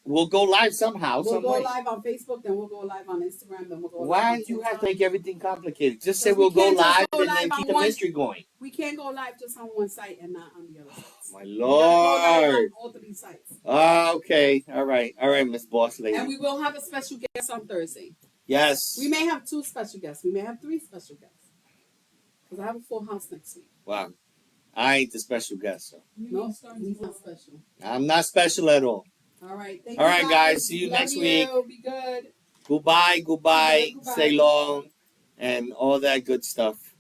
We'll go live somehow, We'll some go way. live on Facebook, then we'll go live on Instagram, then we'll go live Why on do you TikTok. have to make everything complicated? Just say Because we'll we go can't just live go and then live keep on the one- mystery going. We can't go live just on one site and not on the other sites. My We gotta go live lord. on all 3 sites. Okay. All right, Miss Boss Lady. And we will have a special guest on Thursday. Yes. We may have 2 special guests. We may have 3 special guests. Because I have a full house next week. Wow. I ain't the special guest, so No, he's not special. I'm not special at all. All right. Thank All you right, guys. See you Love next you. week. Be good. Goodbye. Goodbye. Stay long, and all that good stuff.